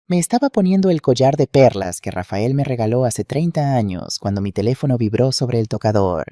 Me estaba poniendo el collar de perlas que Rafael me regaló hace 30 años cuando mi teléfono vibró sobre el tocador.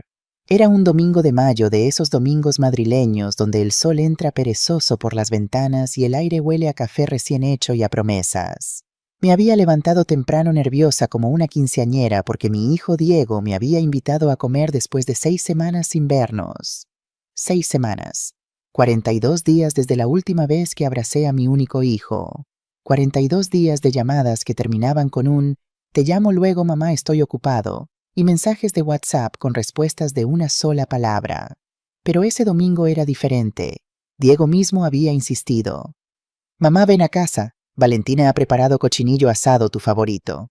Era un domingo de mayo de esos domingos madrileños donde el sol entra perezoso por las ventanas y el aire huele a café recién hecho y a promesas. Me había levantado temprano nerviosa como una quinceañera porque mi hijo Diego me había invitado a comer después de 6 semanas sin vernos. 6 semanas. 42 días desde la última vez que abracé a mi único hijo. 42 días de llamadas que terminaban con un «Te llamo luego, mamá, estoy ocupado» y mensajes de WhatsApp con respuestas de una sola palabra. Pero ese domingo era diferente. Diego mismo había insistido. «Mamá, ven a casa. Valentina ha preparado cochinillo asado, tu favorito».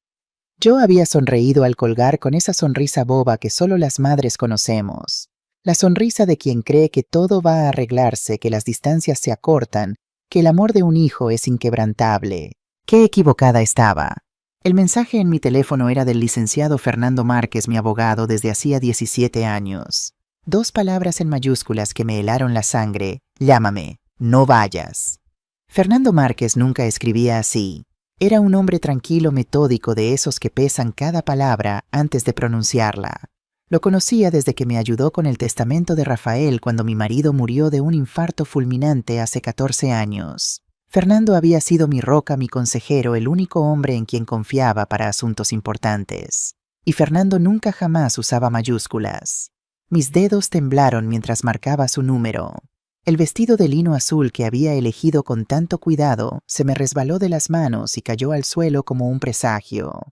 Yo había sonreído al colgar con esa sonrisa boba que solo las madres conocemos. La sonrisa de quien cree que todo va a arreglarse, que las distancias se acortan, que el amor de un hijo es inquebrantable. ¡Qué equivocada estaba! El mensaje en mi teléfono era del licenciado Fernando Márquez, mi abogado, desde hacía 17 años. 2 palabras en mayúsculas que me helaron la sangre. Llámame, no vayas. Fernando Márquez nunca escribía así. Era un hombre tranquilo, metódico, de esos que pesan cada palabra antes de pronunciarla. Lo conocía desde que me ayudó con el testamento de Rafael cuando mi marido murió de un infarto fulminante hace 14 años. Fernando había sido mi roca, mi consejero, el único hombre en quien confiaba para asuntos importantes. Y Fernando nunca jamás usaba mayúsculas. Mis dedos temblaron mientras marcaba su número. El vestido de lino azul que había elegido con tanto cuidado se me resbaló de las manos y cayó al suelo como un presagio.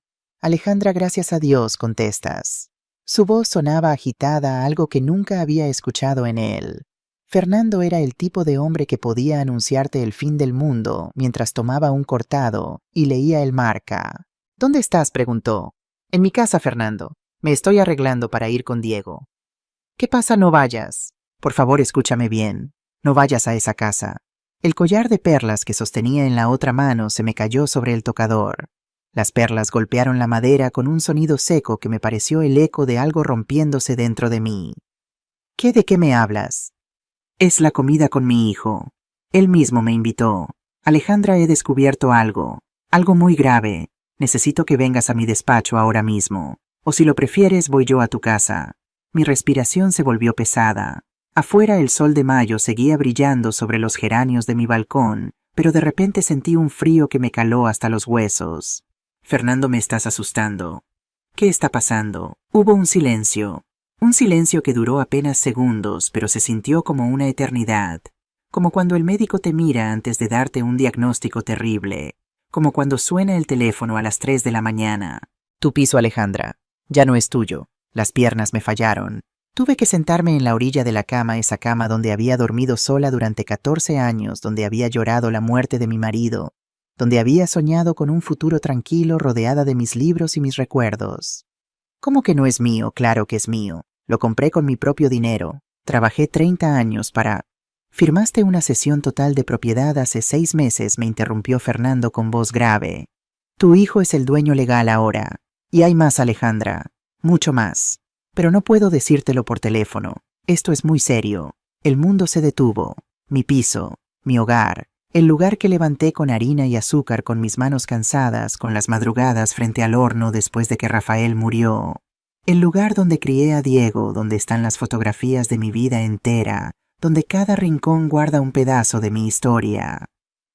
Alejandra, gracias a Dios, contestas. Su voz sonaba agitada, algo que nunca había escuchado en él. Fernando era el tipo de hombre que podía anunciarte el fin del mundo mientras tomaba un cortado y leía el Marca. ¿Dónde estás?, preguntó. En mi casa, Fernando. Me estoy arreglando para ir con Diego. ¿Qué pasa? No vayas. Por favor, escúchame bien. No vayas a esa casa. El collar de perlas que sostenía en la otra mano se me cayó sobre el tocador. Las perlas golpearon la madera con un sonido seco que me pareció el eco de algo rompiéndose dentro de mí. ¿De qué me hablas? Es la comida con mi hijo. Él mismo me invitó. Alejandra, he descubierto algo muy grave. Necesito que vengas a mi despacho ahora mismo. O si lo prefieres, voy yo a tu casa. Mi respiración se volvió pesada. Afuera el sol de mayo seguía brillando sobre los geranios de mi balcón, pero de repente sentí un frío que me caló hasta los huesos. Fernando, me estás asustando. ¿Qué está pasando? Hubo un silencio que duró apenas segundos, pero se sintió como una eternidad. Como cuando el médico te mira antes de darte un diagnóstico terrible. Como cuando suena el teléfono a las 3 de la mañana. Tu piso, Alejandra. Ya no es tuyo. Las piernas me fallaron. Tuve que sentarme en la orilla de la cama, esa cama donde había dormido sola durante 14 años, donde había llorado la muerte de mi marido, donde había soñado con un futuro tranquilo rodeada de mis libros y mis recuerdos. ¿Cómo que no es mío? Claro que es mío. Lo compré con mi propio dinero. Trabajé 30 años para... Firmaste una cesión total de propiedad hace 6 meses, me interrumpió Fernando con voz grave. Tu hijo es el dueño legal ahora. Y hay más, Alejandra. Mucho más. Pero no puedo decírtelo por teléfono. Esto es muy serio. El mundo se detuvo. Mi piso, mi hogar, el lugar que levanté con harina y azúcar con mis manos cansadas, con las madrugadas frente al horno después de que Rafael murió. El lugar donde crié a Diego, donde están las fotografías de mi vida entera, donde cada rincón guarda un pedazo de mi historia.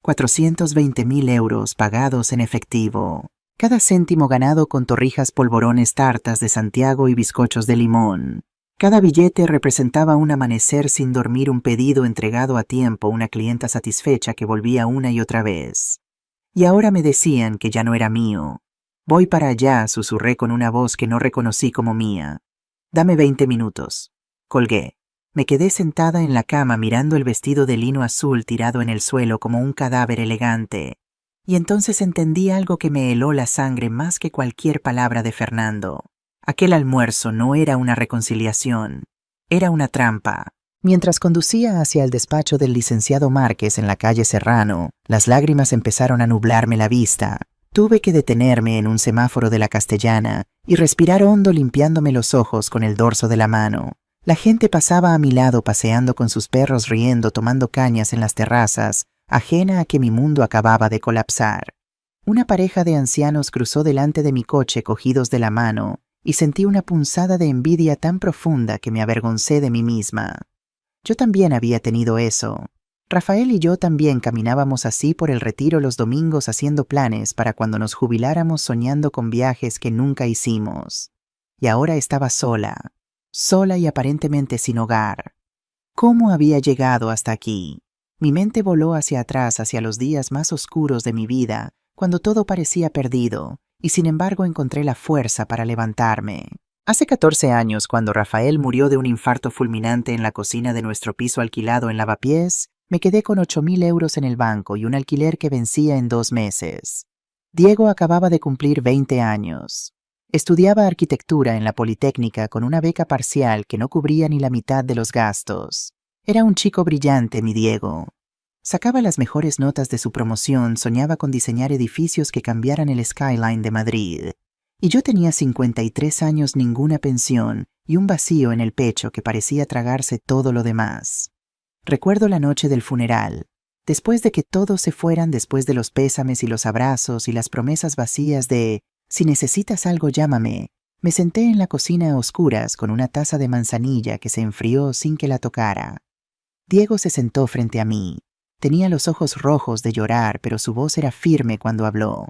420.000 euros pagados en efectivo. Cada céntimo ganado con torrijas, polvorones, tartas de Santiago y bizcochos de limón. Cada billete representaba un amanecer sin dormir, un pedido entregado a tiempo, una clienta satisfecha que volvía una y otra vez. Y ahora me decían que ya no era mío. Voy para allá, susurré con una voz que no reconocí como mía. Dame 20 minutos. Colgué. Me quedé sentada en la cama mirando el vestido de lino azul tirado en el suelo como un cadáver elegante. Y entonces entendí algo que me heló la sangre más que cualquier palabra de Fernando. Aquel almuerzo no era una reconciliación, era una trampa. Mientras conducía hacia el despacho del licenciado Márquez en la calle Serrano, las lágrimas empezaron a nublarme la vista. Tuve que detenerme en un semáforo de la Castellana y respirar hondo limpiándome los ojos con el dorso de la mano. La gente pasaba a mi lado paseando con sus perros, riendo, tomando cañas en las terrazas, ajena a que mi mundo acababa de colapsar. Una pareja de ancianos cruzó delante de mi coche cogidos de la mano y sentí una punzada de envidia tan profunda que me avergoncé de mí misma. Yo también había tenido eso. Rafael y yo también caminábamos así por el retiro los domingos haciendo planes para cuando nos jubiláramos soñando con viajes que nunca hicimos. Y ahora estaba sola y aparentemente sin hogar. ¿Cómo había llegado hasta aquí? Mi mente voló hacia atrás, hacia los días más oscuros de mi vida, cuando todo parecía perdido, y sin embargo encontré la fuerza para levantarme. Hace 14 años, cuando Rafael murió de un infarto fulminante en la cocina de nuestro piso alquilado en Lavapiés, me quedé con 8.000 euros en el banco y un alquiler que vencía en 2 meses. Diego acababa de cumplir 20 años. Estudiaba arquitectura en la Politécnica con una beca parcial que no cubría ni la mitad de los gastos. Era un chico brillante, mi Diego. Sacaba las mejores notas de su promoción, soñaba con diseñar edificios que cambiaran el skyline de Madrid. Y yo tenía 53 años, ninguna pensión y un vacío en el pecho que parecía tragarse todo lo demás. Recuerdo la noche del funeral. Después de que todos se fueran, después de los pésames y los abrazos y las promesas vacías de «si necesitas algo, llámame», me senté en la cocina a oscuras con una taza de manzanilla que se enfrió sin que la tocara. Diego se sentó frente a mí. Tenía los ojos rojos de llorar, pero su voz era firme cuando habló.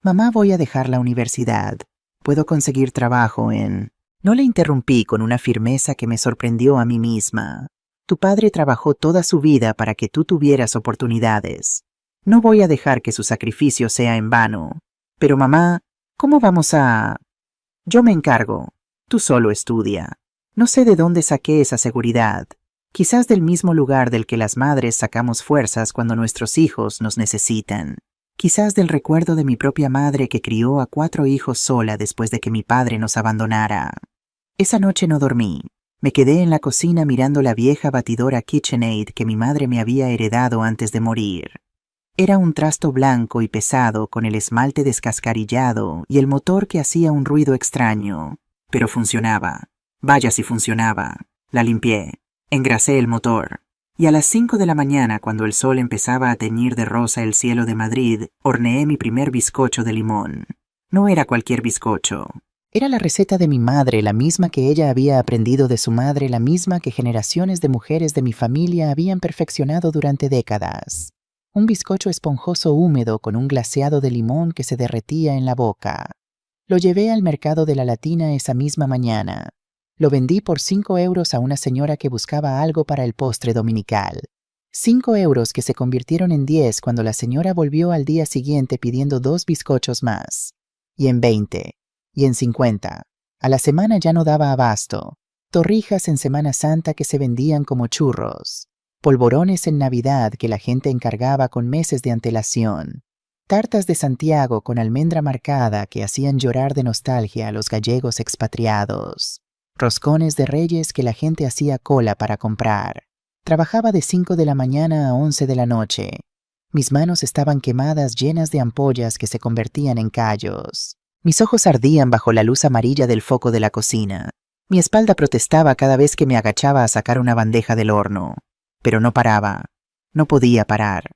«Mamá, voy a dejar la universidad. Puedo conseguir trabajo en...». No le interrumpí con una firmeza que me sorprendió a mí misma. «Tu padre trabajó toda su vida para que tú tuvieras oportunidades. No voy a dejar que su sacrificio sea en vano. Pero mamá, ¿cómo vamos a...?» «Yo me encargo. Tú solo estudia». No sé de dónde saqué esa seguridad. Quizás del mismo lugar del que las madres sacamos fuerzas cuando nuestros hijos nos necesitan. Quizás del recuerdo de mi propia madre que crió a 4 hijos sola después de que mi padre nos abandonara. Esa noche no dormí. Me quedé en la cocina mirando la vieja batidora KitchenAid que mi madre me había heredado antes de morir. Era un trasto blanco y pesado con el esmalte descascarillado y el motor que hacía un ruido extraño. Pero funcionaba. Vaya si funcionaba. La limpié. Engrasé el motor. Y a las 5 de la mañana, cuando el sol empezaba a teñir de rosa el cielo de Madrid, horneé mi primer bizcocho de limón. No era cualquier bizcocho. Era la receta de mi madre, la misma que ella había aprendido de su madre, la misma que generaciones de mujeres de mi familia habían perfeccionado durante décadas. Un bizcocho esponjoso húmedo con un glaseado de limón que se derretía en la boca. Lo llevé al mercado de la Latina esa misma mañana. Lo vendí por 5 euros a una señora que buscaba algo para el postre dominical. 5 euros que se convirtieron en 10 cuando la señora volvió al día siguiente pidiendo 2 bizcochos más. Y en 20. Y en 50. A la semana ya no daba abasto. Torrijas en Semana Santa que se vendían como churros. Polvorones en Navidad que la gente encargaba con meses de antelación. Tartas de Santiago con almendra marcada que hacían llorar de nostalgia a los gallegos expatriados. Roscones de Reyes que la gente hacía cola para comprar. Trabajaba de 5 de la mañana a 11 de la noche. Mis manos estaban quemadas, llenas de ampollas que se convertían en callos. Mis ojos ardían bajo la luz amarilla del foco de la cocina. Mi espalda protestaba cada vez que me agachaba a sacar una bandeja del horno. Pero no paraba. No podía parar.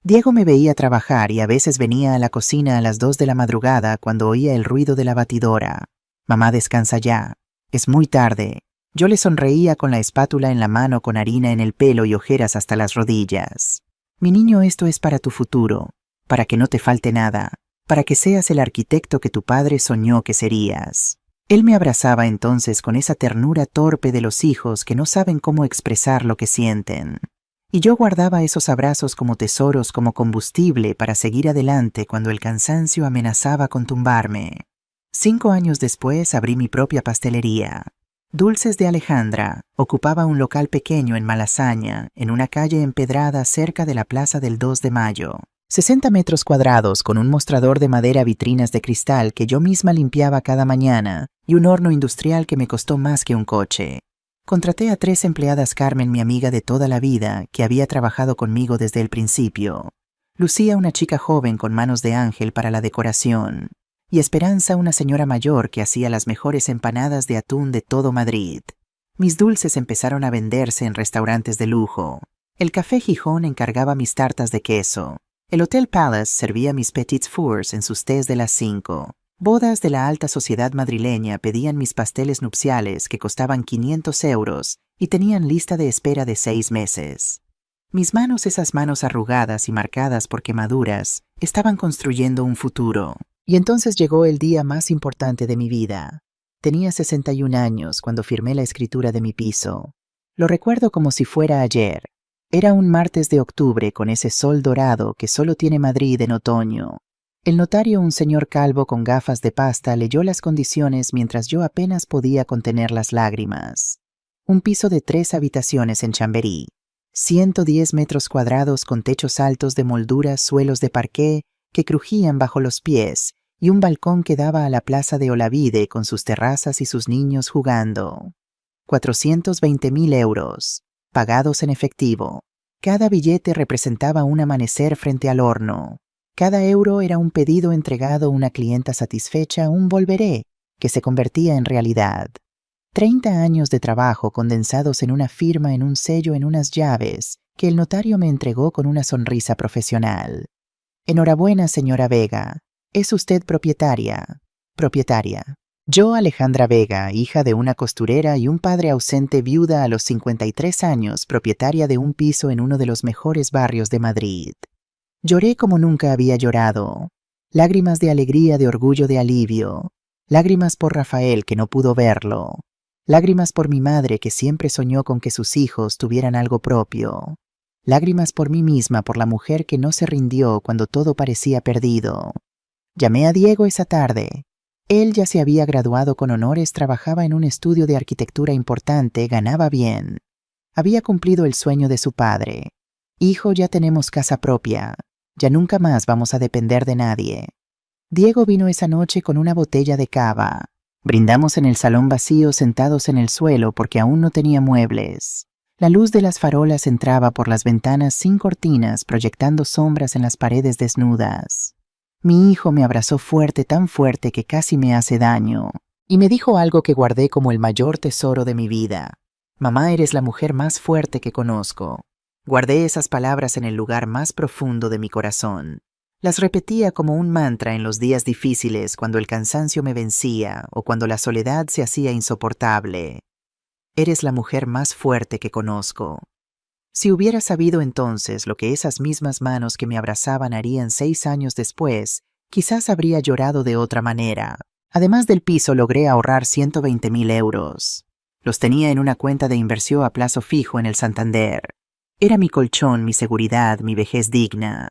Diego me veía trabajar y a veces venía a la cocina a las 2 de la madrugada cuando oía el ruido de la batidora. «Mamá, descansa ya. Es muy tarde». Yo le sonreía con la espátula en la mano con harina en el pelo y ojeras hasta las rodillas. «Mi niño, esto es para tu futuro, para que no te falte nada, para que seas el arquitecto que tu padre soñó que serías». Él me abrazaba entonces con esa ternura torpe de los hijos que no saben cómo expresar lo que sienten. Y yo guardaba esos abrazos como tesoros, como combustible para seguir adelante cuando el cansancio amenazaba con tumbarme. 5 años después abrí mi propia pastelería. Dulces de Alejandra. Ocupaba un local pequeño en Malasaña, en una calle empedrada cerca de la Plaza del 2 de Mayo. 60 metros cuadrados con un mostrador de madera, vitrinas de cristal que yo misma limpiaba cada mañana y un horno industrial que me costó más que un coche. Contraté a 3 empleadas: Carmen, mi amiga de toda la vida, que había trabajado conmigo desde el principio. Lucía, una chica joven con manos de ángel para la decoración. Y Esperanza, una señora mayor que hacía las mejores empanadas de atún de todo Madrid. Mis dulces empezaron a venderse en restaurantes de lujo. El Café Gijón encargaba mis tartas de queso. El Hotel Palace servía mis petits fours en sus tés de las 5. Bodas de la alta sociedad madrileña pedían mis pasteles nupciales que costaban 500 euros y tenían lista de espera de 6 meses. Mis manos, esas manos arrugadas y marcadas por quemaduras, estaban construyendo un futuro. Y entonces llegó el día más importante de mi vida. Tenía 61 años cuando firmé la escritura de mi piso. Lo recuerdo como si fuera ayer. Era un martes de octubre con ese sol dorado que solo tiene Madrid en otoño. El notario, un señor calvo con gafas de pasta, leyó las condiciones mientras yo apenas podía contener las lágrimas. Un piso de 3 habitaciones en Chamberí. 110 metros cuadrados con techos altos de molduras, suelos de parqué que crujían bajo los pies y un balcón que daba a la plaza de Olavide con sus terrazas y sus niños jugando. 420.000 euros, pagados en efectivo. Cada billete representaba un amanecer frente al horno. Cada euro era un pedido entregado, una clienta satisfecha, un volveré, que se convertía en realidad. 30 años de trabajo condensados en una firma, en un sello, en unas llaves, que el notario me entregó con una sonrisa profesional. Enhorabuena, señora Vega. Es usted propietaria. Propietaria. Yo, Alejandra Vega, hija de una costurera y un padre ausente, viuda a los 53 años, propietaria de un piso en uno de los mejores barrios de Madrid. Lloré como nunca había llorado. Lágrimas de alegría, de orgullo, de alivio. Lágrimas por Rafael, que no pudo verlo. Lágrimas por mi madre, que siempre soñó con que sus hijos tuvieran algo propio. Lágrimas por mí misma, por la mujer que no se rindió cuando todo parecía perdido. Llamé a Diego esa tarde. Él ya se había graduado con honores, trabajaba en un estudio de arquitectura importante, ganaba bien. Había cumplido el sueño de su padre. Hijo, ya tenemos casa propia. Ya nunca más vamos a depender de nadie. Diego vino esa noche con una botella de cava. Brindamos en el salón vacío, sentados en el suelo porque aún no tenía muebles. La luz de las farolas entraba por las ventanas sin cortinas, proyectando sombras en las paredes desnudas. Mi hijo me abrazó fuerte, tan fuerte que casi me hace daño, y me dijo algo que guardé como el mayor tesoro de mi vida. Mamá, eres la mujer más fuerte que conozco. Guardé esas palabras en el lugar más profundo de mi corazón. Las repetía como un mantra en los días difíciles, cuando el cansancio me vencía o cuando la soledad se hacía insoportable. Eres la mujer más fuerte que conozco. Si hubiera sabido entonces lo que esas mismas manos que me abrazaban harían 6 años después, quizás habría llorado de otra manera. Además del piso, logré ahorrar 120.000 euros. Los tenía en una cuenta de inversión a plazo fijo en el Santander. Era mi colchón, mi seguridad, mi vejez digna.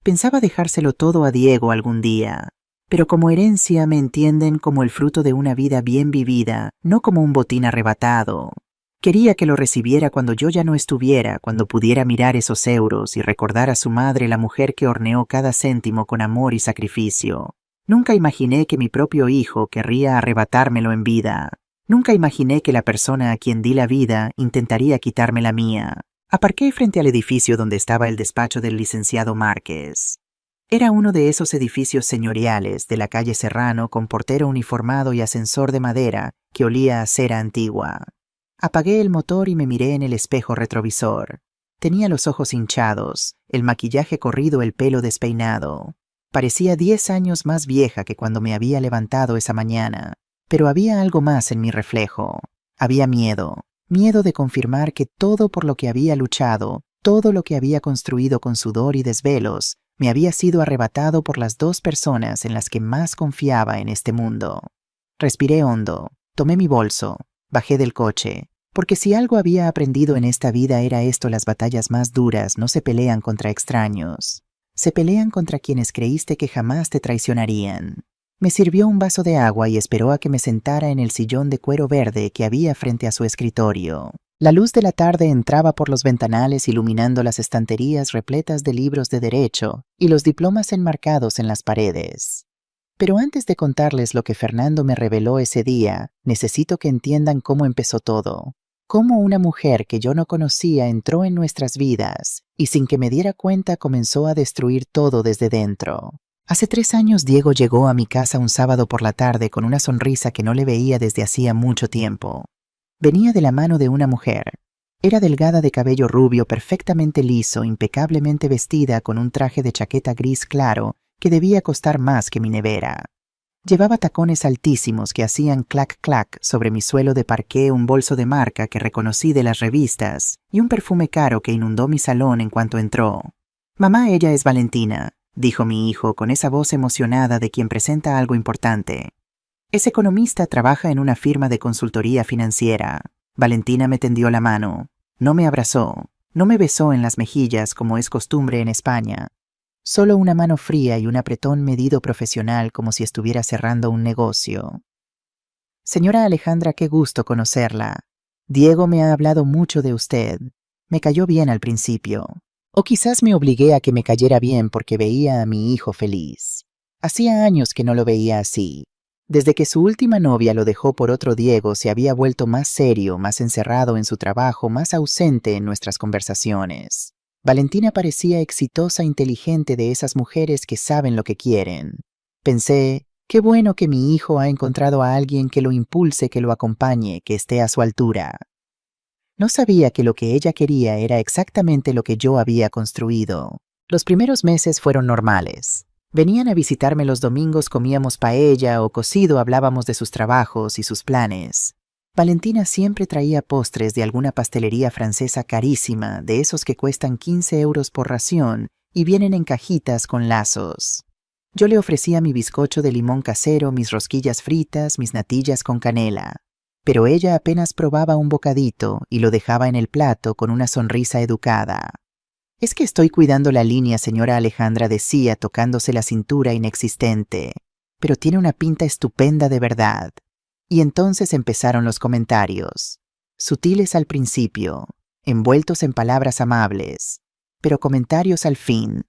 Pensaba dejárselo todo a Diego algún día, pero como herencia, me entienden, como el fruto de una vida bien vivida, no como un botín arrebatado. Quería que lo recibiera cuando yo ya no estuviera, cuando pudiera mirar esos euros y recordar a su madre, la mujer que horneó cada céntimo con amor y sacrificio. Nunca imaginé que mi propio hijo querría arrebatármelo en vida. Nunca imaginé que la persona a quien di la vida intentaría quitarme la mía. Aparqué frente al edificio donde estaba el despacho del licenciado Márquez. Era uno de esos edificios señoriales de la calle Serrano con portero uniformado y ascensor de madera que olía a cera antigua. Apagué el motor y me miré en el espejo retrovisor. Tenía los ojos hinchados, el maquillaje corrido, el pelo despeinado. Parecía 10 años más vieja que cuando me había levantado esa mañana. Pero había algo más en mi reflejo. Había miedo. Miedo de confirmar que todo por lo que había luchado, todo lo que había construido con sudor y desvelos, me había sido arrebatado por las 2 personas en las que más confiaba en este mundo. Respiré hondo, tomé mi bolso, bajé del coche, porque si algo había aprendido en esta vida era esto: las batallas más duras no se pelean contra extraños, se pelean contra quienes creíste que jamás te traicionarían. Me sirvió un vaso de agua y esperó a que me sentara en el sillón de cuero verde que había frente a su escritorio. La luz de la tarde entraba por los ventanales iluminando las estanterías repletas de libros de derecho y los diplomas enmarcados en las paredes. Pero antes de contarles lo que Fernando me reveló ese día, necesito que entiendan cómo empezó todo. Cómo una mujer que yo no conocía entró en nuestras vidas y sin que me diera cuenta comenzó a destruir todo desde dentro. Hace 3 años Diego llegó a mi casa un sábado por la tarde con una sonrisa que no le veía desde hacía mucho tiempo. Venía de la mano de una mujer. Era delgada de cabello rubio, perfectamente liso, impecablemente vestida con un traje de chaqueta gris claro que debía costar más que mi nevera. Llevaba tacones altísimos que hacían clac clac sobre mi suelo de parqué, un bolso de marca que reconocí de las revistas y un perfume caro que inundó mi salón en cuanto entró. «Mamá, ella es Valentina», dijo mi hijo con esa voz emocionada de quien presenta algo importante. «Es economista, trabaja en una firma de consultoría financiera». Valentina me tendió la mano. No me abrazó, no me besó en las mejillas como es costumbre en España. Solo una mano fría y un apretón medido profesional como si estuviera cerrando un negocio. «Señora Alejandra, qué gusto conocerla. Diego me ha hablado mucho de usted. Me cayó bien al principio. O quizás me obligué a que me cayera bien porque veía a mi hijo feliz. Hacía años que no lo veía así. Desde que su última novia lo dejó por otro Diego, se había vuelto más serio, más encerrado en su trabajo, más ausente en nuestras conversaciones. Valentina parecía exitosa, inteligente, de esas mujeres que saben lo que quieren. Pensé, qué bueno que mi hijo ha encontrado a alguien que lo impulse, que lo acompañe, que esté a su altura. No sabía que lo que ella quería era exactamente lo que yo había construido. Los primeros meses fueron normales. Venían a visitarme los domingos, comíamos paella o cocido, hablábamos de sus trabajos y sus planes. Valentina siempre traía postres de alguna pastelería francesa carísima, de esos que cuestan 15 euros por ración y vienen en cajitas con lazos. Yo le ofrecía mi bizcocho de limón casero, mis rosquillas fritas, mis natillas con canela. Pero ella apenas probaba un bocadito y lo dejaba en el plato con una sonrisa educada. «Es que estoy cuidando la línea, señora Alejandra», decía, tocándose la cintura inexistente. «Pero tiene una pinta estupenda de verdad». Y entonces empezaron los comentarios. Sutiles al principio, envueltos en palabras amables, pero comentarios al fin.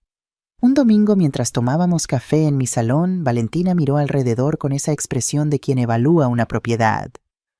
Un domingo, mientras tomábamos café en mi salón, Valentina miró alrededor con esa expresión de quien evalúa una propiedad.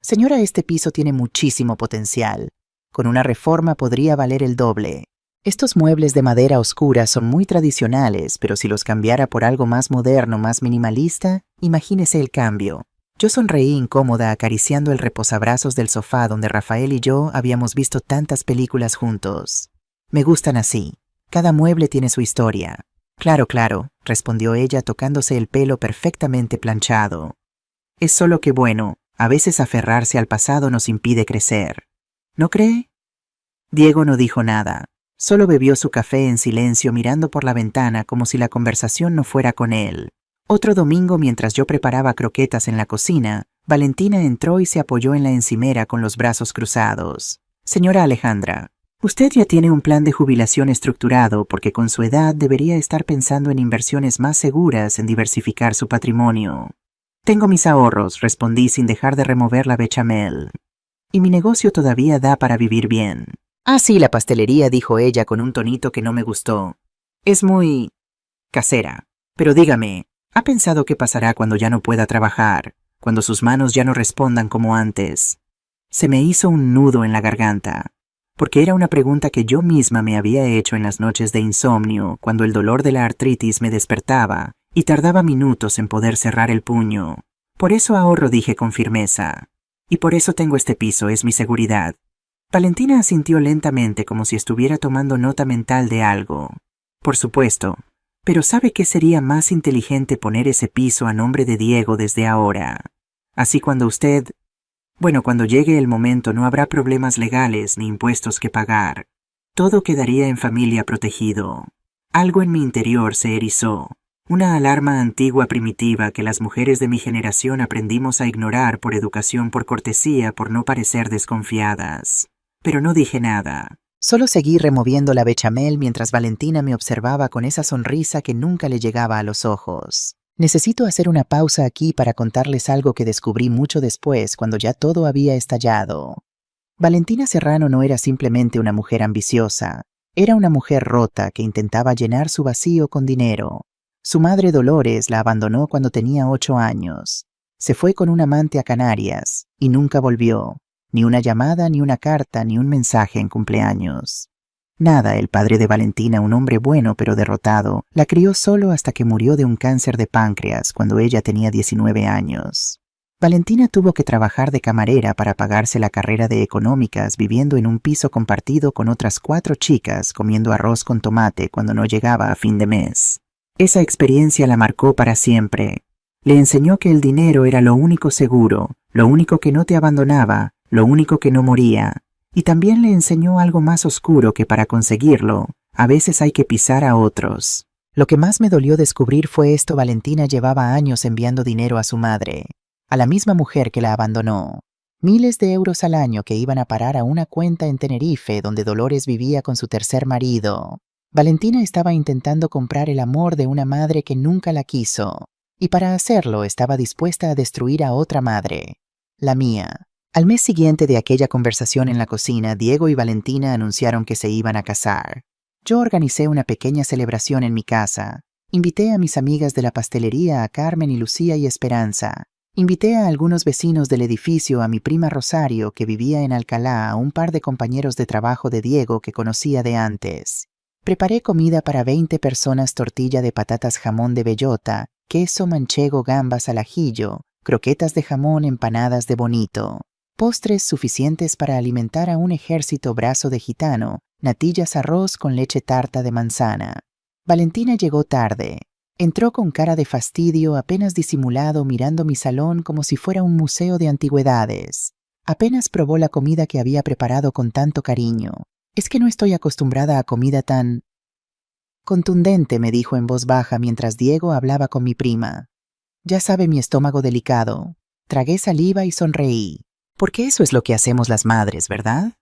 «Señora, este piso tiene muchísimo potencial. Con una reforma podría valer el doble. Estos muebles de madera oscura son muy tradicionales, pero si los cambiara por algo más moderno, más minimalista, imagínese el cambio». Yo sonreí incómoda, acariciando el reposabrazos del sofá donde Rafael y yo habíamos visto tantas películas juntos. «Me gustan así. Cada mueble tiene su historia». Claro, claro», respondió ella tocándose el pelo perfectamente planchado. «Es solo que bueno, a veces aferrarse al pasado nos impide crecer. ¿No cree?» Diego no dijo nada. Solo bebió su café en silencio, mirando por la ventana como si la conversación no fuera con él. Otro domingo, mientras yo preparaba croquetas en la cocina, Valentina entró y se apoyó en la encimera con los brazos cruzados. «Señora Alejandra, usted ya tiene un plan de jubilación estructurado porque con su edad debería estar pensando en inversiones más seguras, en diversificar su patrimonio». «Tengo mis ahorros», respondí sin dejar de remover la bechamel. «Y mi negocio todavía da para vivir bien». «Ah, sí, la pastelería», dijo ella con un tonito que no me gustó. «Es muy casera. Pero dígame, ¿ha pensado qué pasará cuando ya no pueda trabajar, cuando sus manos ya no respondan como antes?» Se me hizo un nudo en la garganta, porque era una pregunta que yo misma me había hecho en las noches de insomnio, cuando el dolor de la artritis me despertaba y tardaba minutos en poder cerrar el puño. «Por eso ahorro», dije con firmeza. «Y por eso tengo este piso, es mi seguridad». Valentina asintió lentamente como si estuviera tomando nota mental de algo. «Por supuesto. Pero ¿sabe qué sería más inteligente poner ese piso a nombre de Diego desde ahora? Así cuando cuando llegue el momento no habrá problemas legales ni impuestos que pagar. Todo quedaría en familia protegido». Algo en mi interior se erizó. Una alarma antigua primitiva que las mujeres de mi generación aprendimos a ignorar por educación, por cortesía, por no parecer desconfiadas. Pero no dije nada. Solo seguí removiendo la bechamel mientras Valentina me observaba con esa sonrisa que nunca le llegaba a los ojos. Necesito hacer una pausa aquí para contarles algo que descubrí mucho después, cuando ya todo había estallado. Valentina Serrano no era simplemente una mujer ambiciosa. Era una mujer rota que intentaba llenar su vacío con dinero. Su madre Dolores la abandonó cuando tenía 8 años. Se fue con un amante a Canarias y nunca volvió. Ni una llamada, ni una carta, ni un mensaje en cumpleaños. Nada. El padre de Valentina, un hombre bueno pero derrotado, la crió solo hasta que murió de un cáncer de páncreas cuando ella tenía 19 años. Valentina tuvo que trabajar de camarera para pagarse la carrera de económicas, viviendo en un piso compartido con otras 4 chicas, comiendo arroz con tomate cuando no llegaba a fin de mes. Esa experiencia la marcó para siempre. Le enseñó que el dinero era lo único seguro, lo único que no te abandonaba, lo único que no moría. Y también le enseñó algo más oscuro, que para conseguirlo, a veces hay que pisar a otros. Lo que más me dolió descubrir fue esto: Valentina llevaba años enviando dinero a su madre, a la misma mujer que la abandonó. Miles de euros al año que iban a parar a una cuenta en Tenerife, donde Dolores vivía con su tercer marido. Valentina estaba intentando comprar el amor de una madre que nunca la quiso, y para hacerlo estaba dispuesta a destruir a otra madre, la mía. Al mes siguiente de aquella conversación en la cocina, Diego y Valentina anunciaron que se iban a casar. Yo organicé una pequeña celebración en mi casa. Invité a mis amigas de la pastelería, a Carmen y Lucía y Esperanza. Invité a algunos vecinos del edificio, a mi prima Rosario, que vivía en Alcalá, a un par de compañeros de trabajo de Diego que conocía de antes. Preparé comida para 20 personas: tortilla de patatas, jamón de bellota, queso manchego, gambas al ajillo, croquetas de jamón, empanadas de bonito. Postres suficientes para alimentar a un ejército: brazo de gitano, natillas, arroz con leche, tarta de manzana. Valentina llegó tarde. Entró con cara de fastidio, apenas disimulado, mirando mi salón como si fuera un museo de antigüedades. Apenas probó la comida que había preparado con tanto cariño. «Es que no estoy acostumbrada a comida tan contundente», me dijo en voz baja mientras Diego hablaba con mi prima. «Ya sabe mi estómago delicado». Tragué saliva y sonreí. Porque eso es lo que hacemos las madres, ¿verdad?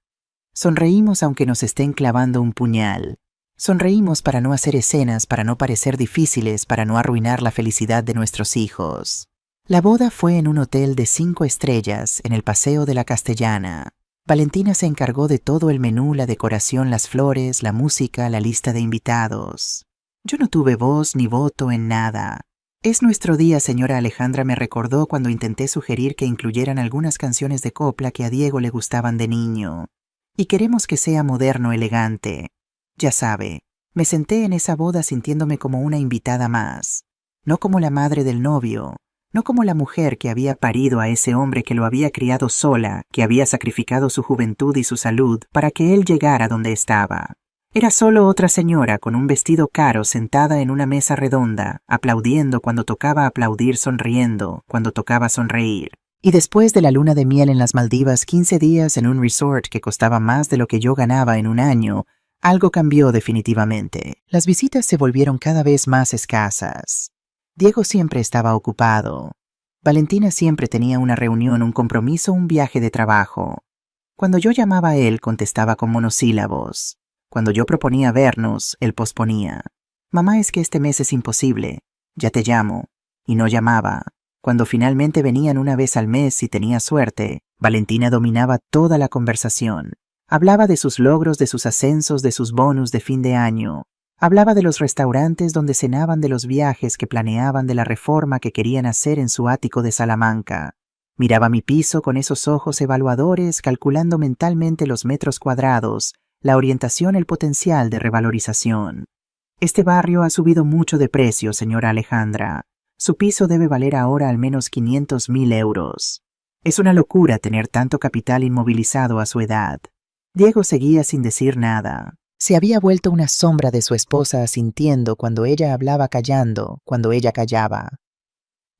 Sonreímos aunque nos estén clavando un puñal. Sonreímos para no hacer escenas, para no parecer difíciles, para no arruinar la felicidad de nuestros hijos. La boda fue en un hotel de 5 estrellas, en el Paseo de la Castellana. Valentina se encargó de todo el menú, la decoración, las flores, la música, la lista de invitados. Yo no tuve voz ni voto en nada. «Es nuestro día, señora Alejandra», me recordó cuando intenté sugerir que incluyeran algunas canciones de copla que a Diego le gustaban de niño. «Y queremos que sea moderno, elegante». Ya sabe, me senté en esa boda sintiéndome como una invitada más, no como la madre del novio, no como la mujer que había parido a ese hombre que lo había criado sola, que había sacrificado su juventud y su salud para que él llegara donde estaba. Era solo otra señora con un vestido caro sentada en una mesa redonda, aplaudiendo cuando tocaba aplaudir, sonriendo cuando tocaba sonreír. Y después de la luna de miel en las Maldivas, 15 días en un resort que costaba más de lo que yo ganaba en un año, algo cambió definitivamente. Las visitas se volvieron cada vez más escasas. Diego siempre estaba ocupado. Valentina siempre tenía una reunión, un compromiso, un viaje de trabajo. Cuando yo llamaba a él, contestaba con monosílabos. Cuando yo proponía vernos, él posponía. «Mamá, es que este mes es imposible. Ya te llamo». Y no llamaba. Cuando finalmente venían una vez al mes, si tenía suerte, Valentina dominaba toda la conversación. Hablaba de sus logros, de sus ascensos, de sus bonus de fin de año. Hablaba de los restaurantes donde cenaban, de los viajes que planeaban, de la reforma que querían hacer en su ático de Salamanca. Miraba mi piso con esos ojos evaluadores, calculando mentalmente los metros cuadrados, la orientación, el potencial de revalorización. «Este barrio ha subido mucho de precio, señora Alejandra. Su piso debe valer ahora al menos 500.000 euros. Es una locura tener tanto capital inmovilizado a su edad». Diego seguía sin decir nada. Se había vuelto una sombra de su esposa, asintiendo cuando ella hablaba, callando cuando ella callaba.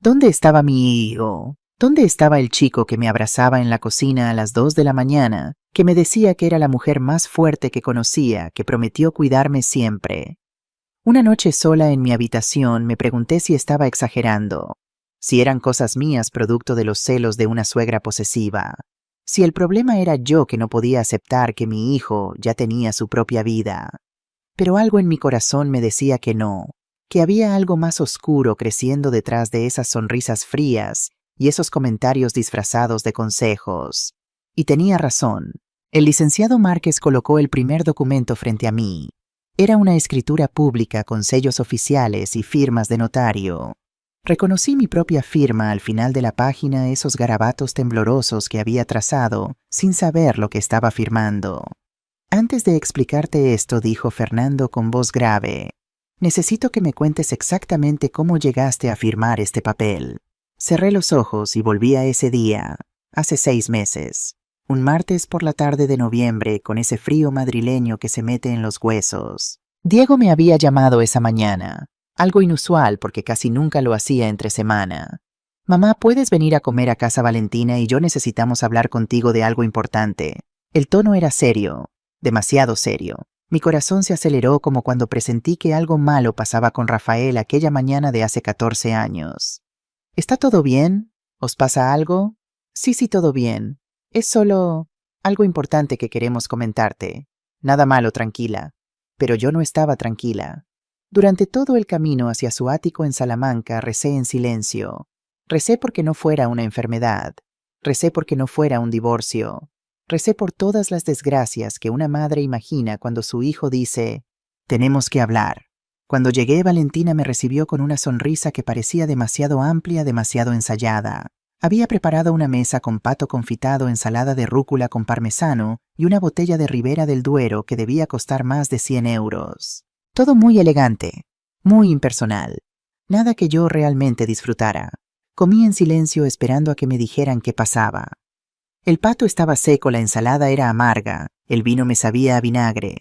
¿Dónde estaba mi hijo? ¿Dónde estaba el chico que me abrazaba en la cocina a las 2 de la mañana, que me decía que era la mujer más fuerte que conocía, que prometió cuidarme siempre? Una noche sola en mi habitación me pregunté si estaba exagerando, si eran cosas mías producto de los celos de una suegra posesiva. Si el problema era yo, que no podía aceptar que mi hijo ya tenía su propia vida. Pero algo en mi corazón me decía que no, que había algo más oscuro creciendo detrás de esas sonrisas frías y esos comentarios disfrazados de consejos. Y tenía razón. El licenciado Márquez colocó el primer documento frente a mí. Era una escritura pública con sellos oficiales y firmas de notario. Reconocí mi propia firma al final de la página, esos garabatos temblorosos que había trazado, sin saber lo que estaba firmando. «Antes de explicarte esto», dijo Fernando con voz grave, «necesito que me cuentes exactamente cómo llegaste a firmar este papel». Cerré los ojos y volví a ese día, hace 6 meses. Un martes por la tarde de noviembre con ese frío madrileño que se mete en los huesos. Diego me había llamado esa mañana, algo inusual porque casi nunca lo hacía entre semana. Mamá, ¿puedes venir a comer a casa Valentina y yo necesitamos hablar contigo de algo importante? El tono era serio, demasiado serio. Mi corazón se aceleró como cuando presentí que algo malo pasaba con Rafael aquella mañana de hace 14 años. ¿Está todo bien? ¿Os pasa algo? Sí, todo bien. Es solo algo importante que queremos comentarte. Nada malo, tranquila. Pero yo no estaba tranquila. Durante todo el camino hacia su ático en Salamanca recé en silencio. Recé porque no fuera una enfermedad. Recé porque no fuera un divorcio. Recé por todas las desgracias que una madre imagina cuando su hijo dice, «Tenemos que hablar». Cuando llegué, Valentina me recibió con una sonrisa que parecía demasiado amplia, demasiado ensayada. Había preparado una mesa con pato confitado, ensalada de rúcula con parmesano y una botella de Ribera del Duero que debía costar más de 100 euros. Todo muy elegante, muy impersonal. Nada que yo realmente disfrutara. Comí en silencio esperando a que me dijeran qué pasaba. El pato estaba seco, la ensalada era amarga, el vino me sabía a vinagre.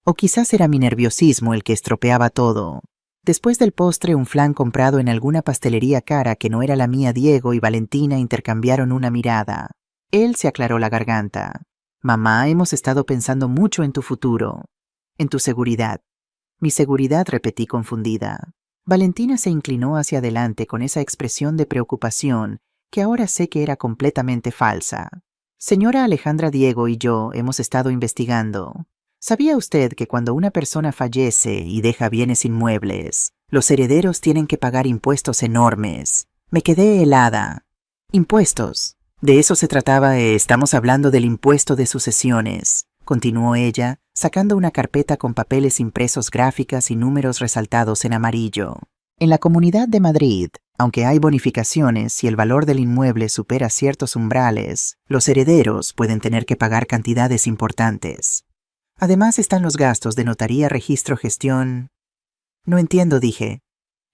O quizás era mi nerviosismo el que estropeaba todo. Después del postre, un flan comprado en alguna pastelería cara que no era la mía, Diego y Valentina intercambiaron una mirada. Él se aclaró la garganta. «Mamá, hemos estado pensando mucho en tu futuro, en tu seguridad». «Mi seguridad», repetí confundida. Valentina se inclinó hacia adelante con esa expresión de preocupación que ahora sé que era completamente falsa. «Señora Alejandra, Diego y yo hemos estado investigando. ¿Sabía usted que cuando una persona fallece y deja bienes inmuebles, los herederos tienen que pagar impuestos enormes?» Me quedé helada. «¿Impuestos? De eso se trataba, estamos hablando del impuesto de sucesiones», continuó ella, sacando una carpeta con papeles impresos, gráficas y números resaltados en amarillo. «En la Comunidad de Madrid, aunque hay bonificaciones si el valor del inmueble supera ciertos umbrales, los herederos pueden tener que pagar cantidades importantes. Además están los gastos de notaría, registro, gestión». «No entiendo», dije.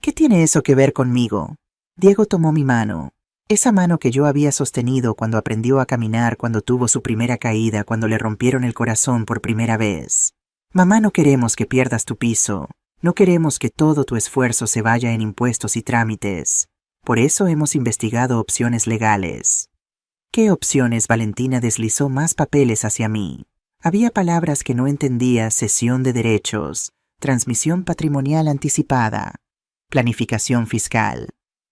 «¿Qué tiene eso que ver conmigo?» Diego tomó mi mano. Esa mano que yo había sostenido cuando aprendió a caminar, cuando tuvo su primera caída, cuando le rompieron el corazón por primera vez. «Mamá, no queremos que pierdas tu piso. No queremos que todo tu esfuerzo se vaya en impuestos y trámites. Por eso hemos investigado opciones legales». «¿Qué opciones?». Valentina deslizó más papeles hacia mí. Había palabras que no entendía: cesión de derechos, transmisión patrimonial anticipada, planificación fiscal.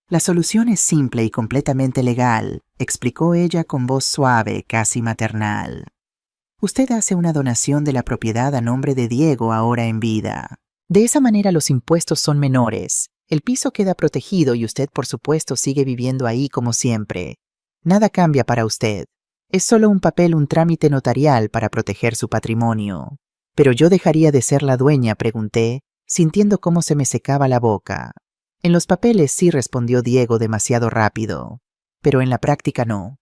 «La solución es simple y completamente legal», explicó ella con voz suave, casi maternal. «Usted hace una donación de la propiedad a nombre de Diego ahora en vida. De esa manera los impuestos son menores, el piso queda protegido y usted, por supuesto, sigue viviendo ahí como siempre. Nada cambia para usted. Es solo un papel, un trámite notarial para proteger su patrimonio». «¿Pero yo dejaría de ser la dueña?», pregunté, sintiendo cómo se me secaba la boca. «En los papeles sí», respondió Diego demasiado rápido, «pero en la práctica no.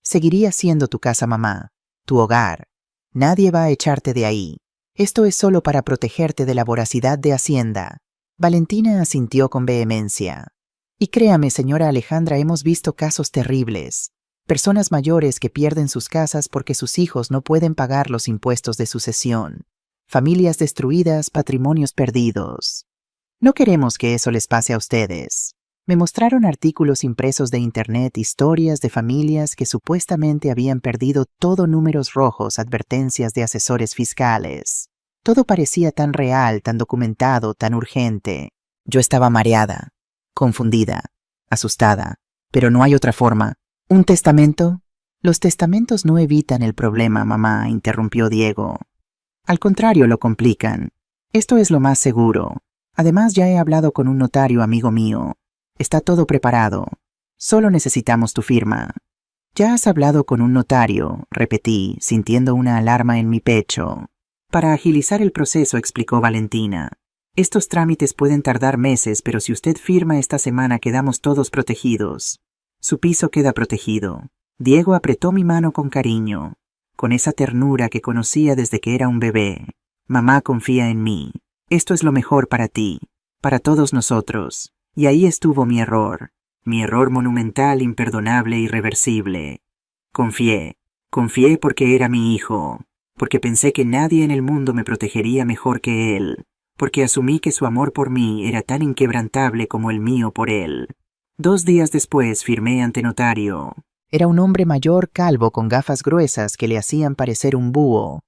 Seguiría siendo tu casa, mamá, tu hogar. Nadie va a echarte de ahí. Esto es solo para protegerte de la voracidad de Hacienda». Valentina asintió con vehemencia. «Y créame, señora Alejandra, hemos visto casos terribles. Personas mayores que pierden sus casas porque sus hijos no pueden pagar los impuestos de sucesión. Familias destruidas, patrimonios perdidos. No queremos que eso les pase a ustedes». Me mostraron artículos impresos de internet, historias de familias que supuestamente habían perdido todo, números rojos, advertencias de asesores fiscales. Todo parecía tan real, tan documentado, tan urgente. Yo estaba mareada, confundida, asustada. «Pero no hay otra forma. ¿Un testamento?» «Los testamentos no evitan el problema, mamá», interrumpió Diego. «Al contrario, lo complican. Esto es lo más seguro. Además, ya he hablado con un notario amigo mío. Está todo preparado. Solo necesitamos tu firma». «¿Ya has hablado con un notario?», repetí, sintiendo una alarma en mi pecho. «Para agilizar el proceso», explicó Valentina. «Estos trámites pueden tardar meses, pero si usted firma esta semana quedamos todos protegidos. Su piso queda protegido». Diego apretó mi mano con cariño, con esa ternura que conocía desde que era un bebé. «Mamá, confía en mí. Esto es lo mejor para ti, para todos nosotros». Y ahí estuvo mi error. Mi error monumental, imperdonable, irreversible. Confié porque era mi hijo, porque pensé que nadie en el mundo me protegería mejor que él, porque asumí que su amor por mí era tan inquebrantable como el mío por él. 2 días después firmé ante notario. Era un hombre mayor, calvo, con gafas gruesas que le hacían parecer un búho.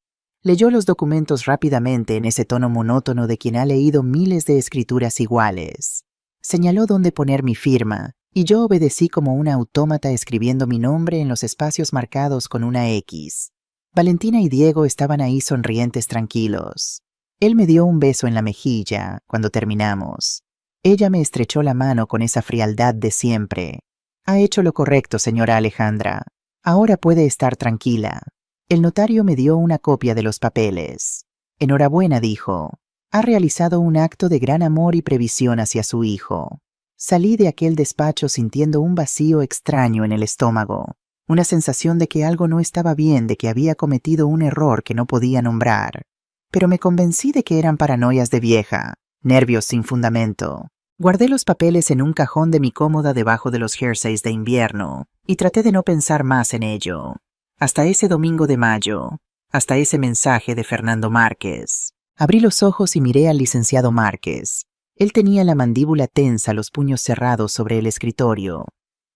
Leyó los documentos rápidamente en ese tono monótono de quien ha leído miles de escrituras iguales. Señaló dónde poner mi firma, y yo obedecí como una autómata escribiendo mi nombre en los espacios marcados con una X. Valentina y Diego estaban ahí sonrientes tranquilos. Él me dio un beso en la mejilla cuando terminamos. Ella me estrechó la mano con esa frialdad de siempre. Ha hecho lo correcto, señora Alejandra. Ahora puede estar tranquila. El notario me dio una copia de los papeles. Enhorabuena, dijo. Ha realizado un acto de gran amor y previsión hacia su hijo. Salí de aquel despacho sintiendo un vacío extraño en el estómago, una sensación de que algo no estaba bien, de que había cometido un error que no podía nombrar. Pero me convencí de que eran paranoias de vieja, nervios sin fundamento. Guardé los papeles en un cajón de mi cómoda debajo de los jerseys de invierno y traté de no pensar más en ello. Hasta ese domingo de mayo, hasta ese mensaje de Fernando Márquez. Abrí los ojos y miré al licenciado Márquez. Él tenía la mandíbula tensa, los puños cerrados sobre el escritorio.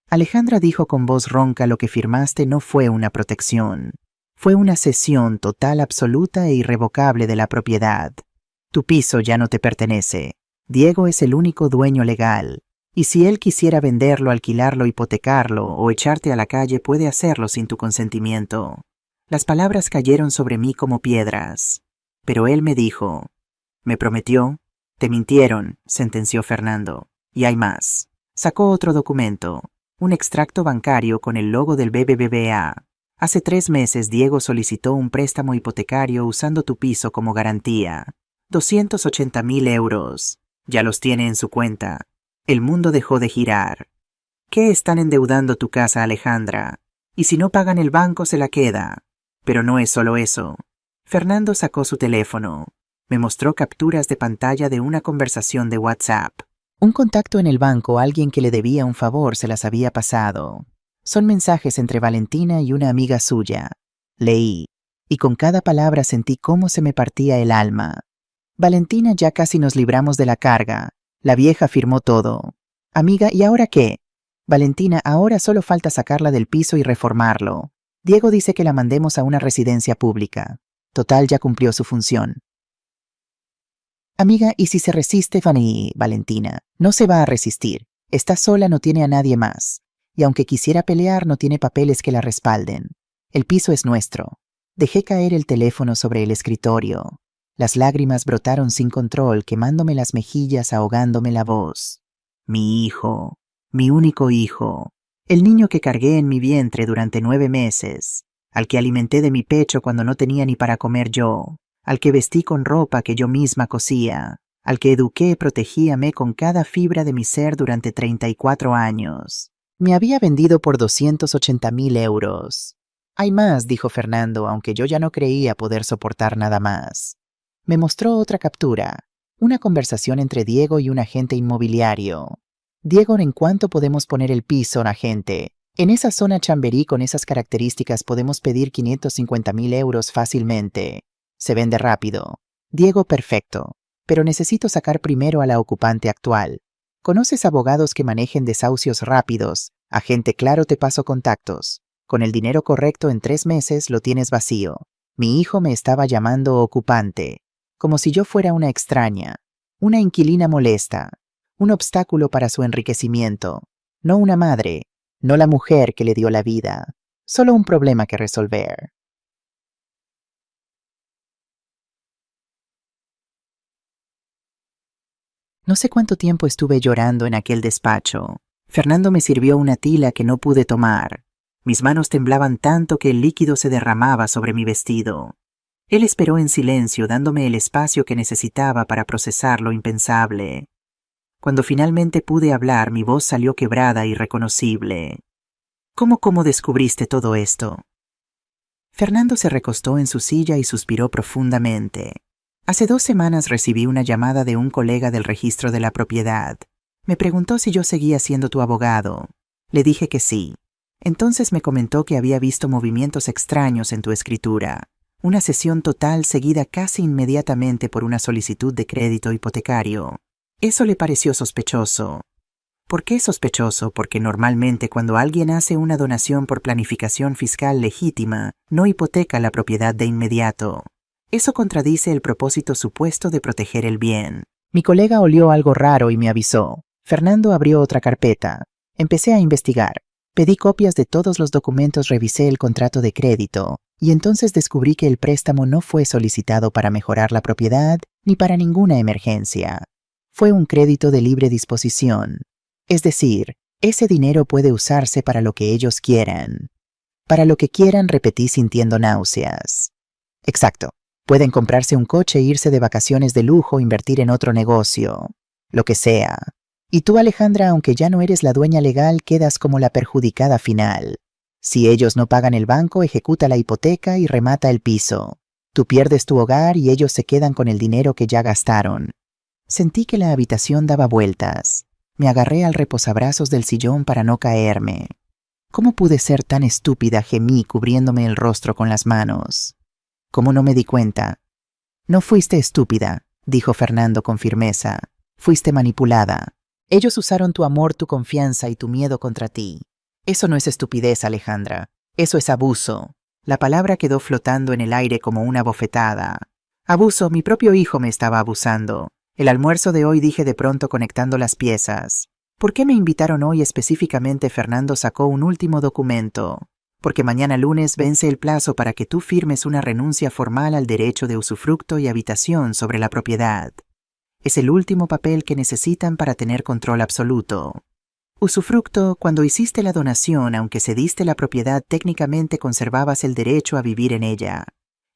Alejandra dijo con voz ronca: lo que firmaste no fue una protección. Fue una cesión total, absoluta e irrevocable de la propiedad. Tu piso ya no te pertenece. Diego es el único dueño legal. Y si él quisiera venderlo, alquilarlo, hipotecarlo o echarte a la calle, puede hacerlo sin tu consentimiento. Las palabras cayeron sobre mí como piedras. Pero él me dijo, me prometió. Te mintieron, sentenció Fernando. Y hay más. Sacó otro documento, un extracto bancario con el logo del BBVA. Hace 3 meses Diego solicitó un préstamo hipotecario usando tu piso como garantía. 280.000 euros. Ya los tiene en su cuenta. El mundo dejó de girar. ¿Qué están endeudando tu casa, Alejandra? Y si no pagan el banco, se la queda. Pero no es solo eso. Fernando sacó su teléfono. Me mostró capturas de pantalla de una conversación de WhatsApp. Un contacto en el banco, alguien que le debía un favor, se las había pasado. Son mensajes entre Valentina y una amiga suya. Leí, y con cada palabra sentí cómo se me partía el alma. Valentina, ya casi nos libramos de la carga. La vieja firmó todo. Amiga, ¿y ahora qué? Valentina, ahora solo falta sacarla del piso y reformarlo. Diego dice que la mandemos a una residencia pública. Total, ya cumplió su función. Amiga, ¿y si se resiste, Valentina? No se va a resistir. Está sola, no tiene a nadie más. Y aunque quisiera pelear, no tiene papeles que la respalden. El piso es nuestro. Dejé caer el teléfono sobre el escritorio. Las lágrimas brotaron sin control, quemándome las mejillas, ahogándome la voz. Mi hijo, mi único hijo, el niño que cargué en mi vientre durante 9 meses, al que alimenté de mi pecho cuando no tenía ni para comer yo, al que vestí con ropa que yo misma cosía, al que eduqué y protegíame con cada fibra de mi ser durante 34 años. Me había vendido por 280.000 euros. Hay más, dijo Fernando, aunque yo ya no creía poder soportar nada más. Me mostró otra captura, una conversación entre Diego y un agente inmobiliario. Diego, ¿en cuánto podemos poner el piso, agente? En esa zona Chamberí con esas características podemos pedir 550.000 euros fácilmente. Se vende rápido. Diego, perfecto. Pero necesito sacar primero a la ocupante actual. ¿Conoces abogados que manejen desahucios rápidos? Agente, claro, te paso contactos. Con el dinero correcto en 3 meses lo tienes vacío. Mi hijo me estaba llamando ocupante. Como si yo fuera una extraña, una inquilina molesta, un obstáculo para su enriquecimiento, no una madre, no la mujer que le dio la vida, solo un problema que resolver. No sé cuánto tiempo estuve llorando en aquel despacho. Fernando me sirvió una tila que no pude tomar. Mis manos temblaban tanto que el líquido se derramaba sobre mi vestido. Él esperó en silencio, dándome el espacio que necesitaba para procesar lo impensable. Cuando finalmente pude hablar, mi voz salió quebrada y irreconocible. ¿Cómo descubriste todo esto? Fernando se recostó en su silla y suspiró profundamente. Hace 2 semanas recibí una llamada de un colega del registro de la propiedad. Me preguntó si yo seguía siendo tu abogado. Le dije que sí. Entonces me comentó que había visto movimientos extraños en tu escritura. Una cesión total seguida casi inmediatamente por una solicitud de crédito hipotecario. Eso le pareció sospechoso. ¿Por qué sospechoso? Porque normalmente cuando alguien hace una donación por planificación fiscal legítima, no hipoteca la propiedad de inmediato. Eso contradice el propósito supuesto de proteger el bien. Mi colega olió algo raro y me avisó. Fernando abrió otra carpeta. Empecé a investigar. Pedí copias de todos los documentos, revisé el contrato de crédito, y entonces descubrí que el préstamo no fue solicitado para mejorar la propiedad ni para ninguna emergencia. Fue un crédito de libre disposición. Es decir, ese dinero puede usarse para lo que ellos quieran. Para lo que quieran, repetí sintiendo náuseas. Exacto. Pueden comprarse un coche, irse de vacaciones de lujo, invertir en otro negocio. Lo que sea. Y tú, Alejandra, aunque ya no eres la dueña legal, quedas como la perjudicada final. Si ellos no pagan el banco, ejecuta la hipoteca y remata el piso. Tú pierdes tu hogar y ellos se quedan con el dinero que ya gastaron. Sentí que la habitación daba vueltas. Me agarré al reposabrazos del sillón para no caerme. ¿Cómo pude ser tan estúpida?, gemí, cubriéndome el rostro con las manos. ¿Cómo no me di cuenta? No fuiste estúpida, dijo Fernando con firmeza. Fuiste manipulada. Ellos usaron tu amor, tu confianza y tu miedo contra ti. Eso no es estupidez, Alejandra. Eso es abuso. La palabra quedó flotando en el aire como una bofetada. Abuso, mi propio hijo me estaba abusando. El almuerzo de hoy, dije de pronto conectando las piezas. ¿Por qué me invitaron hoy específicamente? Fernando sacó un último documento. Porque mañana lunes vence el plazo para que tú firmes una renuncia formal al derecho de usufructo y habitación sobre la propiedad. Es el último papel que necesitan para tener control absoluto. Usufructo, cuando hiciste la donación, aunque cediste la propiedad, técnicamente conservabas el derecho a vivir en ella.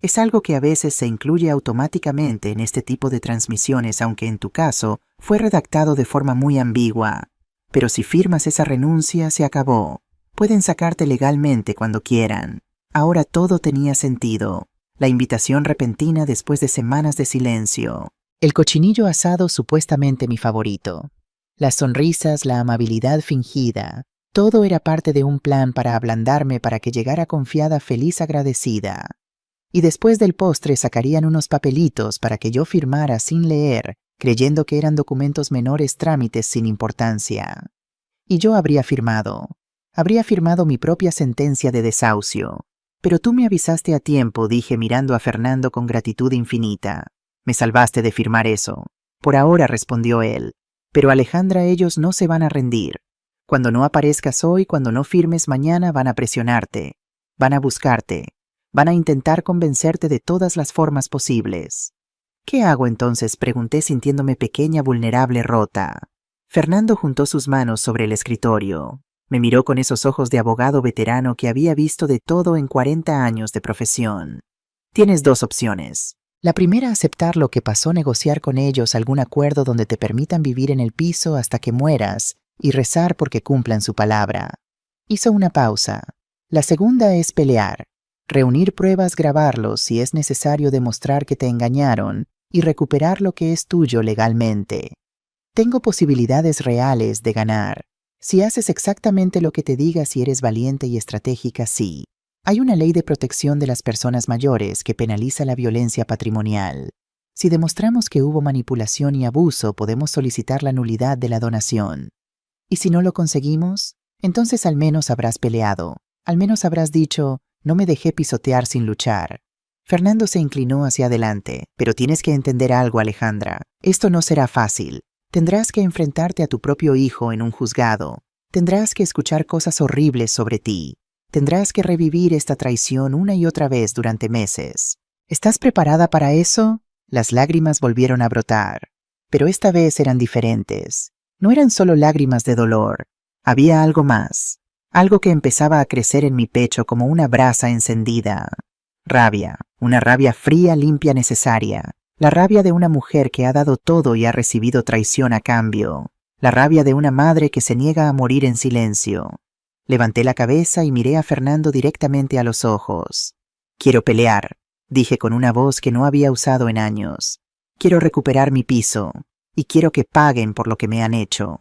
Es algo que a veces se incluye automáticamente en este tipo de transmisiones, aunque en tu caso fue redactado de forma muy ambigua. Pero si firmas esa renuncia, se acabó. Pueden sacarte legalmente cuando quieran. Ahora todo tenía sentido. La invitación repentina después de semanas de silencio. El cochinillo asado, supuestamente mi favorito. Las sonrisas, la amabilidad fingida. Todo era parte de un plan para ablandarme, para que llegara confiada, feliz, agradecida. Y después del postre sacarían unos papelitos para que yo firmara sin leer, creyendo que eran documentos menores, trámites sin importancia. Y yo habría firmado mi propia sentencia de desahucio. Pero tú me avisaste a tiempo, dije mirando a Fernando con gratitud infinita. Me salvaste de firmar eso. Por ahora, respondió él. Pero Alejandra, ellos no se van a rendir. Cuando no aparezcas hoy, cuando no firmes mañana, van a presionarte. Van a buscarte. Van a intentar convencerte de todas las formas posibles. ¿Qué hago entonces?, pregunté sintiéndome pequeña, vulnerable, rota. Fernando juntó sus manos sobre el escritorio. Me miró con esos ojos de abogado veterano que había visto de todo en 40 años de profesión. Tienes dos opciones. La primera, aceptar lo que pasó, negociar con ellos algún acuerdo donde te permitan vivir en el piso hasta que mueras y rezar porque cumplan su palabra. Hizo una pausa. La segunda es pelear. Reunir pruebas, grabarlos si es necesario, demostrar que te engañaron y recuperar lo que es tuyo legalmente. Tengo posibilidades reales de ganar. Si haces exactamente lo que te diga, si eres valiente y estratégica, sí. Hay una ley de protección de las personas mayores que penaliza la violencia patrimonial. Si demostramos que hubo manipulación y abuso, podemos solicitar la nulidad de la donación. Y si no lo conseguimos, entonces al menos habrás peleado. Al menos habrás dicho: no me dejé pisotear sin luchar. Fernando se inclinó hacia adelante. Pero tienes que entender algo, Alejandra. Esto no será fácil. Tendrás que enfrentarte a tu propio hijo en un juzgado. Tendrás que escuchar cosas horribles sobre ti. Tendrás que revivir esta traición una y otra vez durante meses. ¿Estás preparada para eso? Las lágrimas volvieron a brotar. Pero esta vez eran diferentes. No eran solo lágrimas de dolor. Había algo más. Algo que empezaba a crecer en mi pecho como una brasa encendida. Rabia. Una rabia fría, limpia, necesaria. La rabia de una mujer que ha dado todo y ha recibido traición a cambio. La rabia de una madre que se niega a morir en silencio. Levanté la cabeza y miré a Fernando directamente a los ojos. Quiero pelear, dije con una voz que no había usado en años. Quiero recuperar mi piso y quiero que paguen por lo que me han hecho.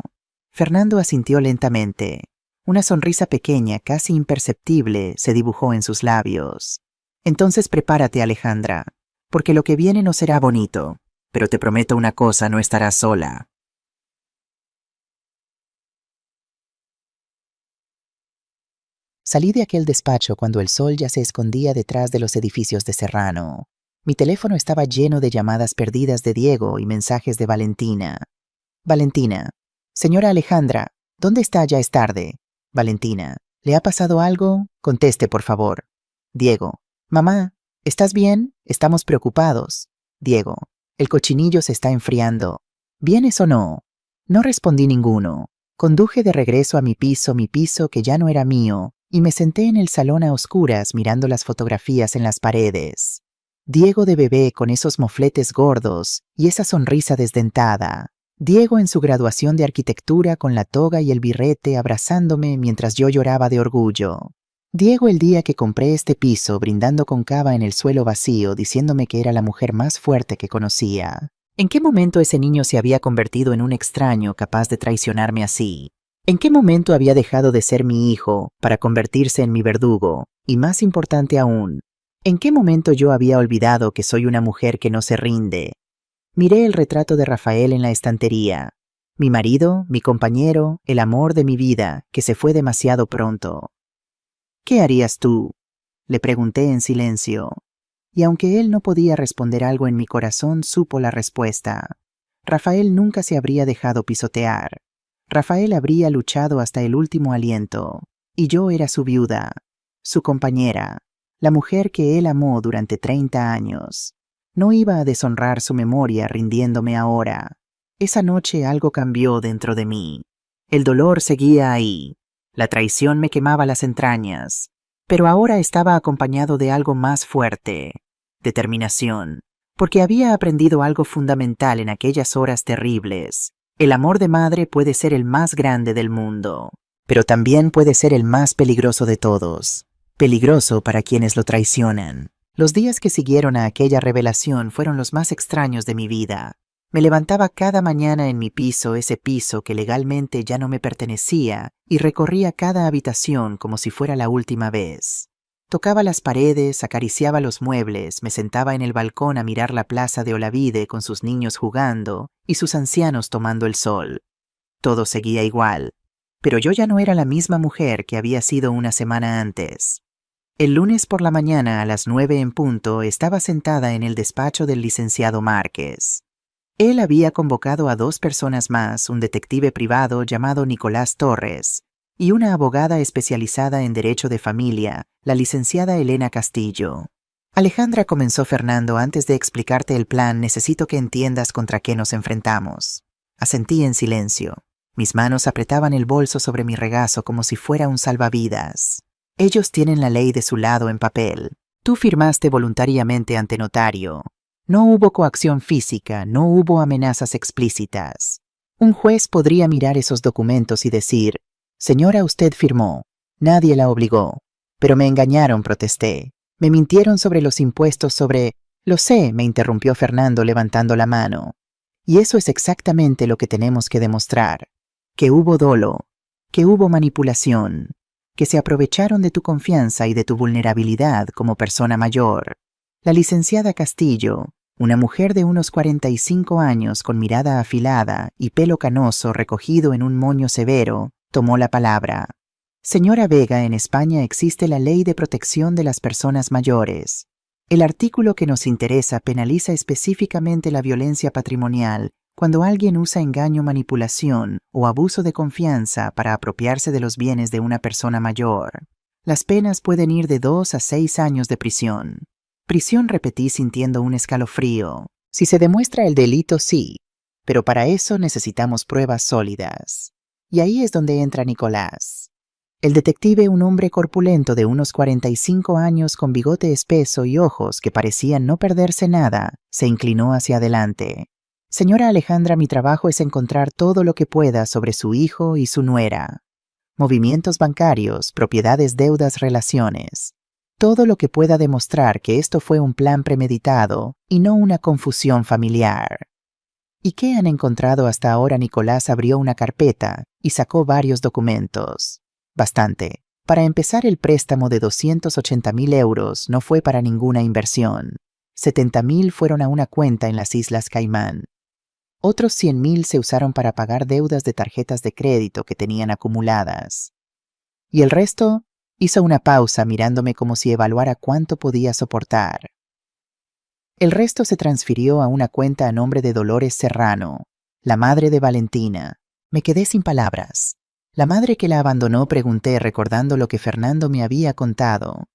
Fernando asintió lentamente. Una sonrisa pequeña, casi imperceptible, se dibujó en sus labios. Entonces prepárate, Alejandra, porque lo que viene no será bonito, pero te prometo una cosa, no estarás sola. Salí de aquel despacho cuando el sol ya se escondía detrás de los edificios de Serrano. Mi teléfono estaba lleno de llamadas perdidas de Diego y mensajes de Valentina. Valentina. Señora Alejandra, ¿dónde está? Ya es tarde. Valentina. ¿Le ha pasado algo? Conteste, por favor. Diego. Mamá, ¿estás bien? Estamos preocupados. Diego. El cochinillo se está enfriando. ¿Vienes o no? No respondí ninguno. Conduje de regreso a mi piso que ya no era mío, y me senté en el salón a oscuras mirando las fotografías en las paredes. Diego de bebé con esos mofletes gordos y esa sonrisa desdentada. Diego en su graduación de arquitectura con la toga y el birrete abrazándome mientras yo lloraba de orgullo. Diego el día que compré este piso brindando con cava en el suelo vacío diciéndome que era la mujer más fuerte que conocía. ¿En qué momento ese niño se había convertido en un extraño capaz de traicionarme así? ¿En qué momento había dejado de ser mi hijo para convertirse en mi verdugo? Y más importante aún, ¿en qué momento yo había olvidado que soy una mujer que no se rinde? Miré el retrato de Rafael en la estantería. Mi marido, mi compañero, el amor de mi vida, que se fue demasiado pronto. ¿Qué harías tú? Le pregunté en silencio. Y aunque él no podía responder algo en mi corazón, supo la respuesta. Rafael nunca se habría dejado pisotear. Rafael habría luchado hasta el último aliento, y yo era su viuda, su compañera, la mujer que él amó durante 30 años. No iba a deshonrar su memoria rindiéndome ahora. Esa noche algo cambió dentro de mí. El dolor seguía ahí. La traición me quemaba las entrañas, pero ahora estaba acompañado de algo más fuerte, determinación, porque había aprendido algo fundamental en aquellas horas terribles. El amor de madre puede ser el más grande del mundo, pero también puede ser el más peligroso de todos. Peligroso para quienes lo traicionan. Los días que siguieron a aquella revelación fueron los más extraños de mi vida. Me levantaba cada mañana en mi piso, ese piso que legalmente ya no me pertenecía, y recorría cada habitación como si fuera la última vez. Tocaba las paredes, acariciaba los muebles, me sentaba en el balcón a mirar la plaza de Olavide con sus niños jugando y sus ancianos tomando el sol. Todo seguía igual, pero yo ya no era la misma mujer que había sido una semana antes. El lunes por la mañana a las 9 en punto estaba sentada en el despacho del licenciado Márquez. Él había convocado a 2 personas más, un detective privado llamado Nicolás Torres y una abogada especializada en derecho de familia, la licenciada Elena Castillo. Alejandra, comenzó Fernando, antes de explicarte el plan necesito que entiendas contra qué nos enfrentamos. Asentí en silencio. Mis manos apretaban el bolso sobre mi regazo como si fuera un salvavidas. Ellos tienen la ley de su lado en papel. Tú firmaste voluntariamente ante notario. No hubo coacción física, no hubo amenazas explícitas. Un juez podría mirar esos documentos y decir, señora, usted firmó. Nadie la obligó. Pero me engañaron, protesté. Me mintieron sobre los impuestos sobre... Lo sé, me interrumpió Fernando levantando la mano. Y eso es exactamente lo que tenemos que demostrar. Que hubo dolo, que hubo manipulación, que se aprovecharon de tu confianza y de tu vulnerabilidad como persona mayor. La licenciada Castillo, una mujer de unos 45 años con mirada afilada y pelo canoso recogido en un moño severo, tomó la palabra. Señora Vega, en España existe la Ley de Protección de las Personas Mayores. El artículo que nos interesa penaliza específicamente la violencia patrimonial cuando alguien usa engaño, manipulación o abuso de confianza para apropiarse de los bienes de una persona mayor. Las penas pueden ir de 2 a 6 años de prisión. Prisión, repetí sintiendo un escalofrío. Si se demuestra el delito, sí, pero para eso necesitamos pruebas sólidas. Y ahí es donde entra Nicolás. El detective, un hombre corpulento de unos 45 años con bigote espeso y ojos que parecían no perderse nada, se inclinó hacia adelante. Señora Alejandra, mi trabajo es encontrar todo lo que pueda sobre su hijo y su nuera. Movimientos bancarios, propiedades, deudas, relaciones. Todo lo que pueda demostrar que esto fue un plan premeditado y no una confusión familiar. ¿Y qué han encontrado hasta ahora? Nicolás abrió una carpeta y sacó varios documentos. Bastante. Para empezar, el préstamo de 280.000 euros no fue para ninguna inversión. 70.000 fueron a una cuenta en las Islas Caimán. Otros 100.000 se usaron para pagar deudas de tarjetas de crédito que tenían acumuladas. ¿Y el resto? Hizo una pausa mirándome como si evaluara cuánto podía soportar. El resto se transfirió a una cuenta a nombre de Dolores Serrano, la madre de Valentina. Me quedé sin palabras. La madre que la abandonó, pregunté recordando lo que Fernando me había contado.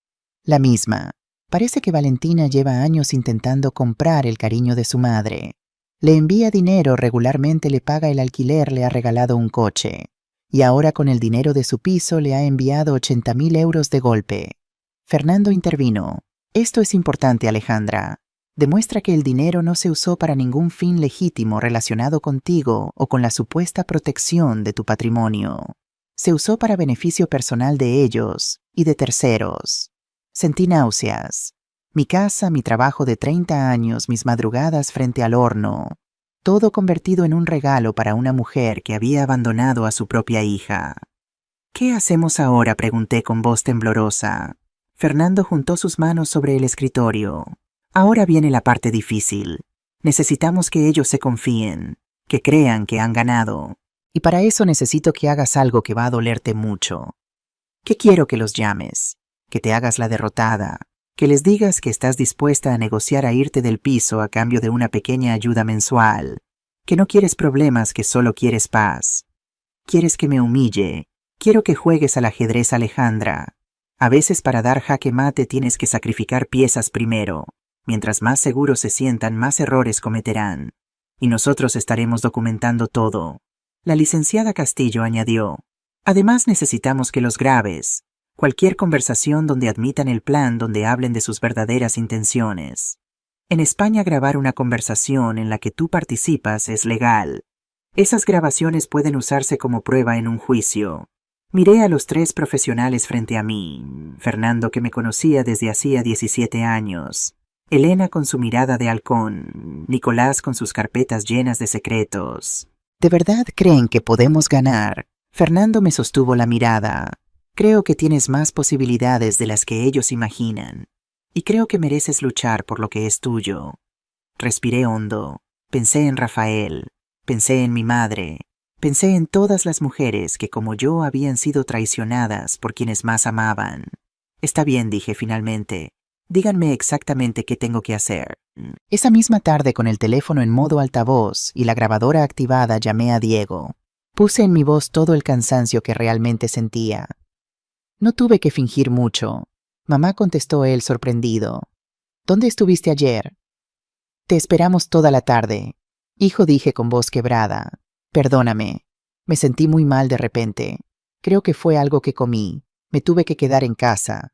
La misma. Parece que Valentina lleva años intentando comprar el cariño de su madre. Le envía dinero regularmente, le paga el alquiler, le ha regalado un coche. Y ahora con el dinero de su piso le ha enviado 80.000 euros de golpe. Fernando intervino. Esto es importante, Alejandra. Demuestra que el dinero no se usó para ningún fin legítimo relacionado contigo o con la supuesta protección de tu patrimonio. Se usó para beneficio personal de ellos y de terceros. Sentí náuseas. Mi casa, mi trabajo de 30 años, mis madrugadas frente al horno. Todo convertido en un regalo para una mujer que había abandonado a su propia hija. ¿Qué hacemos ahora?, pregunté con voz temblorosa. Fernando juntó sus manos sobre el escritorio. Ahora viene la parte difícil. Necesitamos que ellos se confíen, que crean que han ganado. Y para eso necesito que hagas algo que va a dolerte mucho. ¿Qué quiero? Que los llames, que te hagas la derrotada, que les digas que estás dispuesta a negociar a irte del piso a cambio de una pequeña ayuda mensual, que no quieres problemas, que solo quieres paz. Quieres que me humille. Quiero que juegues al ajedrez, Alejandra. A veces para dar jaque mate tienes que sacrificar piezas primero. Mientras más seguros se sientan, más errores cometerán. Y nosotros estaremos documentando todo. La licenciada Castillo añadió. Además necesitamos que los grabes. Cualquier conversación donde admitan el plan, donde hablen de sus verdaderas intenciones. En España grabar una conversación en la que tú participas es legal. Esas grabaciones pueden usarse como prueba en un juicio. Miré a los 3 profesionales frente a mí. Fernando, que me conocía desde hacía 17 años. Elena con su mirada de halcón, Nicolás con sus carpetas llenas de secretos. ¿De verdad creen que podemos ganar? Fernando me sostuvo la mirada. Creo que tienes más posibilidades de las que ellos imaginan. Y creo que mereces luchar por lo que es tuyo. Respiré hondo. Pensé en Rafael. Pensé en mi madre. Pensé en todas las mujeres que como yo habían sido traicionadas por quienes más amaban. Está bien, dije finalmente. Díganme exactamente qué tengo que hacer. Esa misma tarde, con el teléfono en modo altavoz y la grabadora activada, llamé a Diego. Puse en mi voz todo el cansancio que realmente sentía. No tuve que fingir mucho. Mamá, contestó él sorprendido. ¿Dónde estuviste ayer? Te esperamos toda la tarde. Hijo, dije con voz quebrada. Perdóname. Me sentí muy mal de repente. Creo que fue algo que comí. Me tuve que quedar en casa.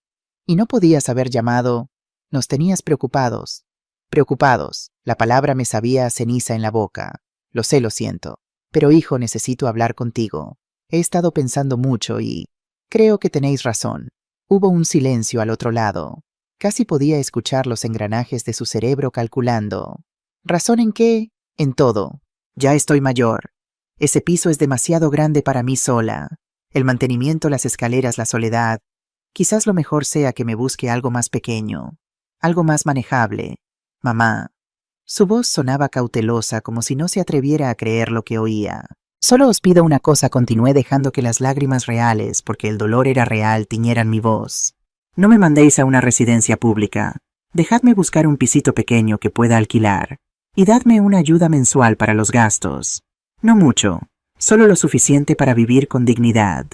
Y no podías haber llamado. Nos tenías preocupados. Preocupados. La palabra me sabía a ceniza en la boca. Lo sé, lo siento. Pero hijo, necesito hablar contigo. He estado pensando mucho y... creo que tenéis razón. Hubo un silencio al otro lado. Casi podía escuchar los engranajes de su cerebro calculando. ¿Razón en qué? En todo. Ya estoy mayor. Ese piso es demasiado grande para mí sola. El mantenimiento, las escaleras, la soledad. Quizás lo mejor sea que me busque algo más pequeño, algo más manejable. Mamá. Su voz sonaba cautelosa, como si no se atreviera a creer lo que oía. Solo os pido una cosa, continué, dejando que las lágrimas reales, porque el dolor era real, tiñeran mi voz. No me mandéis a una residencia pública. Dejadme buscar un pisito pequeño que pueda alquilar. Y dadme una ayuda mensual para los gastos. No mucho, solo lo suficiente para vivir con dignidad.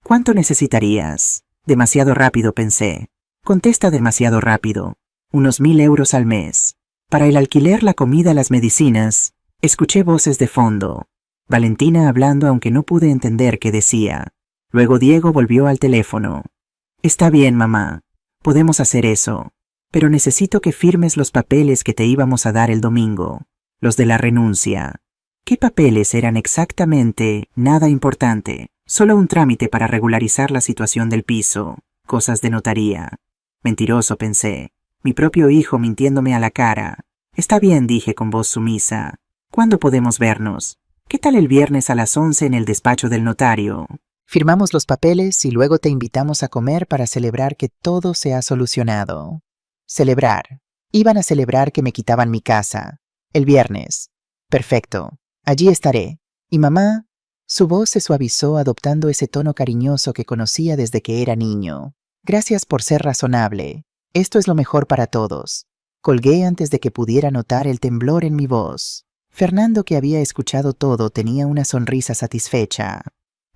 ¿Cuánto necesitarías? Demasiado rápido, pensé. Contesta demasiado rápido. Unos 1.000 euros al mes. Para el alquiler, la comida, las medicinas. Escuché voces de fondo. Valentina hablando, aunque no pude entender qué decía. Luego Diego volvió al teléfono. Está bien, mamá. Podemos hacer eso. Pero necesito que firmes los papeles que te íbamos a dar el domingo. Los de la renuncia. ¿Qué papeles eran exactamente? Nada importante. Solo un trámite para regularizar la situación del piso. Cosas de notaría. Mentiroso, pensé. Mi propio hijo mintiéndome a la cara. Está bien, dije con voz sumisa. ¿Cuándo podemos vernos? ¿Qué tal el viernes a las 11 en el despacho del notario? Firmamos los papeles y luego te invitamos a comer para celebrar que todo se ha solucionado. Celebrar. Iban a celebrar que me quitaban mi casa. El viernes. Perfecto. Allí estaré. ¿Y mamá? Su voz se suavizó adoptando ese tono cariñoso que conocía desde que era niño. Gracias por ser razonable. Esto es lo mejor para todos. Colgué antes de que pudiera notar el temblor en mi voz. Fernando, que había escuchado todo, tenía una sonrisa satisfecha.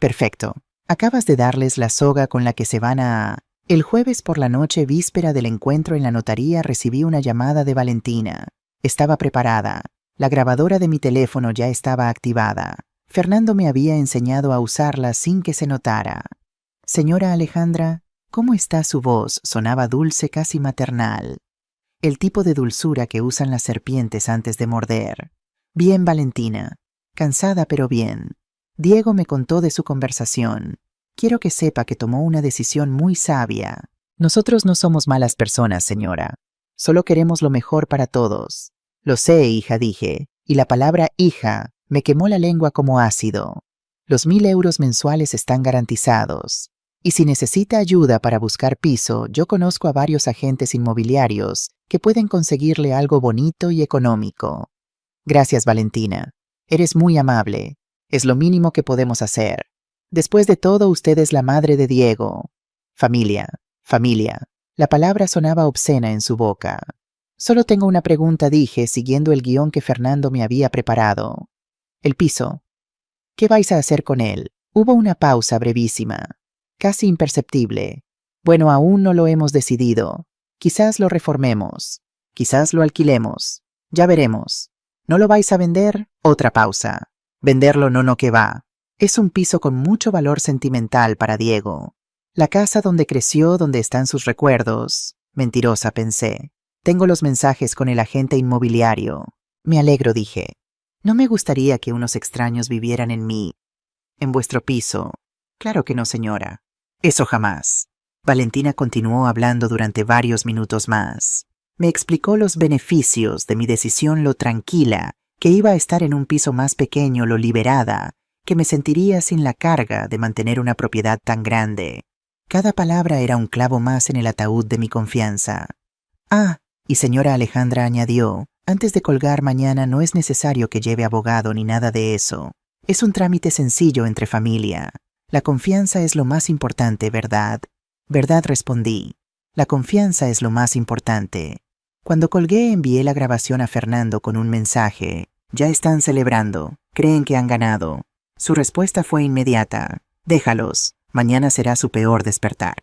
Perfecto. Acabas de darles la soga con la que se van a... El jueves por la noche, víspera del encuentro en la notaría, recibí una llamada de Valentina. Estaba preparada. La grabadora de mi teléfono ya estaba activada. Fernando me había enseñado a usarla sin que se notara. Señora Alejandra, ¿cómo está su voz? Sonaba dulce, casi maternal. El tipo de dulzura que usan las serpientes antes de morder. Bien, Valentina. Cansada, pero bien. Diego me contó de su conversación. Quiero que sepa que tomó una decisión muy sabia. Nosotros no somos malas personas, señora. Solo queremos lo mejor para todos. Lo sé, hija, dije, y la palabra hija me quemó la lengua como ácido. Los 1.000 euros mensuales están garantizados. Y si necesita ayuda para buscar piso, yo conozco a varios agentes inmobiliarios que pueden conseguirle algo bonito y económico. Gracias, Valentina. Eres muy amable. Es lo mínimo que podemos hacer. Después de todo, usted es la madre de Diego. Familia, familia. La palabra sonaba obscena en su boca. Solo tengo una pregunta, dije, siguiendo el guión que Fernando me había preparado. El piso. ¿Qué vais a hacer con él? Hubo una pausa brevísima, casi imperceptible. Bueno, aún no lo hemos decidido. Quizás lo reformemos. Quizás lo alquilemos. Ya veremos. ¿No lo vais a vender? Otra pausa. Venderlo no, que va. Es un piso con mucho valor sentimental para Diego. La casa donde creció, donde están sus recuerdos. Mentirosa, pensé. Tengo los mensajes con el agente inmobiliario. Me alegro, dije. No me gustaría que unos extraños vivieran en vuestro piso. Claro que no, señora. Eso jamás. Valentina continuó hablando durante varios minutos más. Me explicó los beneficios de mi decisión, lo tranquila que iba a estar en un piso más pequeño, lo liberada, que me sentiría sin la carga de mantener una propiedad tan grande. Cada palabra era un clavo más en el ataúd de mi confianza. Ah, y señora Alejandra añadió, antes de colgar mañana no es necesario que lleve abogado ni nada de eso. Es un trámite sencillo entre familia. La confianza es lo más importante, ¿verdad? ¿Verdad?, respondí. La confianza es lo más importante. Cuando colgué, envié la grabación a Fernando con un mensaje. Ya están celebrando. Creen que han ganado. Su respuesta fue inmediata. Déjalos. Mañana será su peor despertar.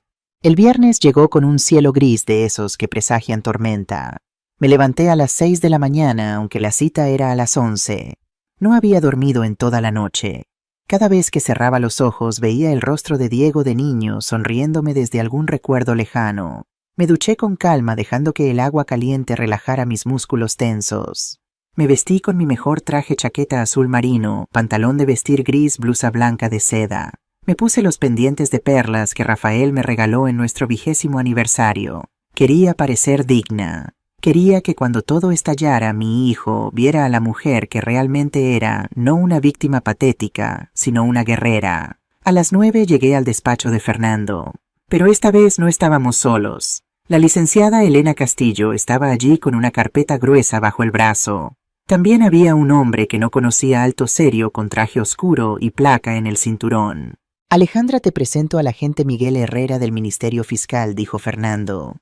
El viernes llegó con un cielo gris de esos que presagian tormenta. Me levanté a las 6 de la mañana, aunque la cita era a las 11. No había dormido en toda la noche. Cada vez que cerraba los ojos veía el rostro de Diego de niño sonriéndome desde algún recuerdo lejano. Me duché con calma, dejando que el agua caliente relajara mis músculos tensos. Me vestí con mi mejor traje, chaqueta azul marino, pantalón de vestir gris, blusa blanca de seda. Me puse los pendientes de perlas que Rafael me regaló en nuestro 20º aniversario. Quería parecer digna. Quería que cuando todo estallara, mi hijo viera a la mujer que realmente era, no una víctima patética, sino una guerrera. A las 9 llegué al despacho de Fernando. Pero esta vez no estábamos solos. La licenciada Elena Castillo estaba allí con una carpeta gruesa bajo el brazo. También había un hombre que no conocía, alto, serio, con traje oscuro y placa en el cinturón. Alejandra, te presento al agente Miguel Herrera del Ministerio Fiscal, dijo Fernando.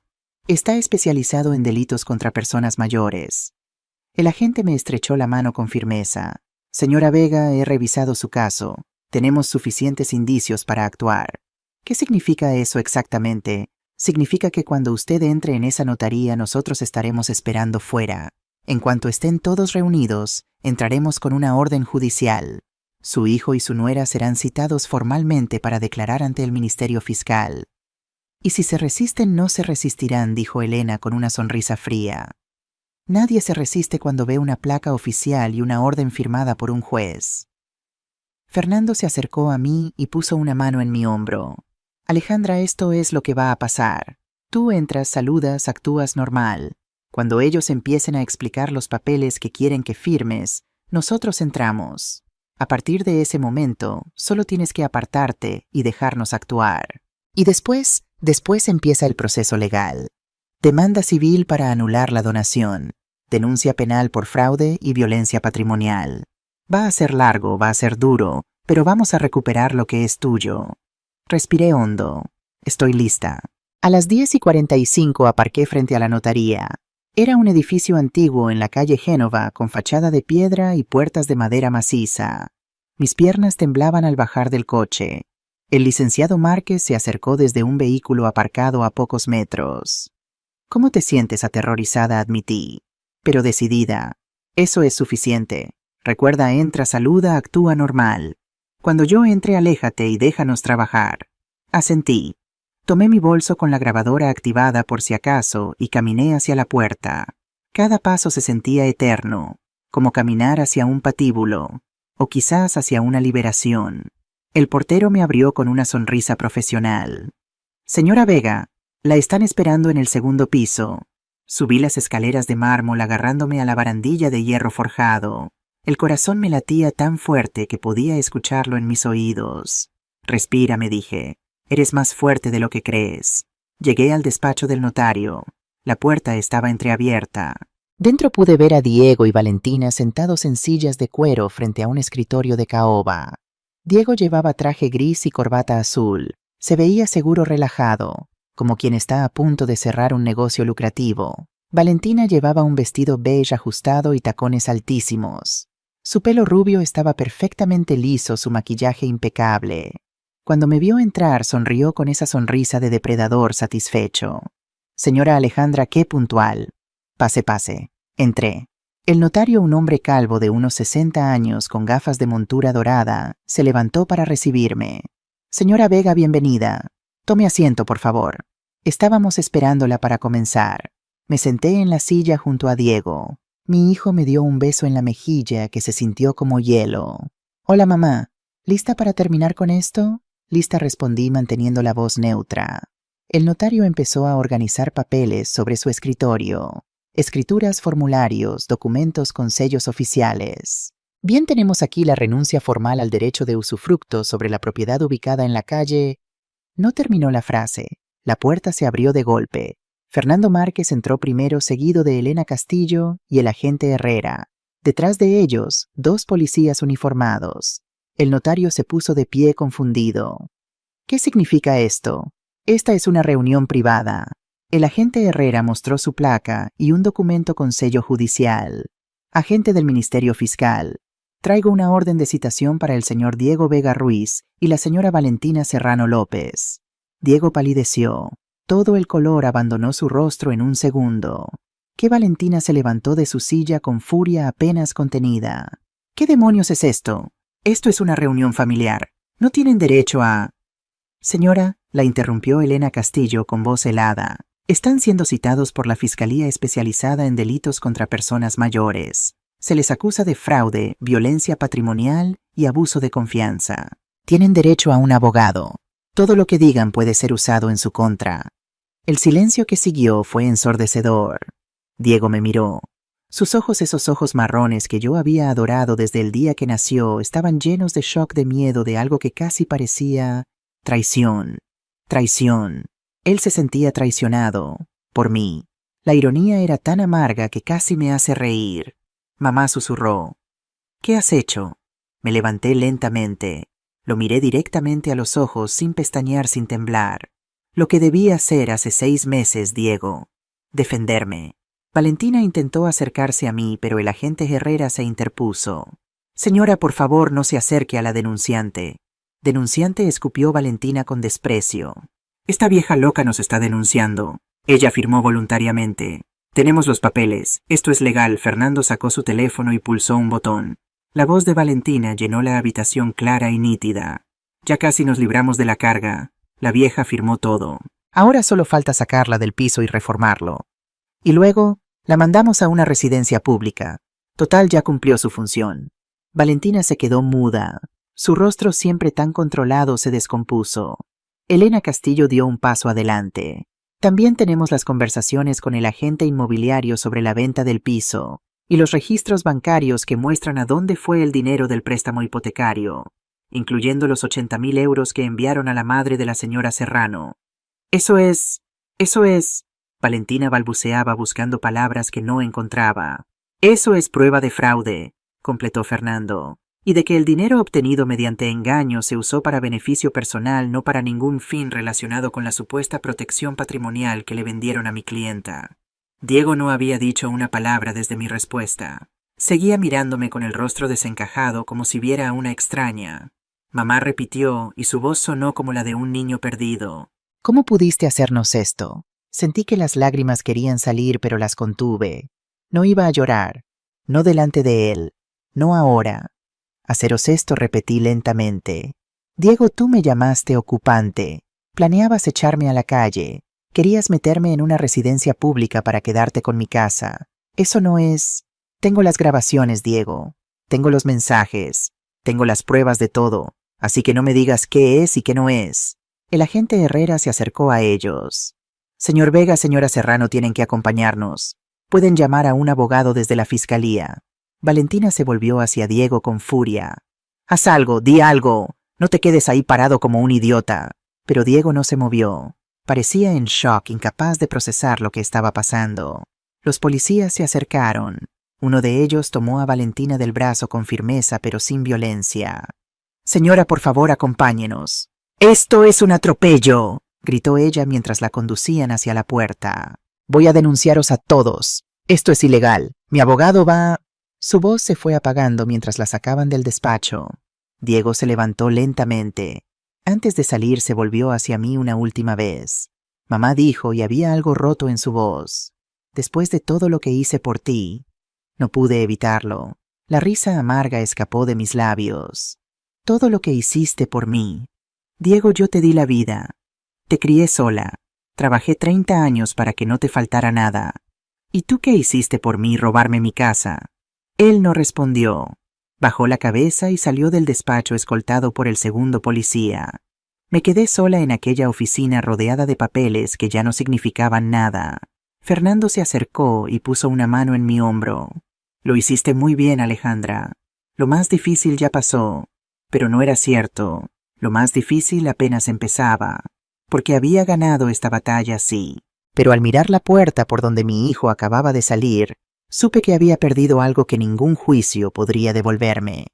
Está especializado en delitos contra personas mayores. El agente me estrechó la mano con firmeza. Señora Vega, he revisado su caso. Tenemos suficientes indicios para actuar. ¿Qué significa eso exactamente? Significa que cuando usted entre en esa notaría, nosotros estaremos esperando fuera. En cuanto estén todos reunidos, entraremos con una orden judicial. Su hijo y su nuera serán citados formalmente para declarar ante el Ministerio Fiscal. Y si se resisten, no se resistirán, dijo Elena con una sonrisa fría. Nadie se resiste cuando ve una placa oficial y una orden firmada por un juez. Fernando se acercó a mí y puso una mano en mi hombro. Alejandra, esto es lo que va a pasar. Tú entras, saludas, actúas normal. Cuando ellos empiecen a explicar los papeles que quieren que firmes, Nosotros entramos. A partir de ese momento, solo tienes que apartarte y dejarnos actuar. Y después empieza el proceso legal. Demanda civil para anular la donación. Denuncia penal por fraude y violencia patrimonial. Va a ser largo, va a ser duro, pero vamos a recuperar lo que es tuyo. Respiré hondo. Estoy lista. A las 10:45 aparqué frente a la notaría. Era un edificio antiguo en la calle Génova con fachada de piedra y puertas de madera maciza. Mis piernas temblaban al bajar del coche. El licenciado Márquez se acercó desde un vehículo aparcado a pocos metros. ¿Cómo te sientes aterrorizada? Admití, pero decidida. Eso es suficiente. Recuerda, entra, saluda, actúa normal. Cuando yo entre, aléjate y déjanos trabajar. Asentí. Tomé mi bolso con la grabadora activada por si acaso y caminé hacia la puerta. Cada paso se sentía eterno, como caminar hacia un patíbulo, o quizás hacia una liberación. El portero me abrió con una sonrisa profesional. Señora Vega, la están esperando en el segundo piso. Subí las escaleras de mármol agarrándome a la barandilla de hierro forjado. El corazón me latía tan fuerte que podía escucharlo en mis oídos. Respira, me dije. Eres más fuerte de lo que crees. Llegué al despacho del notario. La puerta estaba entreabierta. Dentro pude ver a Diego y Valentina sentados en sillas de cuero frente a un escritorio de caoba. Diego llevaba traje gris y corbata azul. Se veía seguro, relajado, como quien está a punto de cerrar un negocio lucrativo. Valentina llevaba un vestido beige ajustado y tacones altísimos. Su pelo rubio estaba perfectamente liso, su maquillaje impecable. Cuando me vio entrar, sonrió con esa sonrisa de depredador satisfecho. Señora Alejandra, qué puntual. Pase, pase. Entré. El notario, un hombre calvo de unos 60 años con gafas de montura dorada, se levantó para recibirme. Señora Vega, bienvenida. Tome asiento, por favor. Estábamos esperándola para comenzar. Me senté en la silla junto a Diego. Mi hijo me dio un beso en la mejilla que se sintió como hielo. Hola, mamá. ¿Lista para terminar con esto? Lista, respondí manteniendo la voz neutra. El notario empezó a organizar papeles sobre su escritorio. Escrituras, formularios, documentos con sellos oficiales. Bien, tenemos aquí la renuncia formal al derecho de usufructo sobre la propiedad ubicada en la calle. No terminó la frase. La puerta se abrió de golpe. Fernando Márquez entró primero, seguido de Elena Castillo y el agente Herrera. Detrás de ellos, 2 policías uniformados. El notario se puso de pie confundido. ¿Qué significa esto? Esta es una reunión privada. El agente Herrera mostró su placa y un documento con sello judicial. Agente del Ministerio Fiscal. Traigo una orden de citación para el señor Diego Vega Ruiz y la señora Valentina Serrano López. Diego palideció. Todo el color abandonó su rostro en un segundo. Que Valentina se levantó de su silla con furia apenas contenida. ¿Qué demonios es esto? Esto es una reunión familiar. No tienen derecho a... Señora, la interrumpió Elena Castillo con voz helada. Están siendo citados por la Fiscalía Especializada en Delitos contra Personas Mayores. Se les acusa de fraude, violencia patrimonial y abuso de confianza. Tienen derecho a un abogado. Todo lo que digan puede ser usado en su contra. El silencio que siguió fue ensordecedor. Diego me miró. Sus ojos, esos ojos marrones que yo había adorado desde el día que nació, estaban llenos de shock, de miedo, de algo que casi parecía traición. Traición. Él se sentía traicionado. Por mí. La ironía era tan amarga que casi me hace reír. Mamá susurró. ¿Qué has hecho? Me levanté lentamente. Lo miré directamente a los ojos, sin pestañear, sin temblar. Lo que debía hacer hace 6 meses, Diego. Defenderme. Valentina intentó acercarse a mí, pero el agente Herrera se interpuso. Señora, por favor, no se acerque a la denunciante. Denunciante, escupió Valentina con desprecio. Esta vieja loca nos está denunciando. Ella firmó voluntariamente. Tenemos los papeles. Esto es legal. Fernando sacó su teléfono y pulsó un botón. La voz de Valentina llenó la habitación clara y nítida. Ya casi nos libramos de la carga. La vieja firmó todo. Ahora solo falta sacarla del piso y reformarlo. Y luego la mandamos a una residencia pública. Total, ya cumplió su función. Valentina se quedó muda. Su rostro, siempre tan controlado, se descompuso. Elena Castillo dio un paso adelante. También tenemos las conversaciones con el agente inmobiliario sobre la venta del piso. y los registros bancarios que muestran a dónde fue el dinero del préstamo hipotecario, incluyendo los 80.000 euros que enviaron a la madre de la señora Serrano. Eso es... Valentina balbuceaba buscando palabras que no encontraba. Eso es prueba de fraude, completó Fernando, y de que el dinero obtenido mediante engaño se usó para beneficio personal, no para ningún fin relacionado con la supuesta protección patrimonial que le vendieron a mi clienta. Diego no había dicho una palabra desde mi respuesta. Seguía mirándome con el rostro desencajado como si viera a una extraña. Mamá repitió y su voz sonó como la de un niño perdido. ¿Cómo pudiste hacernos esto? Sentí que las lágrimas querían salir, pero las contuve. No iba a llorar. No delante de él. No ahora. Haceros esto, repetí lentamente. Diego, tú me llamaste ocupante. Planeabas echarme a la calle. Querías meterme en una residencia pública para quedarte con mi casa. Eso no es... Tengo las grabaciones, Diego. Tengo los mensajes. Tengo las pruebas de todo. Así que no me digas qué es y qué no es. El agente Herrera se acercó a ellos. Señor Vega, señora Serrano, tienen que acompañarnos. Pueden llamar a un abogado desde la fiscalía. Valentina se volvió hacia Diego con furia. Haz algo, di algo. No te quedes ahí parado como un idiota. Pero Diego no se movió. Parecía en shock, incapaz de procesar lo que estaba pasando. Los policías se acercaron. Uno de ellos tomó a Valentina del brazo con firmeza pero sin violencia. Señora, por favor, acompáñenos. ¡Esto es un atropello!, gritó ella mientras la conducían hacia la puerta. Voy a denunciaros a todos. Esto es ilegal. Mi abogado va... Su voz se fue apagando mientras la sacaban del despacho. Diego se levantó lentamente. Antes de salir se volvió hacia mí una última vez. Mamá dijo, y había algo roto en su voz. Después de todo lo que hice por ti. No pude evitarlo. La risa amarga escapó de mis labios. Todo lo que hiciste por mí. Diego, yo te di la vida. Te crié sola. Trabajé 30 años para que no te faltara nada. ¿Y tú qué hiciste por mí, robarme mi casa? Él no respondió. Bajó la cabeza y salió del despacho escoltado por el segundo policía. Me quedé sola en aquella oficina rodeada de papeles que ya no significaban nada. Fernando se acercó y puso una mano en mi hombro. Lo hiciste muy bien, Alejandra. Lo más difícil ya pasó. Pero no era cierto. Lo más difícil apenas empezaba. Porque había ganado esta batalla, sí. Pero al mirar la puerta por donde mi hijo acababa de salir, supe que había perdido algo que ningún juicio podría devolverme.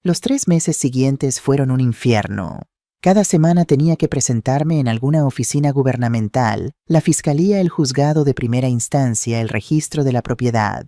Los 3 meses siguientes fueron un infierno. Cada semana tenía que presentarme en alguna oficina gubernamental, la fiscalía, el juzgado de primera instancia, el registro de la propiedad.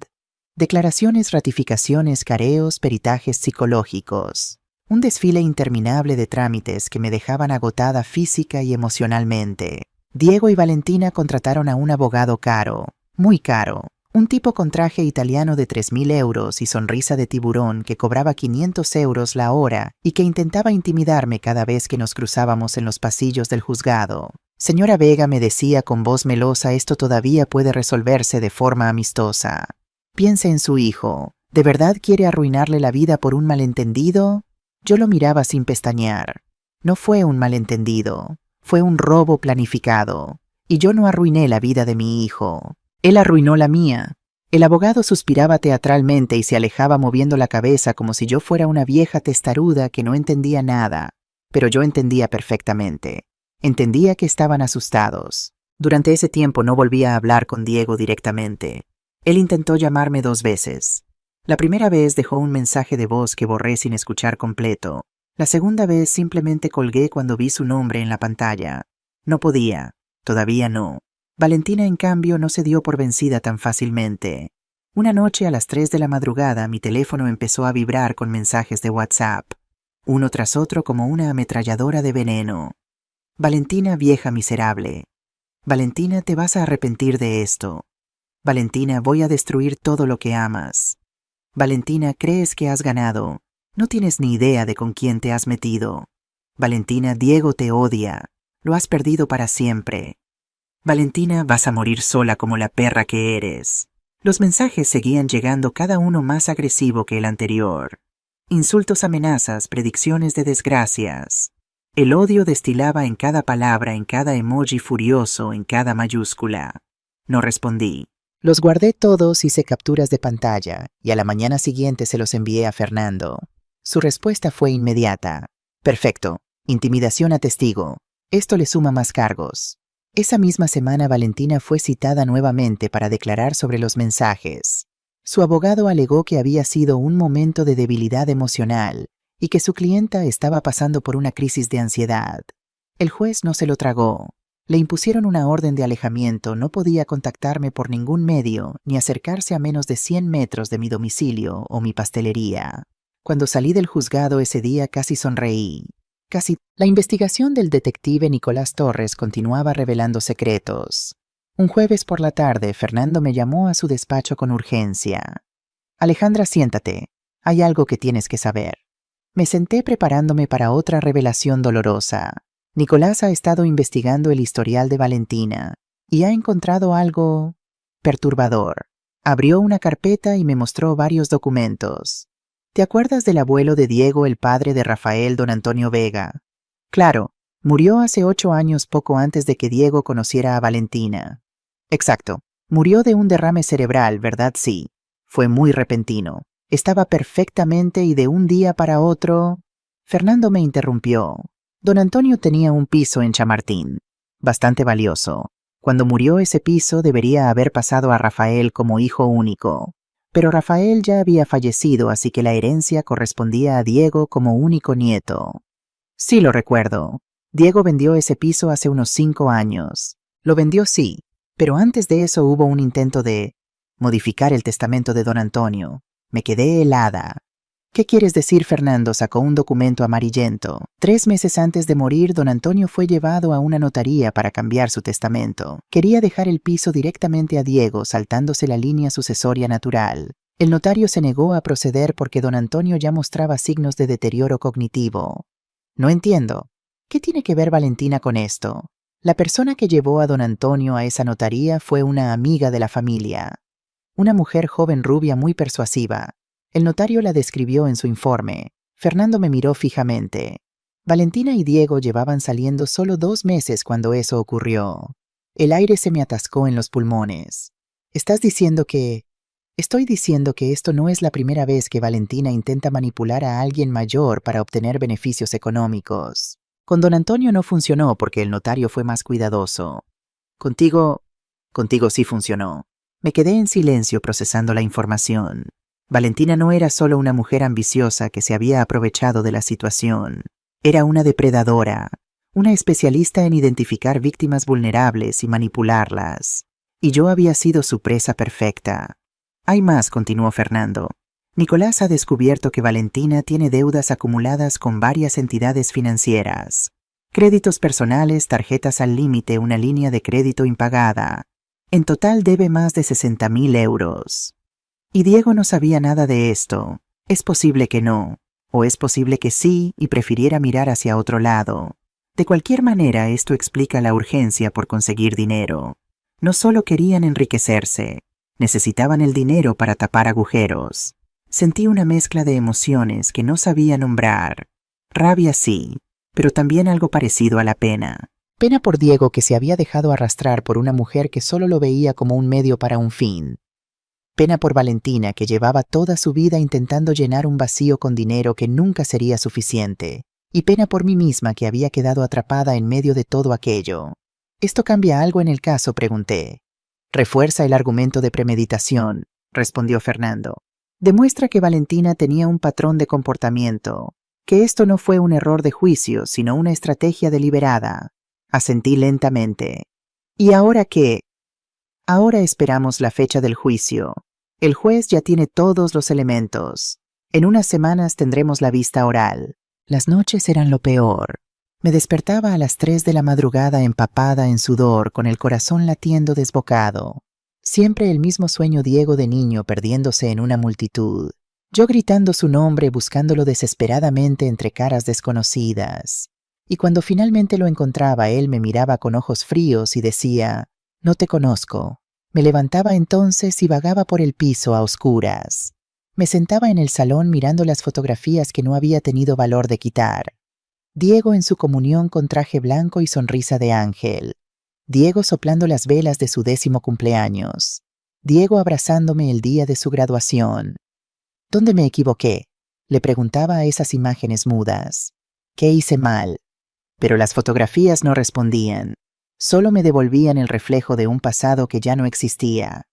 Declaraciones, ratificaciones, careos, peritajes psicológicos. Un desfile interminable de trámites que me dejaban agotada física y emocionalmente. Diego y Valentina contrataron a un abogado caro, muy caro. Un tipo con traje italiano de 3.000 euros y sonrisa de tiburón que cobraba 500 euros la hora y que intentaba intimidarme cada vez que nos cruzábamos en los pasillos del juzgado. Señora Vega, me decía con voz melosa, esto todavía puede resolverse de forma amistosa. Piense en su hijo. ¿De verdad quiere arruinarle la vida por un malentendido? Yo lo miraba sin pestañear. No fue un malentendido. Fue un robo planificado. Y yo no arruiné la vida de mi hijo. Él arruinó la mía. El abogado suspiraba teatralmente y se alejaba moviendo la cabeza como si yo fuera una vieja testaruda que no entendía nada. Pero yo entendía perfectamente. Entendía que estaban asustados. Durante ese tiempo no volví a hablar con Diego directamente. Él intentó llamarme 2 veces. La primera vez dejó un mensaje de voz que borré sin escuchar completo. La segunda vez simplemente colgué cuando vi su nombre en la pantalla. No podía. Todavía no. Valentina, en cambio, no se dio por vencida tan fácilmente. Una noche a las 3 de la madrugada mi teléfono empezó a vibrar con mensajes de WhatsApp, uno tras otro como una ametralladora de veneno. Valentina, vieja miserable. Valentina, te vas a arrepentir de esto. Valentina, voy a destruir todo lo que amas. Valentina, crees que has ganado. No tienes ni idea de con quién te has metido. Valentina, Diego te odia. Lo has perdido para siempre. Valentina, vas a morir sola como la perra que eres. Los mensajes seguían llegando, cada uno más agresivo que el anterior. Insultos, amenazas, predicciones de desgracias. El odio destilaba en cada palabra, en cada emoji furioso, en cada mayúscula. No respondí. Los guardé todos, hice capturas de pantalla y a la mañana siguiente se los envié a Fernando. Su respuesta fue inmediata. Perfecto. Intimidación a testigo. Esto le suma más cargos. Esa misma semana Valentina fue citada nuevamente para declarar sobre los mensajes. Su abogado alegó que había sido un momento de debilidad emocional y que su clienta estaba pasando por una crisis de ansiedad. El juez no se lo tragó. Le impusieron una orden de alejamiento, no podía contactarme por ningún medio ni acercarse a menos de 100 metros de mi domicilio o mi pastelería. Cuando salí del juzgado ese día casi sonreí. La investigación del detective Nicolás Torres continuaba revelando secretos. Un jueves por la tarde, Fernando me llamó a su despacho con urgencia. Alejandra, siéntate. Hay algo que tienes que saber. Me senté preparándome para otra revelación dolorosa. Nicolás ha estado investigando el historial de Valentina y ha encontrado algo perturbador. Abrió una carpeta y me mostró varios documentos. ¿Te acuerdas del abuelo de Diego, el padre de Rafael, don Antonio Vega? Claro, murió hace 8 años, poco antes de que Diego conociera a Valentina. Exacto, murió de un derrame cerebral, ¿verdad? Sí. Fue muy repentino. Estaba perfectamente y de un día para otro... Fernando me interrumpió. Don Antonio tenía un piso en Chamartín, bastante valioso. Cuando murió ese piso debería haber pasado a Rafael como hijo único. Pero Rafael ya había fallecido, así que la herencia correspondía a Diego como único nieto. Sí, lo recuerdo. Diego vendió ese piso hace unos 5 años. Lo vendió, sí, pero antes de eso hubo un intento de modificar el testamento de don Antonio. Me quedé helada. ¿Qué quieres decir? Fernando sacó un documento amarillento. 3 meses antes de morir, don Antonio fue llevado a una notaría para cambiar su testamento. Quería dejar el piso directamente a Diego, saltándose la línea sucesoria natural. El notario se negó a proceder porque don Antonio ya mostraba signos de deterioro cognitivo. No entiendo. ¿Qué tiene que ver Valentina con esto? La persona que llevó a don Antonio a esa notaría fue una amiga de la familia. Una mujer joven rubia muy persuasiva. El notario la describió en su informe. Fernando me miró fijamente. Valentina y Diego llevaban saliendo solo 2 meses cuando eso ocurrió. El aire se me atascó en los pulmones. ¿Estás diciendo que...? Estoy diciendo que esto no es la primera vez que Valentina intenta manipular a alguien mayor para obtener beneficios económicos. Con don Antonio no funcionó porque el notario fue más cuidadoso. Contigo sí funcionó. Me quedé en silencio procesando la información. Valentina no era solo una mujer ambiciosa que se había aprovechado de la situación. Era una depredadora, una especialista en identificar víctimas vulnerables y manipularlas. Y yo había sido su presa perfecta. Hay más, continuó Fernando. Nicolás ha descubierto que Valentina tiene deudas acumuladas con varias entidades financieras. Créditos personales, tarjetas al límite, una línea de crédito impagada. En total debe más de 60.000 euros. Y Diego no sabía nada de esto. Es posible que no, o es posible que sí y prefiriera mirar hacia otro lado. De cualquier manera, esto explica la urgencia por conseguir dinero. No solo querían enriquecerse, necesitaban el dinero para tapar agujeros. Sentí una mezcla de emociones que no sabía nombrar. Rabia sí, pero también algo parecido a la pena. Pena por Diego, que se había dejado arrastrar por una mujer que solo lo veía como un medio para un fin. Pena por Valentina, que llevaba toda su vida intentando llenar un vacío con dinero que nunca sería suficiente. Y pena por mí misma, que había quedado atrapada en medio de todo aquello. ¿Esto cambia algo en el caso?, pregunté. Refuerza el argumento de premeditación, respondió Fernando. Demuestra que Valentina tenía un patrón de comportamiento, que esto no fue un error de juicio, sino una estrategia deliberada. Asentí lentamente. ¿Y ahora qué? Ahora esperamos la fecha del juicio. El juez ya tiene todos los elementos. En unas semanas tendremos la vista oral. Las noches eran lo peor. Me despertaba a las 3 de la madrugada empapada en sudor, con el corazón latiendo desbocado. Siempre el mismo sueño Diego de niño perdiéndose en una multitud. Yo gritando su nombre, buscándolo desesperadamente entre caras desconocidas. Y cuando finalmente lo encontraba, él me miraba con ojos fríos y decía: «No te conozco». Me levantaba entonces y vagaba por el piso a oscuras. Me sentaba en el salón mirando las fotografías que no había tenido valor de quitar. Diego en su comunión con traje blanco y sonrisa de ángel. Diego soplando las velas de su 10º cumpleaños. Diego abrazándome el día de su graduación. ¿Dónde me equivoqué? Le preguntaba a esas imágenes mudas. ¿Qué hice mal? Pero las fotografías no respondían. Solo me devolvían el reflejo de un pasado que ya no existía.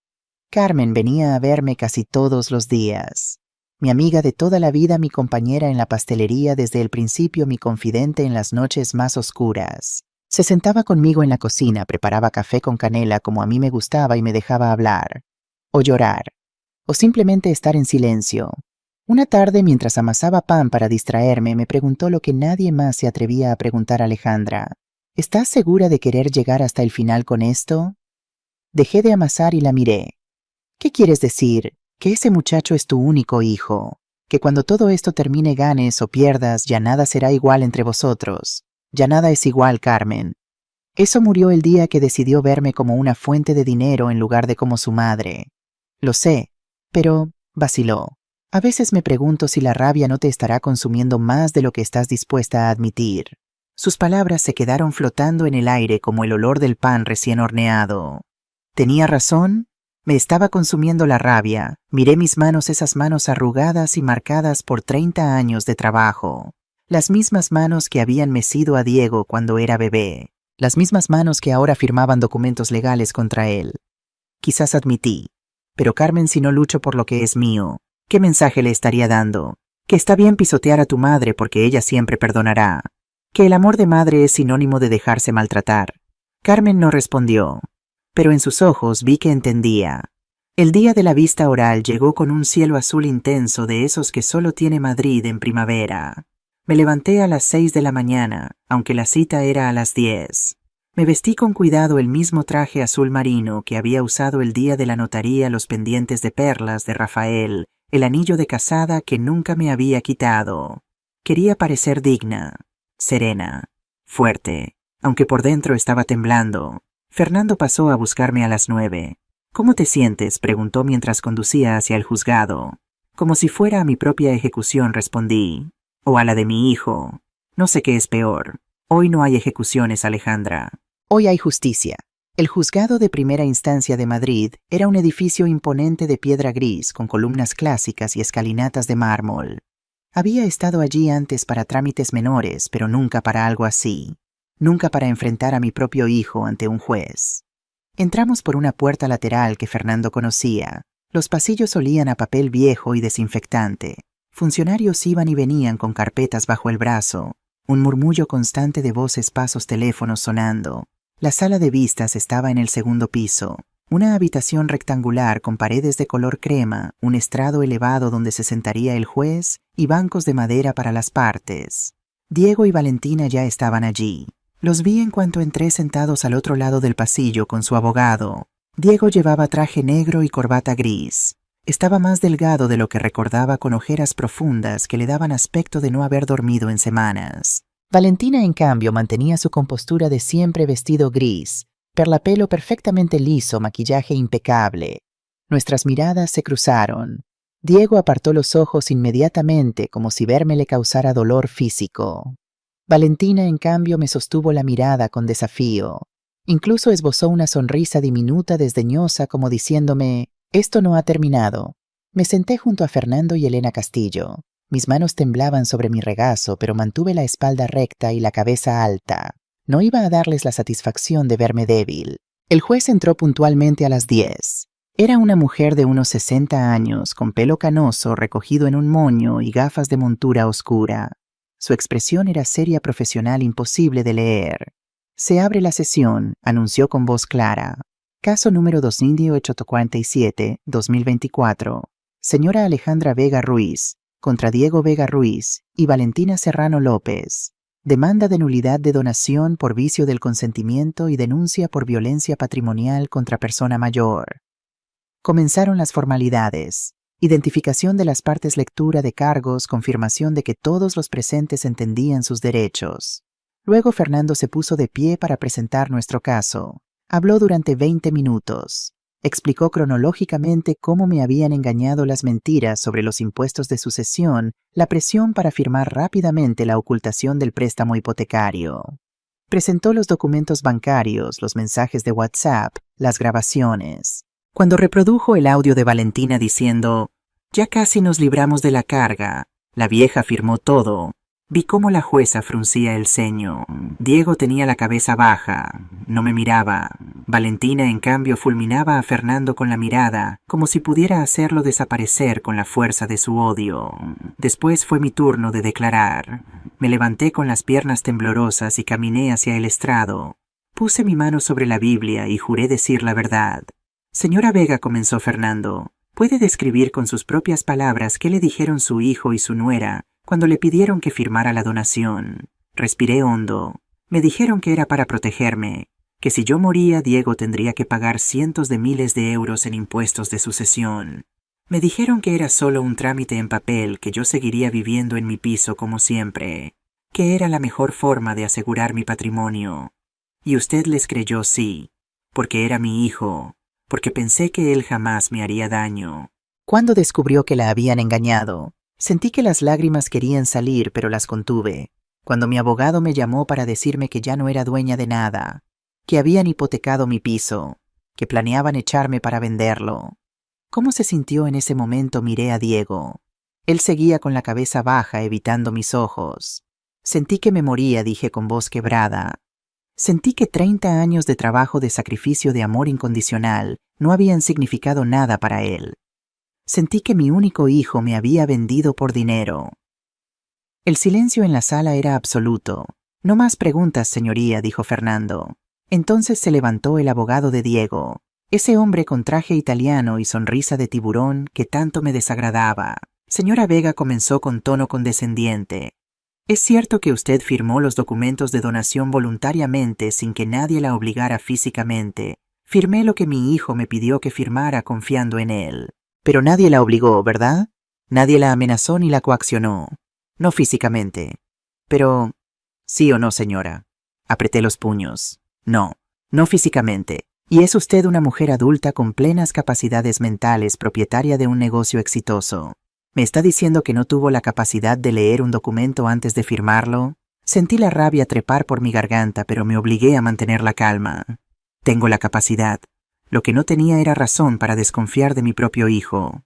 Carmen venía a verme casi todos los días. Mi amiga de toda la vida, mi compañera en la pastelería desde el principio, mi confidente en las noches más oscuras. Se sentaba conmigo en la cocina, preparaba café con canela como a mí me gustaba y me dejaba hablar, o llorar, o simplemente estar en silencio. Una tarde, mientras amasaba pan para distraerme, me preguntó lo que nadie más se atrevía a preguntar a Alejandra. ¿Estás segura de querer llegar hasta el final con esto? Dejé de amasar y la miré. ¿Qué quieres decir? ¿Que ese muchacho es tu único hijo? ¿Que cuando todo esto termine ganes o pierdas, ya nada será igual entre vosotros? Ya nada es igual, Carmen. Eso murió el día que decidió verme como una fuente de dinero en lugar de como su madre. Lo sé, pero vaciló. A veces me pregunto si la rabia no te estará consumiendo más de lo que estás dispuesta a admitir. Sus palabras se quedaron flotando en el aire como el olor del pan recién horneado. ¿Tenía razón? Me estaba consumiendo la rabia. Miré mis manos, esas manos arrugadas y marcadas por 30 años de trabajo. Las mismas manos que habían mecido a Diego cuando era bebé. Las mismas manos que ahora firmaban documentos legales contra él. Quizás admití. Pero Carmen, si no lucho por lo que es mío, ¿qué mensaje le estaría dando? Que está bien pisotear a tu madre porque ella siempre perdonará. Que el amor de madre es sinónimo de dejarse maltratar. Carmen no respondió. Pero en sus ojos vi que entendía. El día de la vista oral llegó con un cielo azul intenso de esos que solo tiene Madrid en primavera. Me levanté a las 6 de la mañana, aunque la cita era a las 10. Me vestí con cuidado el mismo traje azul marino que había usado el día de la notaría, los pendientes de perlas de Rafael, el anillo de casada que nunca me había quitado. Quería parecer digna, serena, fuerte, aunque por dentro estaba temblando. Fernando pasó a buscarme a las 9. ¿Cómo te sientes?, preguntó mientras conducía hacia el juzgado. Como si fuera a mi propia ejecución, respondí. O a la de mi hijo. No sé qué es peor. Hoy no hay ejecuciones, Alejandra. Hoy hay justicia. El juzgado de primera instancia de Madrid era un edificio imponente de piedra gris con columnas clásicas y escalinatas de mármol. Había estado allí antes para trámites menores, pero nunca para algo así. Nunca para enfrentar a mi propio hijo ante un juez. Entramos por una puerta lateral que Fernando conocía. Los pasillos olían a papel viejo y desinfectante. Funcionarios iban y venían con carpetas bajo el brazo. Un murmullo constante de voces, pasos, teléfonos sonando. La sala de vistas estaba en el segundo piso. Una habitación rectangular con paredes de color crema, un estrado elevado donde se sentaría el juez y bancos de madera para las partes. Diego y Valentina ya estaban allí. Los vi en cuanto entré, sentados al otro lado del pasillo con su abogado. Diego llevaba traje negro y corbata gris. Estaba más delgado de lo que recordaba, con ojeras profundas que le daban aspecto de no haber dormido en semanas. Valentina, en cambio, mantenía su compostura de siempre, vestido gris, perlapelo perfectamente liso, maquillaje impecable. Nuestras miradas se cruzaron. Diego apartó los ojos inmediatamente, como si verme le causara dolor físico. Valentina, en cambio, me sostuvo la mirada con desafío. Incluso esbozó una sonrisa diminuta, desdeñosa, como diciéndome: «Esto no ha terminado». Me senté junto a Fernando y Elena Castillo. Mis manos temblaban sobre mi regazo, pero mantuve la espalda recta y la cabeza alta. No iba a darles la satisfacción de verme débil. El juez entró puntualmente a las 10. Era una mujer de unos 60 años, con pelo canoso recogido en un moño y gafas de montura oscura. Su expresión era seria, profesional, imposible de leer. «Se abre la sesión», anunció con voz clara. «Caso número 2847-2024. Señora Alejandra Vega Ruiz, contra Diego Vega Ruiz y Valentina Serrano López. Demanda de nulidad de donación por vicio del consentimiento y denuncia por violencia patrimonial contra persona mayor». Comenzaron las formalidades. Identificación de las partes, lectura de cargos, confirmación de que todos los presentes entendían sus derechos. Luego Fernando se puso de pie para presentar nuestro caso. Habló durante 20 minutos. Explicó cronológicamente cómo me habían engañado, las mentiras sobre los impuestos de sucesión, la presión para firmar rápidamente la ocultación del préstamo hipotecario. Presentó los documentos bancarios, los mensajes de WhatsApp, las grabaciones. Cuando reprodujo el audio de Valentina diciendo, «Ya casi nos libramos de la carga», la vieja firmó todo. Vi cómo la jueza fruncía el ceño. Diego tenía la cabeza baja, no me miraba. Valentina, en cambio, fulminaba a Fernando con la mirada, como si pudiera hacerlo desaparecer con la fuerza de su odio. Después fue mi turno de declarar. Me levanté con las piernas temblorosas y caminé hacia el estrado. Puse mi mano sobre la Biblia y juré decir la verdad. «Señora Vega», comenzó Fernando, «¿puede describir con sus propias palabras qué le dijeron su hijo y su nuera cuando le pidieron que firmara la donación?» Respiré hondo. Me dijeron que era para protegerme, que si yo moría, Diego tendría que pagar cientos de miles de euros en impuestos de sucesión. Me dijeron que era solo un trámite en papel, que yo seguiría viviendo en mi piso como siempre, que era la mejor forma de asegurar mi patrimonio. Y usted les creyó, sí, porque era mi hijo, porque pensé que él jamás me haría daño. Cuando descubrió que la habían engañado, sentí que las lágrimas querían salir, pero las contuve. Cuando mi abogado me llamó para decirme que ya no era dueña de nada, que habían hipotecado mi piso, que planeaban echarme para venderlo. ¿Cómo se sintió en ese momento? Miré a Diego. Él seguía con la cabeza baja, evitando mis ojos. Sentí que me moría, dije con voz quebrada. Sentí que 30 años de trabajo, de sacrificio, de amor incondicional, no habían significado nada para él. Sentí que mi único hijo me había vendido por dinero. El silencio en la sala era absoluto. «No más preguntas, señoría», dijo Fernando. Entonces se levantó el abogado de Diego, ese hombre con traje italiano y sonrisa de tiburón que tanto me desagradaba. «Señora Vega», comenzó con tono condescendiente, «¿es cierto que usted firmó los documentos de donación voluntariamente sin que nadie la obligara físicamente? Firmé lo que mi hijo me pidió que firmara confiando en él». «Pero nadie la obligó, ¿verdad? Nadie la amenazó ni la coaccionó». «No físicamente». «Pero, ¿sí o no, señora?» Apreté los puños. «No, no físicamente. Y es usted una mujer adulta con plenas capacidades mentales, propietaria de un negocio exitoso. ¿Me está diciendo que no tuvo la capacidad de leer un documento antes de firmarlo?» Sentí la rabia trepar por mi garganta, pero me obligué a mantener la calma. «Tengo la capacidad. Lo que no tenía era razón para desconfiar de mi propio hijo».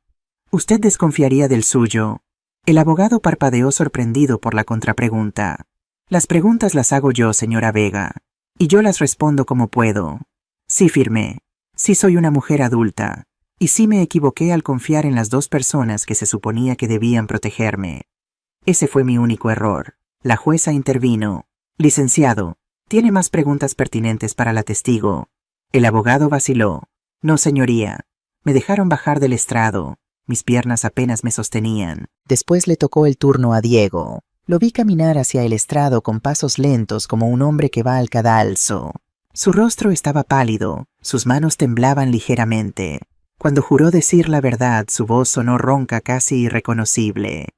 «¿Usted desconfiaría del suyo?» El abogado parpadeó sorprendido por la contrapregunta. «Las preguntas las hago yo, señora Vega, y yo las respondo como puedo. Sí firmé, sí soy una mujer adulta, y sí me equivoqué al confiar en las dos personas que se suponía que debían protegerme. Ese fue mi único error». La jueza intervino. «Licenciado, ¿tiene más preguntas pertinentes para la testigo?» El abogado vaciló. «No, señoría. Me dejaron bajar del estrado. Mis piernas apenas me sostenían». Después le tocó el turno a Diego. Lo vi caminar hacia el estrado con pasos lentos como un hombre que va al cadalso. Su rostro estaba pálido, sus manos temblaban ligeramente. Cuando juró decir la verdad, su voz sonó ronca, casi irreconocible.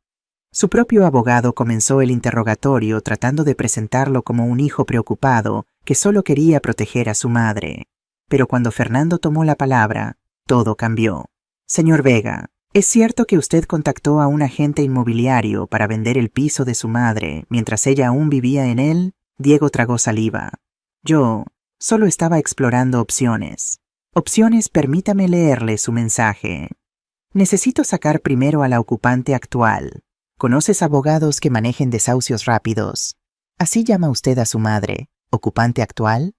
Su propio abogado comenzó el interrogatorio tratando de presentarlo como un hijo preocupado que solo quería proteger a su madre. Pero cuando Fernando tomó la palabra, todo cambió. «Señor Vega, ¿es cierto que usted contactó a un agente inmobiliario para vender el piso de su madre mientras ella aún vivía en él?» Diego tragó saliva. «Yo solo estaba explorando opciones. Opciones, permítame leerle su mensaje. Necesito sacar primero a la ocupante actual. ¿Conoces abogados que manejen desahucios rápidos? ¿Así llama usted a su madre? ¿Ocupante actual?»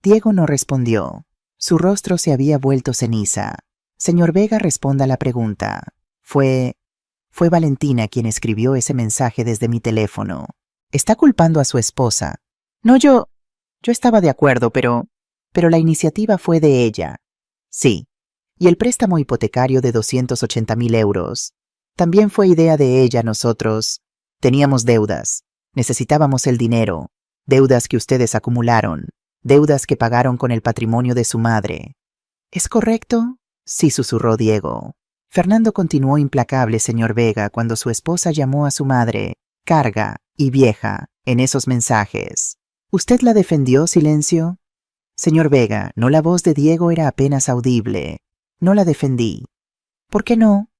Diego no respondió. Su rostro se había vuelto ceniza. «Señor Vega, responda la pregunta. Fue Valentina quien escribió ese mensaje desde mi teléfono. Está culpando a su esposa». «No, yo estaba de acuerdo, pero la iniciativa fue de ella». «Sí. Y el préstamo hipotecario de 280.000 euros. También fue idea de ella. Nosotros teníamos deudas. Necesitábamos el dinero. Deudas que ustedes acumularon. Deudas que pagaron con el patrimonio de su madre». «¿Es correcto?» «Sí», susurró Diego. Fernando continuó implacable, señor Vega, cuando su esposa llamó a su madre carga y vieja en esos mensajes. ¿Usted la defendió? Silencio. «Señor Vega», no, la voz de Diego era apenas audible. «No la defendí». «¿Por qué no?»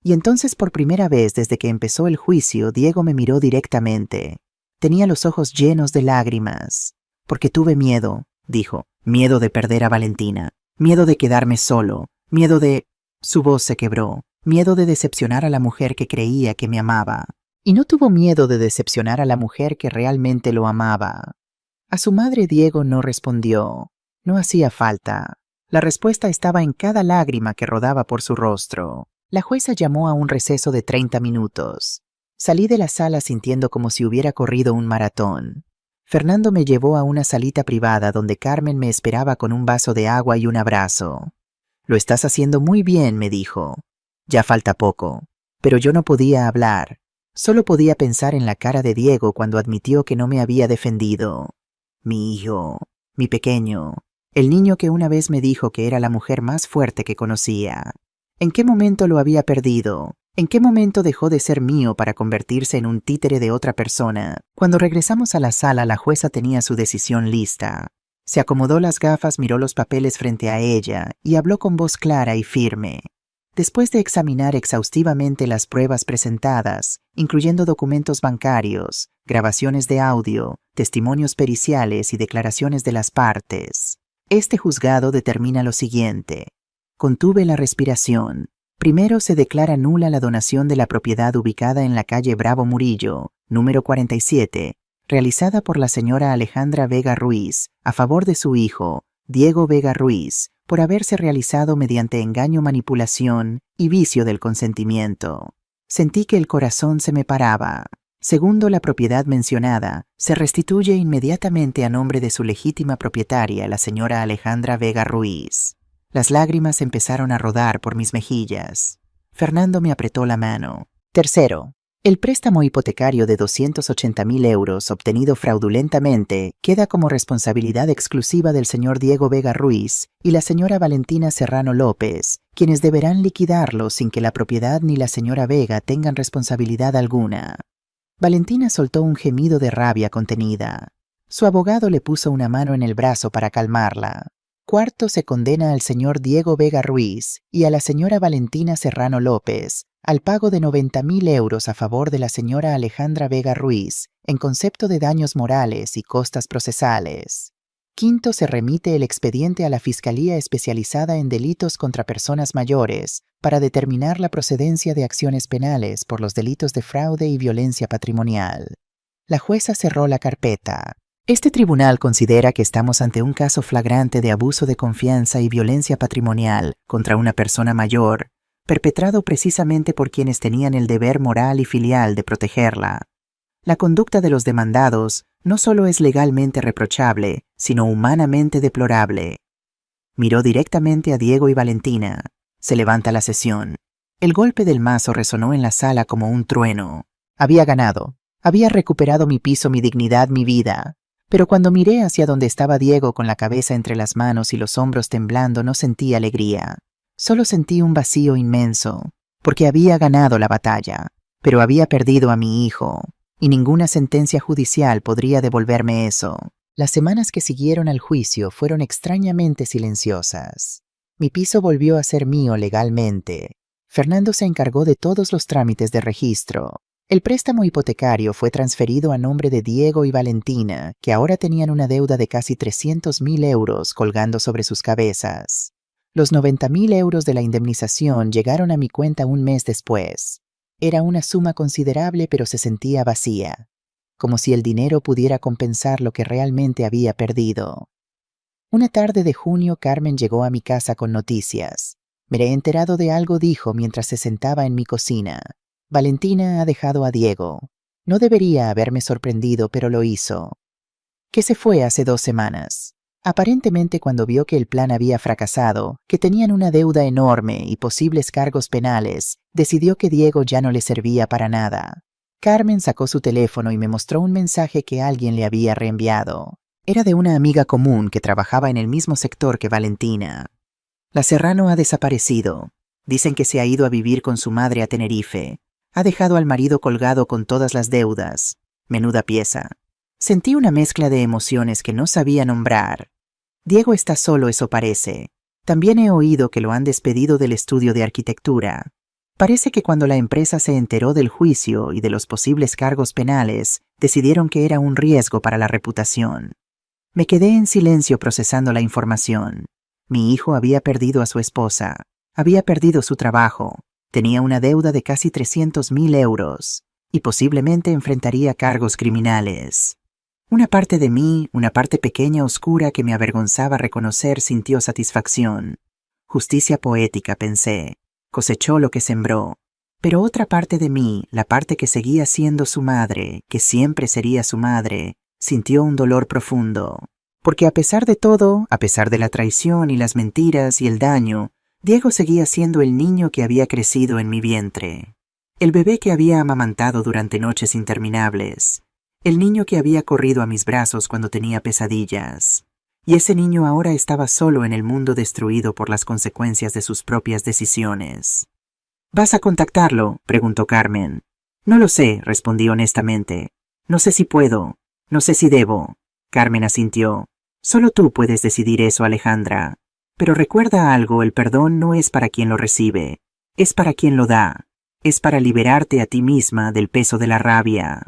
Y entonces, por primera vez desde que empezó el juicio, Diego me miró directamente. Tenía los ojos llenos de lágrimas. «Porque tuve miedo», dijo. «Miedo de perder a Valentina. Miedo de quedarme solo. Miedo de... Su voz se quebró. Miedo de decepcionar a la mujer que creía que me amaba. Y no tuvo miedo de decepcionar a la mujer que realmente lo amaba. A su madre Diego no respondió. No hacía falta. La respuesta estaba en cada lágrima que rodaba por su rostro. La jueza llamó a un receso de 30 minutos. Salí de la sala sintiendo como si hubiera corrido un maratón. Fernando me llevó a una salita privada donde Carmen me esperaba con un vaso de agua y un abrazo. «Lo estás haciendo muy bien», me dijo. «Ya falta poco». Pero yo no podía hablar. Solo podía pensar en la cara de Diego cuando admitió que no me había defendido. Mi hijo, mi pequeño, el niño que una vez me dijo que era la mujer más fuerte que conocía. ¿En qué momento lo había perdido? ¿En qué momento dejó de ser mío para convertirse en un títere de otra persona? Cuando regresamos a la sala, la jueza tenía su decisión lista. Se acomodó las gafas, miró los papeles frente a ella y habló con voz clara y firme. Después de examinar exhaustivamente las pruebas presentadas, incluyendo documentos bancarios, grabaciones de audio, testimonios periciales y declaraciones de las partes, este juzgado determina lo siguiente. Contuve la respiración. Primero se declara nula la donación de la propiedad ubicada en la calle Bravo Murillo, número 47, realizada por la señora Alejandra Vega Ruiz, a favor de su hijo, Diego Vega Ruiz, por haberse realizado mediante engaño, manipulación y vicio del consentimiento. Sentí que el corazón se me paraba. Segundo, la propiedad mencionada se restituye inmediatamente a nombre de su legítima propietaria, la señora Alejandra Vega Ruiz. Las lágrimas empezaron a rodar por mis mejillas. Fernando me apretó la mano. Tercero, el préstamo hipotecario de 280.000 euros obtenido fraudulentamente queda como responsabilidad exclusiva del señor Diego Vega Ruiz y la señora Valentina Serrano López, quienes deberán liquidarlo sin que la propiedad ni la señora Vega tengan responsabilidad alguna. Valentina soltó un gemido de rabia contenida. Su abogado le puso una mano en el brazo para calmarla. Cuarto, se condena al señor Diego Vega Ruiz y a la señora Valentina Serrano López al pago de 90.000 euros a favor de la señora Alejandra Vega Ruiz en concepto de daños morales y costas procesales. Quinto, se remite el expediente a la Fiscalía Especializada en Delitos contra Personas Mayores para determinar la procedencia de acciones penales por los delitos de fraude y violencia patrimonial. La jueza cerró la carpeta. Este tribunal considera que estamos ante un caso flagrante de abuso de confianza y violencia patrimonial contra una persona mayor, perpetrado precisamente por quienes tenían el deber moral y filial de protegerla. La conducta de los demandados no solo es legalmente reprochable, sino humanamente deplorable. Miró directamente a Diego y Valentina. Se levanta la sesión. El golpe del mazo resonó en la sala como un trueno. Había ganado. Había recuperado mi piso, mi dignidad, mi vida. Pero cuando miré hacia donde estaba Diego con la cabeza entre las manos y los hombros temblando, no sentí alegría. Solo sentí un vacío inmenso, porque había ganado la batalla, pero había perdido a mi hijo, y ninguna sentencia judicial podría devolverme eso. Las semanas que siguieron al juicio fueron extrañamente silenciosas. Mi piso volvió a ser mío legalmente. Fernando se encargó de todos los trámites de registro. El préstamo hipotecario fue transferido a nombre de Diego y Valentina, que ahora tenían una deuda de casi 300.000 euros colgando sobre sus cabezas. Los 90.000 euros de la indemnización llegaron a mi cuenta un mes después. Era una suma considerable, pero se sentía vacía, como si el dinero pudiera compensar lo que realmente había perdido. Una tarde de junio, Carmen llegó a mi casa con noticias. Me he enterado de algo, dijo mientras se sentaba en mi cocina. Valentina ha dejado a Diego. No debería haberme sorprendido, pero lo hizo. Que se fue hace 2 semanas. Aparentemente cuando vio que el plan había fracasado, que tenían una deuda enorme y posibles cargos penales, decidió que Diego ya no le servía para nada. Carmen sacó su teléfono y me mostró un mensaje que alguien le había reenviado. Era de una amiga común que trabajaba en el mismo sector que Valentina. La Serrano ha desaparecido. Dicen que se ha ido a vivir con su madre a Tenerife. Ha dejado al marido colgado con todas las deudas. Menuda pieza. Sentí una mezcla de emociones que no sabía nombrar. Diego está solo, eso parece. También he oído que lo han despedido del estudio de arquitectura. Parece que cuando la empresa se enteró del juicio y de los posibles cargos penales, decidieron que era un riesgo para la reputación. Me quedé en silencio procesando la información. Mi hijo había perdido a su esposa. Había perdido su trabajo, tenía una deuda de casi 300.000 euros y posiblemente enfrentaría cargos criminales. Una parte de mí, una parte pequeña oscura que me avergonzaba reconocer, sintió satisfacción. Justicia poética, pensé. Cosechó lo que sembró. Pero otra parte de mí, la parte que seguía siendo su madre, que siempre sería su madre, sintió un dolor profundo. Porque a pesar de todo, a pesar de la traición y las mentiras y el daño, Diego seguía siendo el niño que había crecido en mi vientre. El bebé que había amamantado durante noches interminables. El niño que había corrido a mis brazos cuando tenía pesadillas. Y ese niño ahora estaba solo en el mundo destruido por las consecuencias de sus propias decisiones. ¿Vas a contactarlo?, preguntó Carmen. No lo sé, respondí honestamente. No sé si puedo, no sé si debo. Carmen asintió. Solo tú puedes decidir eso, Alejandra. Pero recuerda algo, el perdón no es para quien lo recibe, es para quien lo da. Es para liberarte a ti misma del peso de la rabia.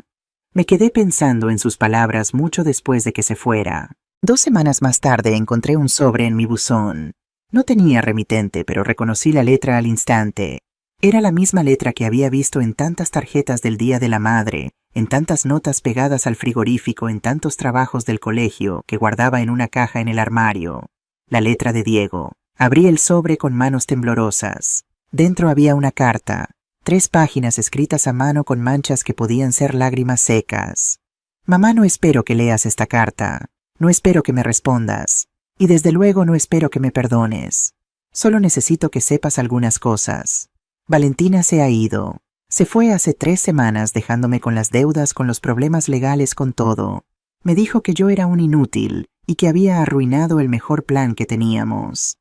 Me quedé pensando en sus palabras mucho después de que se fuera. 2 semanas más tarde encontré un sobre en mi buzón. No tenía remitente, pero reconocí la letra al instante. Era la misma letra que había visto en tantas tarjetas del Día de la Madre, en tantas notas pegadas al frigorífico, en tantos trabajos del colegio que guardaba en una caja en el armario. La letra de Diego. Abrí el sobre con manos temblorosas. Dentro había una carta. 3 páginas escritas a mano con manchas que podían ser lágrimas secas. Mamá, no espero que leas esta carta. No espero que me respondas. Y desde luego no espero que me perdones. Solo necesito que sepas algunas cosas. Valentina se ha ido. Se fue hace 3 semanas dejándome con las deudas, con los problemas legales, con todo. Me dijo que yo era un inútil y que había arruinado el mejor plan que teníamos.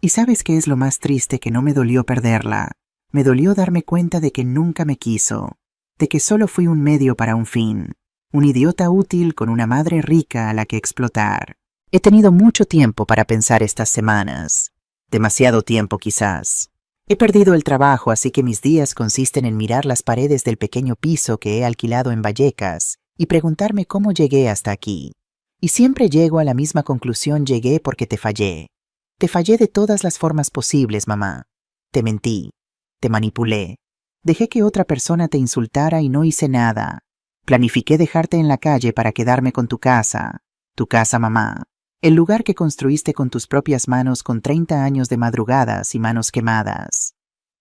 ¿Y sabes qué es lo más triste? Que no me dolió perderla. Me dolió darme cuenta de que nunca me quiso, de que solo fui un medio para un fin, un idiota útil con una madre rica a la que explotar. He tenido mucho tiempo para pensar estas semanas. Demasiado tiempo quizás. He perdido el trabajo, así que mis días consisten en mirar las paredes del pequeño piso que he alquilado en Vallecas y preguntarme cómo llegué hasta aquí. Y siempre llego a la misma conclusión: llegué porque te fallé. Te fallé de todas las formas posibles, mamá. Te mentí. Te manipulé. Dejé que otra persona te insultara y no hice nada. Planifiqué dejarte en la calle para quedarme con tu casa, mamá. El lugar que construiste con tus propias manos, con 30 años de madrugadas y manos quemadas.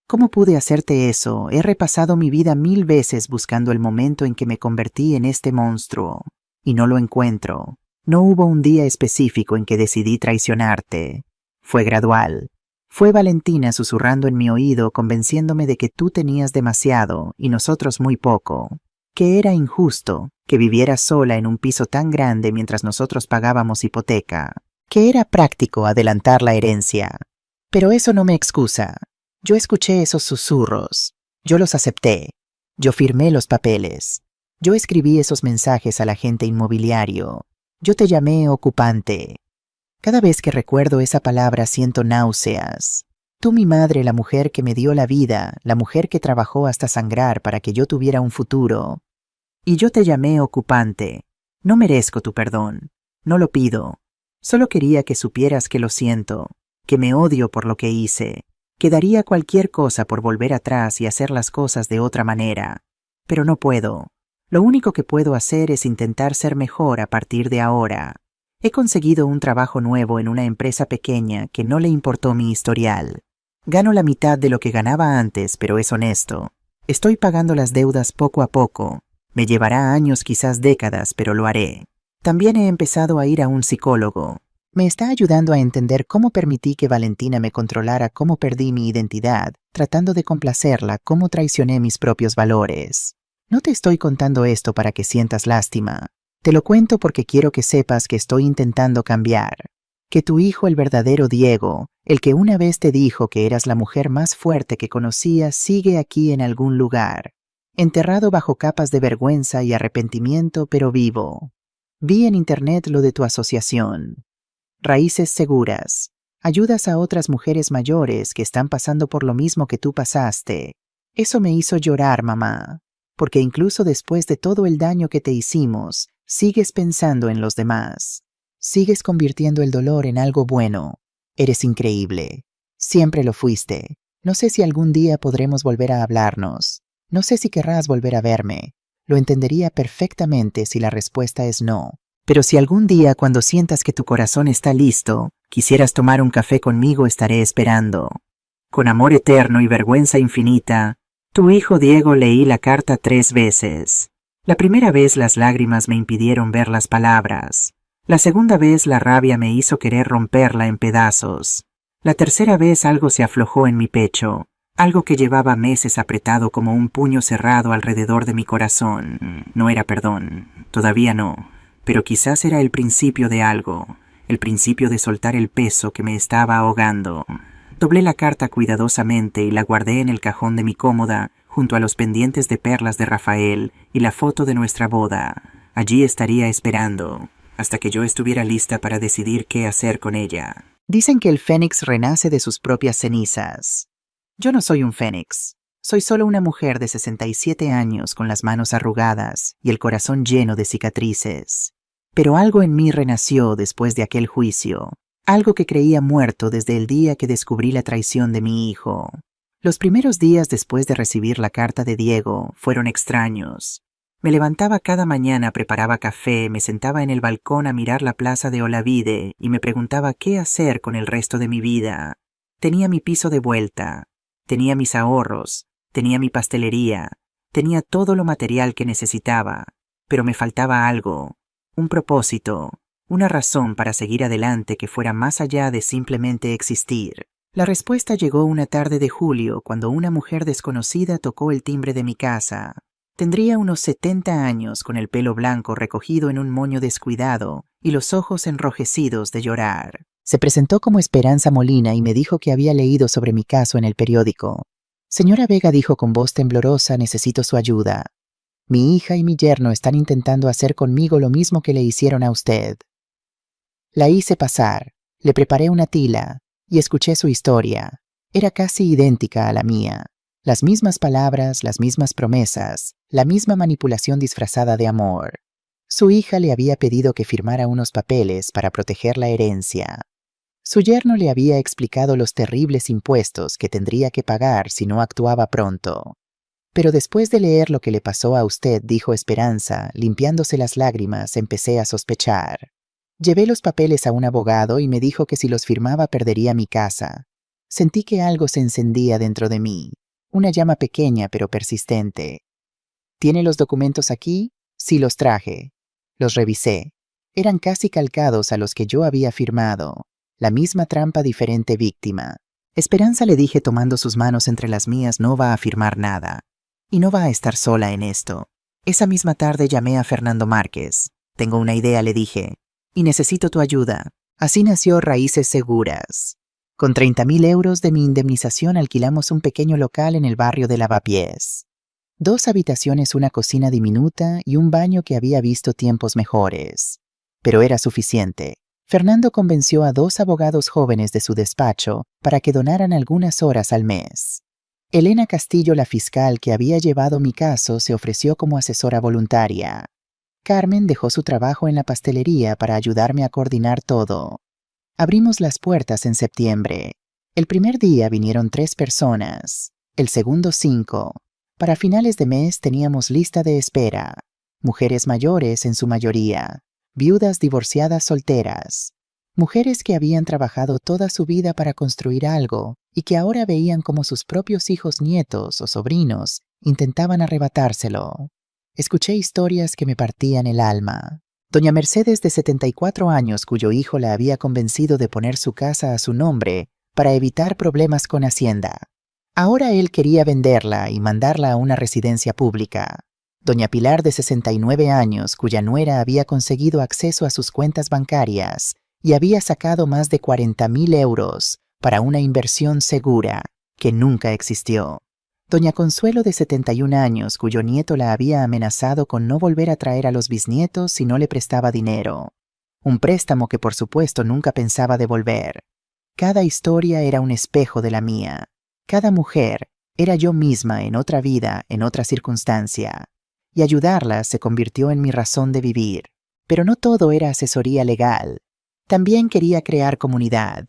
¿Cómo pude hacerte eso? He repasado mi vida 1000 veces buscando el momento en que me convertí en este monstruo. Y no lo encuentro. No hubo un día específico en que decidí traicionarte. Fue gradual. Fue Valentina susurrando en mi oído, convenciéndome de que tú tenías demasiado y nosotros muy poco, que era injusto que vivieras sola en un piso tan grande mientras nosotros pagábamos hipoteca, que era práctico adelantar la herencia. Pero eso no me excusa. Yo escuché esos susurros, yo los acepté, yo firmé los papeles, yo escribí esos mensajes al agente inmobiliario, yo te llamé ocupante. Cada vez que recuerdo esa palabra siento náuseas. Tú, mi madre, la mujer que me dio la vida, la mujer que trabajó hasta sangrar para que yo tuviera un futuro. Y yo te llamé ocupante. No merezco tu perdón. No lo pido. Solo quería que supieras que lo siento, que me odio por lo que hice, que daría cualquier cosa por volver atrás y hacer las cosas de otra manera. Pero no puedo. Lo único que puedo hacer es intentar ser mejor a partir de ahora. He conseguido un trabajo nuevo en una empresa pequeña que no le importó mi historial. Gano la mitad de lo que ganaba antes, pero es honesto. Estoy pagando las deudas poco a poco. Me llevará años, quizás décadas, pero lo haré. También he empezado a ir a un psicólogo. Me está ayudando a entender cómo permití que Valentina me controlara, cómo perdí mi identidad, tratando de complacerla, cómo traicioné mis propios valores. No te estoy contando esto para que sientas lástima. Te lo cuento porque quiero que sepas que estoy intentando cambiar. Que tu hijo, el verdadero Diego, el que una vez te dijo que eras la mujer más fuerte que conocía, sigue aquí en algún lugar, enterrado bajo capas de vergüenza y arrepentimiento, pero vivo. Vi en internet lo de tu asociación. Raíces Seguras. Ayudas a otras mujeres mayores que están pasando por lo mismo que tú pasaste. Eso me hizo llorar, mamá, porque incluso después de todo el daño que te hicimos, sigues pensando en los demás. Sigues convirtiendo el dolor en algo bueno. Eres increíble. Siempre lo fuiste. No sé si algún día podremos volver a hablarnos. No sé si querrás volver a verme. Lo entendería perfectamente si la respuesta es no. Pero si algún día, cuando sientas que tu corazón está listo, quisieras tomar un café conmigo, estaré esperando. Con amor eterno y vergüenza infinita, tu hijo Diego. Leí la carta 3 veces. La primera vez las lágrimas me impidieron ver las palabras. La segunda vez la rabia me hizo querer romperla en pedazos. La tercera vez algo se aflojó en mi pecho, algo que llevaba meses apretado como un puño cerrado alrededor de mi corazón. No era perdón, todavía no, pero quizás era el principio de algo, el principio de soltar el peso que me estaba ahogando. Doblé la carta cuidadosamente y la guardé en el cajón de mi cómoda, junto a los pendientes de perlas de Rafael y la foto de nuestra boda. Allí estaría esperando, hasta que yo estuviera lista para decidir qué hacer con ella. Dicen que el fénix renace de sus propias cenizas. Yo no soy un fénix. Soy solo una mujer de 67 años con las manos arrugadas y el corazón lleno de cicatrices. Pero algo en mí renació después de aquel juicio. Algo que creía muerto desde el día que descubrí la traición de mi hijo. Los primeros días después de recibir la carta de Diego fueron extraños. Me levantaba cada mañana, preparaba café, me sentaba en el balcón a mirar la plaza de Olavide y me preguntaba qué hacer con el resto de mi vida. Tenía mi piso de vuelta, tenía mis ahorros, tenía mi pastelería, tenía todo lo material que necesitaba, pero me faltaba algo, un propósito. Una razón para seguir adelante que fuera más allá de simplemente existir. La respuesta llegó una tarde de julio cuando una mujer desconocida tocó el timbre de mi casa. Tendría unos 70 años, con el pelo blanco recogido en un moño descuidado y los ojos enrojecidos de llorar. Se presentó como Esperanza Molina y me dijo que había leído sobre mi caso en el periódico. Señora Vega, dijo con voz temblorosa, necesito su ayuda. Mi hija y mi yerno están intentando hacer conmigo lo mismo que le hicieron a usted. La hice pasar, le preparé una tila y escuché su historia. Era casi idéntica a la mía. Las mismas palabras, las mismas promesas, la misma manipulación disfrazada de amor. Su hija le había pedido que firmara unos papeles para proteger la herencia. Su yerno le había explicado los terribles impuestos que tendría que pagar si no actuaba pronto. Pero después de leer lo que le pasó a usted, dijo Esperanza, limpiándose las lágrimas, empecé a sospechar. Llevé los papeles a un abogado y me dijo que si los firmaba perdería mi casa. Sentí que algo se encendía dentro de mí, una llama pequeña pero persistente. ¿Tiene los documentos aquí? Sí, los traje. Los revisé. Eran casi calcados a los que yo había firmado. La misma trampa, diferente víctima. Esperanza, le dije tomando sus manos entre las mías, no va a firmar nada. Y no va a estar sola en esto. Esa misma tarde llamé a Fernando Márquez. Tengo una idea, le dije. Y necesito tu ayuda. Así nació Raíces Seguras. Con 30.000 euros de mi indemnización alquilamos un pequeño local en el barrio de Lavapiés. 2 habitaciones, una cocina diminuta y un baño que había visto tiempos mejores. Pero era suficiente. Fernando convenció a 2 abogados jóvenes de su despacho para que donaran algunas horas al mes. Elena Castillo, la fiscal que había llevado mi caso, se ofreció como asesora voluntaria. Carmen dejó su trabajo en la pastelería para ayudarme a coordinar todo. Abrimos las puertas en septiembre. El primer día vinieron 3 personas, el segundo 5. Para finales de mes teníamos lista de espera. Mujeres mayores en su mayoría, viudas, divorciadas, solteras. Mujeres que habían trabajado toda su vida para construir algo y que ahora veían como sus propios hijos, nietos o sobrinos intentaban arrebatárselo. Escuché historias que me partían el alma. Doña Mercedes, de 74 años, cuyo hijo la había convencido de poner su casa a su nombre para evitar problemas con Hacienda. Ahora él quería venderla y mandarla a una residencia pública. Doña Pilar, de 69 años, cuya nuera había conseguido acceso a sus cuentas bancarias y había sacado más de 40.000 euros para una inversión segura que nunca existió. Doña Consuelo, de 71 años, cuyo nieto la había amenazado con no volver a traer a los bisnietos si no le prestaba dinero. Un préstamo que por supuesto nunca pensaba devolver. Cada historia era un espejo de la mía. Cada mujer era yo misma en otra vida, en otra circunstancia. Y ayudarlas se convirtió en mi razón de vivir. Pero no todo era asesoría legal. También quería crear comunidad.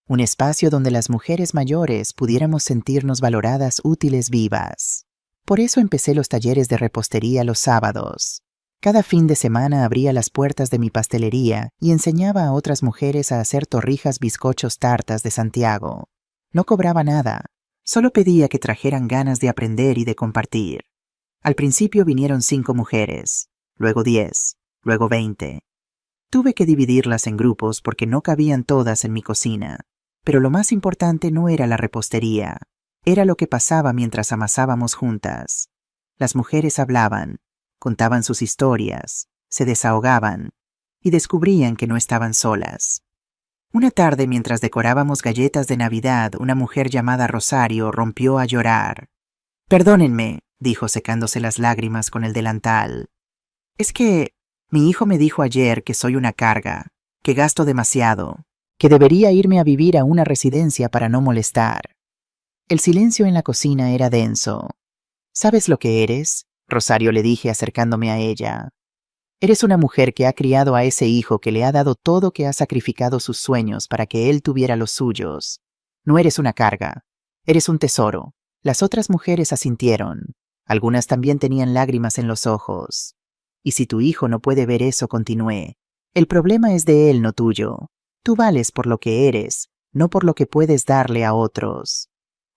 un espacio donde las mujeres mayores pudiéramos sentirnos valoradas, útiles, vivas. Por eso empecé los talleres de repostería los sábados. Cada fin de semana abría las puertas de mi pastelería y enseñaba a otras mujeres a hacer torrijas, bizcochos, tartas de Santiago. No cobraba nada, solo pedía que trajeran ganas de aprender y de compartir. Al principio vinieron 5 mujeres, luego 10, luego 20. Tuve que dividirlas en grupos porque no cabían todas en mi cocina. Pero lo más importante no era la repostería, era lo que pasaba mientras amasábamos juntas. Las mujeres hablaban, contaban sus historias, se desahogaban y descubrían que no estaban solas. Una tarde, mientras decorábamos galletas de Navidad, una mujer llamada Rosario rompió a llorar. «Perdónenme», dijo secándose las lágrimas con el delantal. «Es que mi hijo me dijo ayer que soy una carga, que gasto demasiado, que debería irme a vivir a una residencia para no molestar». El silencio en la cocina era denso. «¿Sabes lo que eres?», Rosario le dije acercándome a ella. «Eres una mujer que ha criado a ese hijo, que le ha dado todo, que ha sacrificado sus sueños para que él tuviera los suyos. No eres una carga, eres un tesoro». Las otras mujeres asintieron. Algunas también tenían lágrimas en los ojos. «Y si tu hijo no puede ver eso», continué, «el problema es de él, no tuyo. Tú vales por lo que eres, no por lo que puedes darle a otros».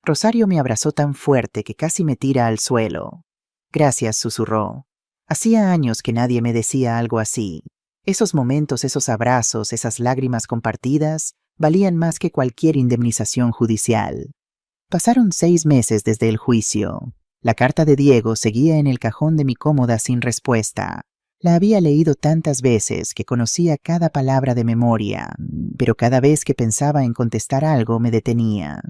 Rosario me abrazó tan fuerte que casi me tira al suelo. «Gracias», susurró. Hacía años que nadie me decía algo así. Esos momentos, esos abrazos, esas lágrimas compartidas, valían más que cualquier indemnización judicial. Pasaron 6 meses desde el juicio. La carta de Diego seguía en el cajón de mi cómoda sin respuesta. La había leído tantas veces que conocía cada palabra de memoria, pero cada vez que pensaba en contestar algo me detenía.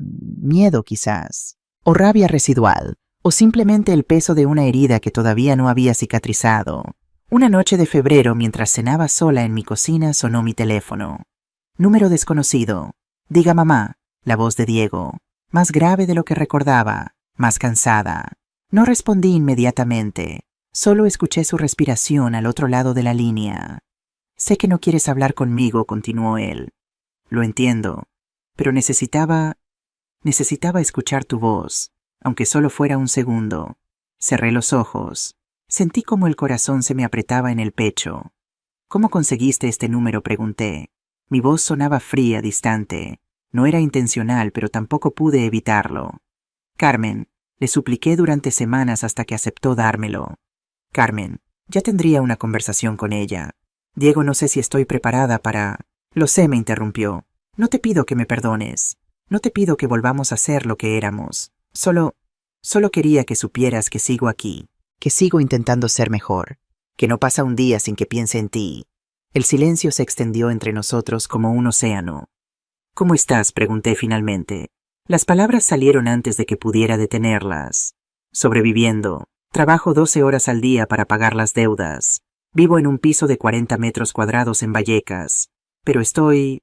Miedo quizás, o rabia residual, o simplemente el peso de una herida que todavía no había cicatrizado. Una noche de febrero, mientras cenaba sola en mi cocina, sonó mi teléfono. Número desconocido. «Diga, mamá», la voz de Diego, más grave de lo que recordaba, más cansada. No respondí inmediatamente. Solo escuché su respiración al otro lado de la línea. «Sé que no quieres hablar conmigo», continuó él. «Lo entiendo, pero necesitaba escuchar tu voz, aunque solo fuera un segundo». Cerré los ojos. Sentí como el corazón se me apretaba en el pecho. «¿Cómo conseguiste este número?», pregunté. Mi voz sonaba fría, distante. No era intencional, pero tampoco pude evitarlo. «Carmen», le supliqué durante semanas hasta que aceptó dármelo. «Carmen, ya tendría una conversación con ella. Diego, no sé si estoy preparada para...». «Lo sé», me interrumpió. «No te pido que me perdones. No te pido que volvamos a ser lo que éramos. Solo quería que supieras que sigo aquí, que sigo intentando ser mejor, que no pasa un día sin que piense en ti». El silencio se extendió entre nosotros como un océano. «¿Cómo estás?», pregunté finalmente. Las palabras salieron antes de que pudiera detenerlas. «Sobreviviendo. Trabajo 12 horas al día para pagar las deudas. Vivo en un piso de 40 metros cuadrados en Vallecas. Pero estoy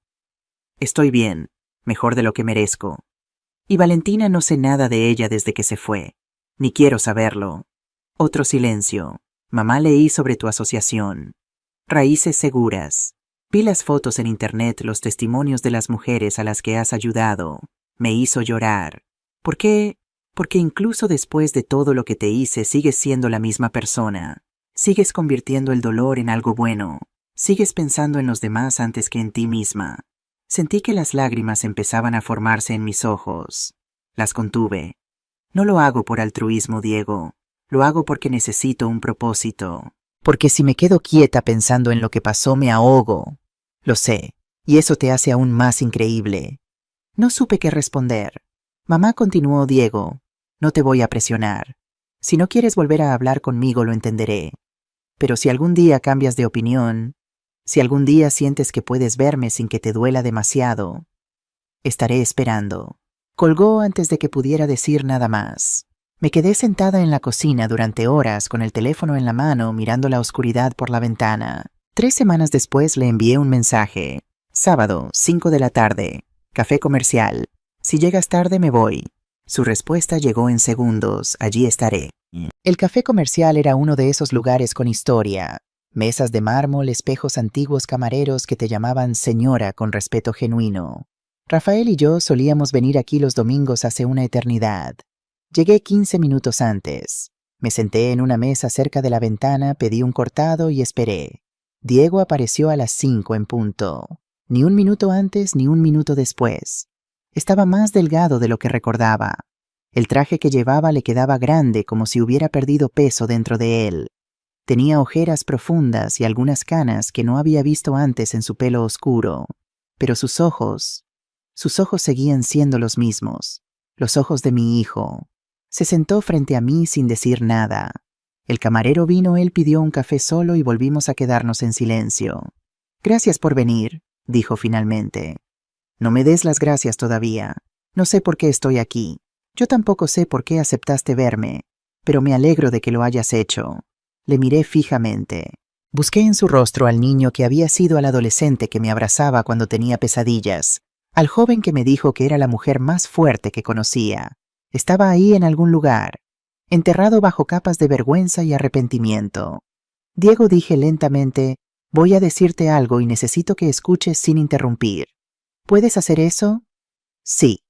bien, mejor de lo que merezco. Y Valentina, no sé nada de ella desde que se fue. Ni quiero saberlo». Otro silencio. «Mamá, leí sobre tu asociación. Raíces Seguras. Vi las fotos en internet, los testimonios de las mujeres a las que has ayudado. Me hizo llorar. ¿Por qué? Porque incluso después de todo lo que te hice, sigues siendo la misma persona. Sigues convirtiendo el dolor en algo bueno. Sigues pensando en los demás antes que en ti misma». Sentí que las lágrimas empezaban a formarse en mis ojos. Las contuve. «No lo hago por altruismo, Diego. Lo hago porque necesito un propósito. Porque si me quedo quieta pensando en lo que pasó, me ahogo. Lo sé, y eso te hace aún más increíble». No supe qué responder. «Mamá», continuó Diego, «no te voy a presionar. Si no quieres volver a hablar conmigo, lo entenderé. Pero si algún día cambias de opinión, si algún día sientes que puedes verme sin que te duela demasiado, estaré esperando». Colgó antes de que pudiera decir nada más. Me quedé sentada en la cocina durante horas con el teléfono en la mano, mirando la oscuridad por la ventana. 3 semanas después le envié un mensaje. «Sábado, 5 de la tarde. Café comercial. Si llegas tarde, me voy». Su respuesta llegó en segundos. «Allí estaré». El café comercial era uno de esos lugares con historia. Mesas de mármol, espejos antiguos, camareros que te llamaban señora con respeto genuino. Rafael y yo solíamos venir aquí los domingos hace una eternidad. Llegué 15 minutos antes. Me senté en una mesa cerca de la ventana, pedí un cortado y esperé. Diego apareció a las 5 en punto. Ni un minuto antes ni un minuto después. Estaba más delgado de lo que recordaba. El traje que llevaba le quedaba grande, como si hubiera perdido peso dentro de él. Tenía ojeras profundas y algunas canas que no había visto antes en su pelo oscuro. Pero sus ojos seguían siendo los mismos, los ojos de mi hijo. Se sentó frente a mí sin decir nada. El camarero vino, él pidió un café solo y volvimos a quedarnos en silencio. «Gracias por venir», dijo finalmente. «No me des las gracias todavía. No sé por qué estoy aquí. Yo tampoco sé por qué aceptaste verme, pero me alegro de que lo hayas hecho». Le miré fijamente. Busqué en su rostro al niño que había sido al adolescente que me abrazaba cuando tenía pesadillas, al joven que me dijo que era la mujer más fuerte que conocía. Estaba ahí en algún lugar, enterrado bajo capas de vergüenza y arrepentimiento. «Diego», dije lentamente, «voy a decirte algo y necesito que escuches sin interrumpir. ¿Puedes hacer eso?» «Sí».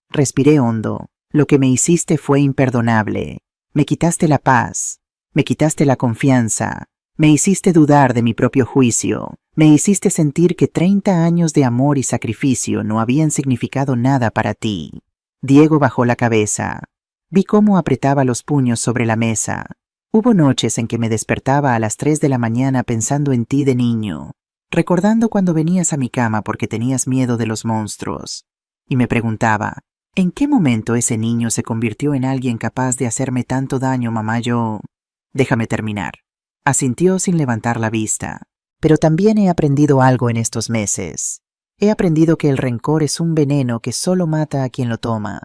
Respiré hondo. «Lo que me hiciste fue imperdonable. Me quitaste la paz. Me quitaste la confianza. Me hiciste dudar de mi propio juicio. Me hiciste sentir que 30 años de amor y sacrificio no habían significado nada para ti». Diego bajó la cabeza. Vi cómo apretaba los puños sobre la mesa. Hubo noches en que me despertaba a las 3 de la mañana pensando en ti de niño, recordando cuando venías a mi cama porque tenías miedo de los monstruos. Y me preguntaba, ¿en qué momento ese niño se convirtió en alguien capaz de hacerme tanto daño, mamá? Déjame terminar. Asintió sin levantar la vista. Pero también he aprendido algo en estos meses. He aprendido que el rencor es un veneno que solo mata a quien lo toma.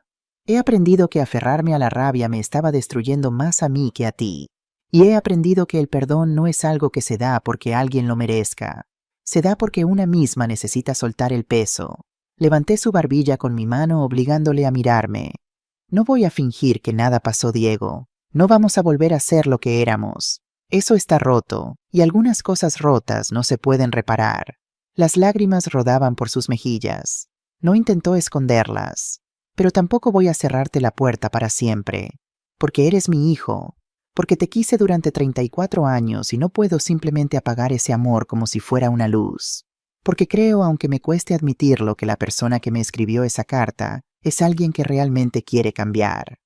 He aprendido que aferrarme a la rabia me estaba destruyendo más a mí que a ti. Y he aprendido que el perdón no es algo que se da porque alguien lo merezca. Se da porque una misma necesita soltar el peso. Levanté su barbilla con mi mano obligándole a mirarme. «No voy a fingir que nada pasó, Diego. No vamos a volver a ser lo que éramos. Eso está roto, y algunas cosas rotas no se pueden reparar». Las lágrimas rodaban por sus mejillas. No intentó esconderlas. «Pero tampoco voy a cerrarte la puerta para siempre. Porque eres mi hijo. Porque te quise durante 34 años y no puedo simplemente apagar ese amor como si fuera una luz. Porque creo, aunque me cueste admitirlo, que la persona que me escribió esa carta es alguien que realmente quiere cambiar.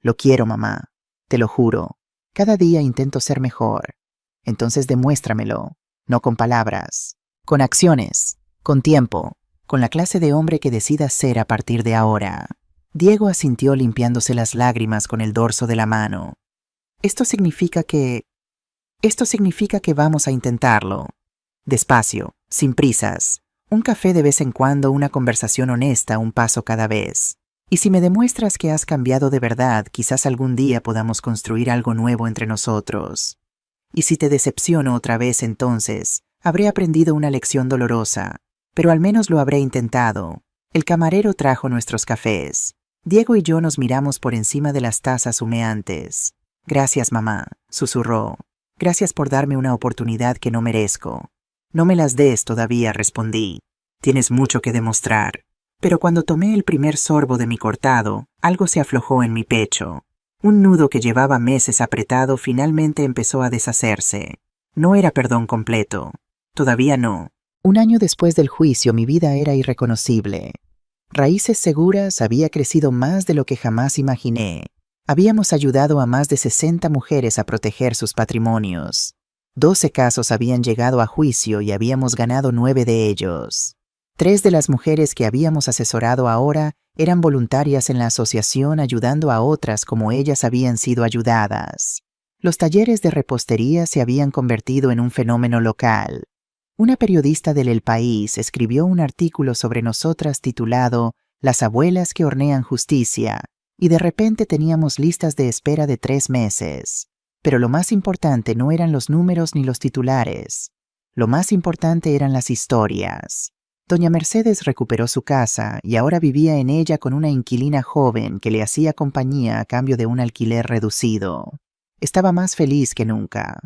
Lo quiero, mamá. Te lo juro. Cada día intento ser mejor. Entonces demuéstramelo. No con palabras. Con acciones. Con tiempo. Con la clase de hombre que decidas ser a partir de ahora». Diego asintió limpiándose las lágrimas con el dorso de la mano. Esto significa que vamos a intentarlo. Despacio, sin prisas. Un café de vez en cuando, una conversación honesta, un paso cada vez. Y si me demuestras que has cambiado de verdad, quizás algún día podamos construir algo nuevo entre nosotros. Y si te decepciono otra vez, entonces habré aprendido una lección dolorosa, pero al menos lo habré intentado. El camarero trajo nuestros cafés. Diego y yo nos miramos por encima de las tazas humeantes. «Gracias, mamá», susurró. «Gracias por darme una oportunidad que no merezco». «No me las des todavía», respondí. «Tienes mucho que demostrar». Pero cuando tomé el primer sorbo de mi cortado, algo se aflojó en mi pecho. Un nudo que llevaba meses apretado finalmente empezó a deshacerse. No era perdón completo. Todavía no. Un año después del juicio, mi vida era irreconocible. Raíces Seguras había crecido más de lo que jamás imaginé. Habíamos ayudado a más de 60 mujeres a proteger sus patrimonios. 12 casos habían llegado a juicio y habíamos ganado 9 de ellos. 3 de las mujeres que habíamos asesorado ahora eran voluntarias en la asociación ayudando a otras como ellas habían sido ayudadas. Los talleres de repostería se habían convertido en un fenómeno local. Una periodista del El País escribió un artículo sobre nosotras titulado «Las abuelas que hornean justicia», y de repente teníamos listas de espera de 3 meses. Pero lo más importante no eran los números ni los titulares. Lo más importante eran las historias. Doña Mercedes recuperó su casa y ahora vivía en ella con una inquilina joven que le hacía compañía a cambio de un alquiler reducido. Estaba más feliz que nunca.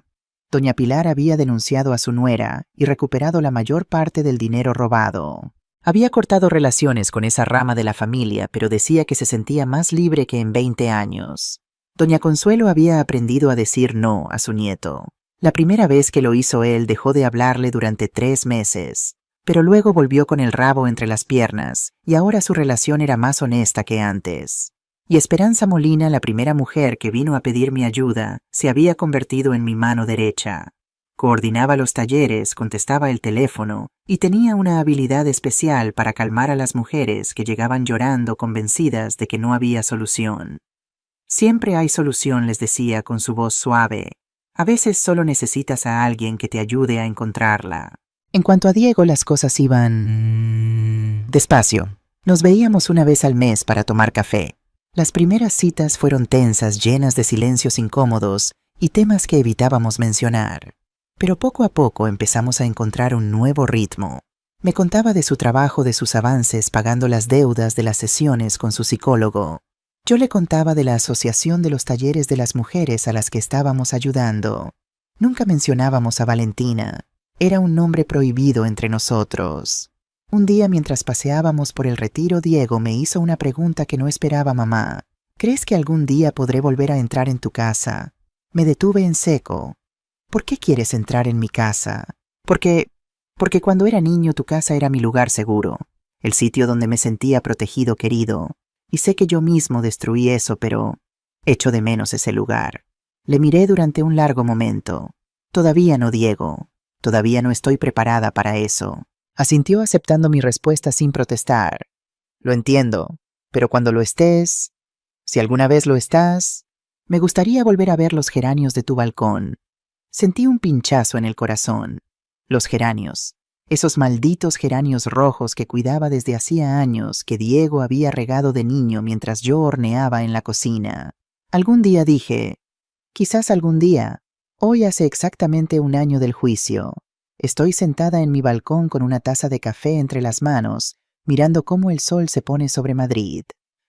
Doña Pilar había denunciado a su nuera y recuperado la mayor parte del dinero robado. Había cortado relaciones con esa rama de la familia, pero decía que se sentía más libre que en 20 años. Doña Consuelo había aprendido a decir no a su nieto. La primera vez que lo hizo él dejó de hablarle durante 3 meses, pero luego volvió con el rabo entre las piernas, y ahora su relación era más honesta que antes. Y Esperanza Molina, la primera mujer que vino a pedir mi ayuda, se había convertido en mi mano derecha. Coordinaba los talleres, contestaba el teléfono y tenía una habilidad especial para calmar a las mujeres que llegaban llorando convencidas de que no había solución. Siempre hay solución, les decía con su voz suave. A veces solo necesitas a alguien que te ayude a encontrarla. En cuanto a Diego, las cosas iban despacio. Nos veíamos una vez al mes para tomar café. Las primeras citas fueron tensas, llenas de silencios incómodos y temas que evitábamos mencionar. Pero poco a poco empezamos a encontrar un nuevo ritmo. Me contaba de su trabajo, de sus avances, pagando las deudas de las sesiones con su psicólogo. Yo le contaba de la asociación de los talleres de las mujeres a las que estábamos ayudando. Nunca mencionábamos a Valentina. Era un nombre prohibido entre nosotros. Un día, mientras paseábamos por el retiro, Diego me hizo una pregunta que no esperaba mamá. ¿Crees que algún día podré volver a entrar en tu casa? Me detuve en seco. ¿Por qué quieres entrar en mi casa? Porque cuando era niño tu casa era mi lugar seguro, el sitio donde me sentía protegido, querido. Y sé que yo mismo destruí eso, pero echo de menos ese lugar. Le miré durante un largo momento. Todavía no, Diego. Todavía no estoy preparada para eso. Asintió aceptando mi respuesta sin protestar. Lo entiendo, pero cuando lo estés, si alguna vez lo estás, me gustaría volver a ver los geranios de tu balcón. Sentí un pinchazo en el corazón. Los geranios. Esos malditos geranios rojos que cuidaba desde hacía años, que Diego había regado de niño mientras yo horneaba en la cocina. Algún día dije, quizás algún día. Hoy hace exactamente 1 año del juicio. Estoy sentada en mi balcón con una taza de café entre las manos, mirando cómo el sol se pone sobre Madrid.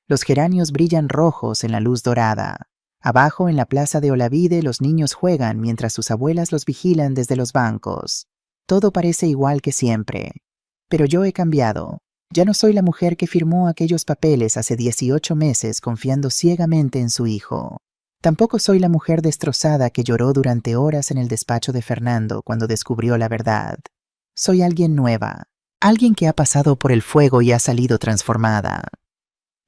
Los geranios brillan rojos en la luz dorada. Abajo, en la plaza de Olavide, los niños juegan mientras sus abuelas los vigilan desde los bancos. Todo parece igual que siempre. Pero yo he cambiado. Ya no soy la mujer que firmó aquellos papeles hace 18 meses confiando ciegamente en su hijo. Tampoco soy la mujer destrozada que lloró durante horas en el despacho de Fernando cuando descubrió la verdad. Soy alguien nueva, alguien que ha pasado por el fuego y ha salido transformada.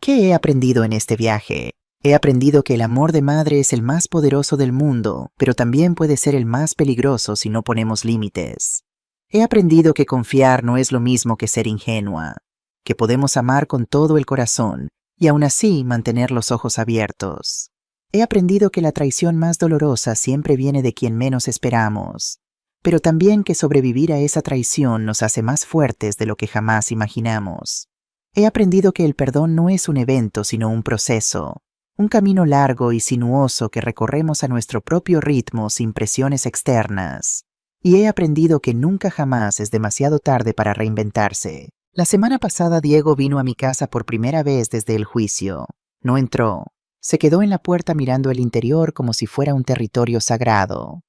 ¿Qué he aprendido en este viaje? He aprendido que el amor de madre es el más poderoso del mundo, pero también puede ser el más peligroso si no ponemos límites. He aprendido que confiar no es lo mismo que ser ingenua, que podemos amar con todo el corazón y aún así mantener los ojos abiertos. He aprendido que la traición más dolorosa siempre viene de quien menos esperamos, pero también que sobrevivir a esa traición nos hace más fuertes de lo que jamás imaginamos. He aprendido que el perdón no es un evento sino un proceso, un camino largo y sinuoso que recorremos a nuestro propio ritmo sin presiones externas. Y he aprendido que nunca jamás es demasiado tarde para reinventarse. La semana pasada Diego vino a mi casa por primera vez desde el juicio. No entró. Se quedó en la puerta mirando el interior como si fuera un territorio sagrado.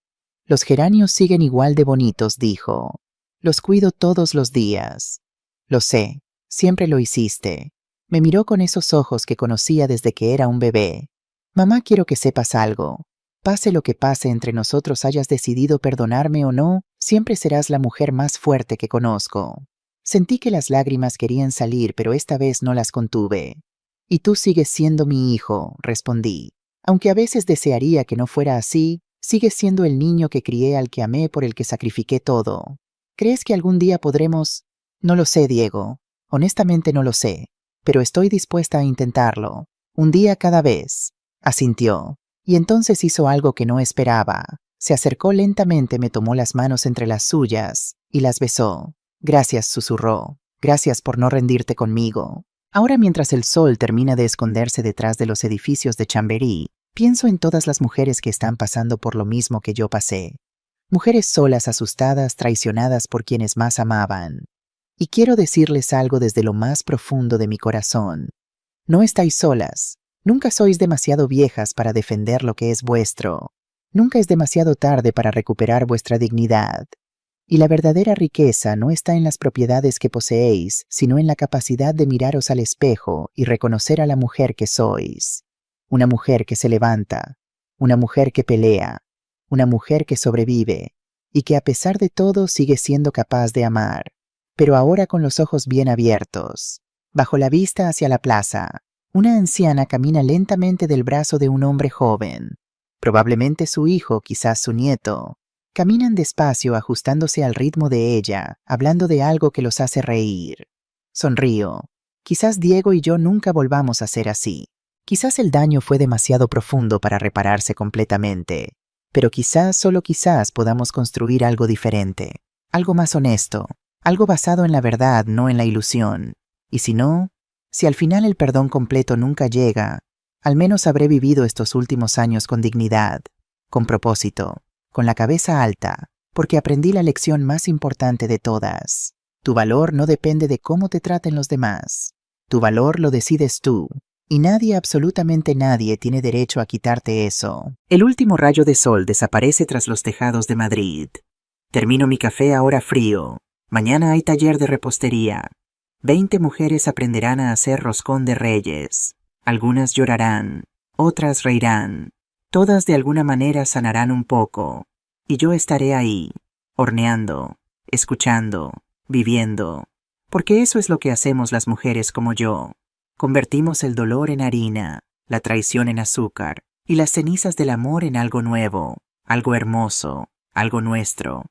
Los geranios siguen igual de bonitos, dijo. Los cuido todos los días. Lo sé, siempre lo hiciste. Me miró con esos ojos que conocía desde que era un bebé. Mamá, quiero que sepas algo. Pase lo que pase entre nosotros, hayas decidido perdonarme o no, siempre serás la mujer más fuerte que conozco. Sentí que las lágrimas querían salir, pero esta vez no las contuve. Y tú sigues siendo mi hijo, respondí. Aunque a veces desearía que no fuera así, sigues siendo el niño que crié, al que amé, por el que sacrifiqué todo. ¿Crees que algún día podremos? No lo sé, Diego. Honestamente no lo sé. Pero estoy dispuesta a intentarlo. Un día cada vez. Asintió. Y entonces hizo algo que no esperaba. Se acercó lentamente, me tomó las manos entre las suyas y las besó. Gracias, susurró. Gracias por no rendirte conmigo. Ahora, mientras el sol termina de esconderse detrás de los edificios de Chamberí, pienso en todas las mujeres que están pasando por lo mismo que yo pasé. Mujeres solas, asustadas, traicionadas por quienes más amaban. Y quiero decirles algo desde lo más profundo de mi corazón. No estáis solas. Nunca sois demasiado viejas para defender lo que es vuestro. Nunca es demasiado tarde para recuperar vuestra dignidad. Y la verdadera riqueza no está en las propiedades que poseéis, sino en la capacidad de miraros al espejo y reconocer a la mujer que sois. Una mujer que se levanta, una mujer que pelea, una mujer que sobrevive, y que a pesar de todo sigue siendo capaz de amar, pero ahora con los ojos bien abiertos. Bajo la vista hacia la plaza, una anciana camina lentamente del brazo de un hombre joven, probablemente su hijo, quizás su nieto. Caminan despacio ajustándose al ritmo de ella, hablando de algo que los hace reír. Sonrío. Quizás Diego y yo nunca volvamos a ser así. Quizás el daño fue demasiado profundo para repararse completamente, pero quizás, solo quizás, podamos construir algo diferente, algo más honesto, algo basado en la verdad, no en la ilusión. Y si no, si al final el perdón completo nunca llega, al menos habré vivido estos últimos años con dignidad, con propósito, con la cabeza alta, porque aprendí la lección más importante de todas. Tu valor no depende de cómo te traten los demás. Tu valor lo decides tú. Y nadie, absolutamente nadie, tiene derecho a quitarte eso. El último rayo de sol desaparece tras los tejados de Madrid. Termino mi café ahora frío. Mañana hay taller de repostería. 20 mujeres aprenderán a hacer roscón de reyes. Algunas llorarán, otras reirán. Todas de alguna manera sanarán un poco. Y yo estaré ahí, horneando, escuchando, viviendo. Porque eso es lo que hacemos las mujeres como yo. Convertimos el dolor en harina, la traición en azúcar y las cenizas del amor en algo nuevo, algo hermoso, algo nuestro.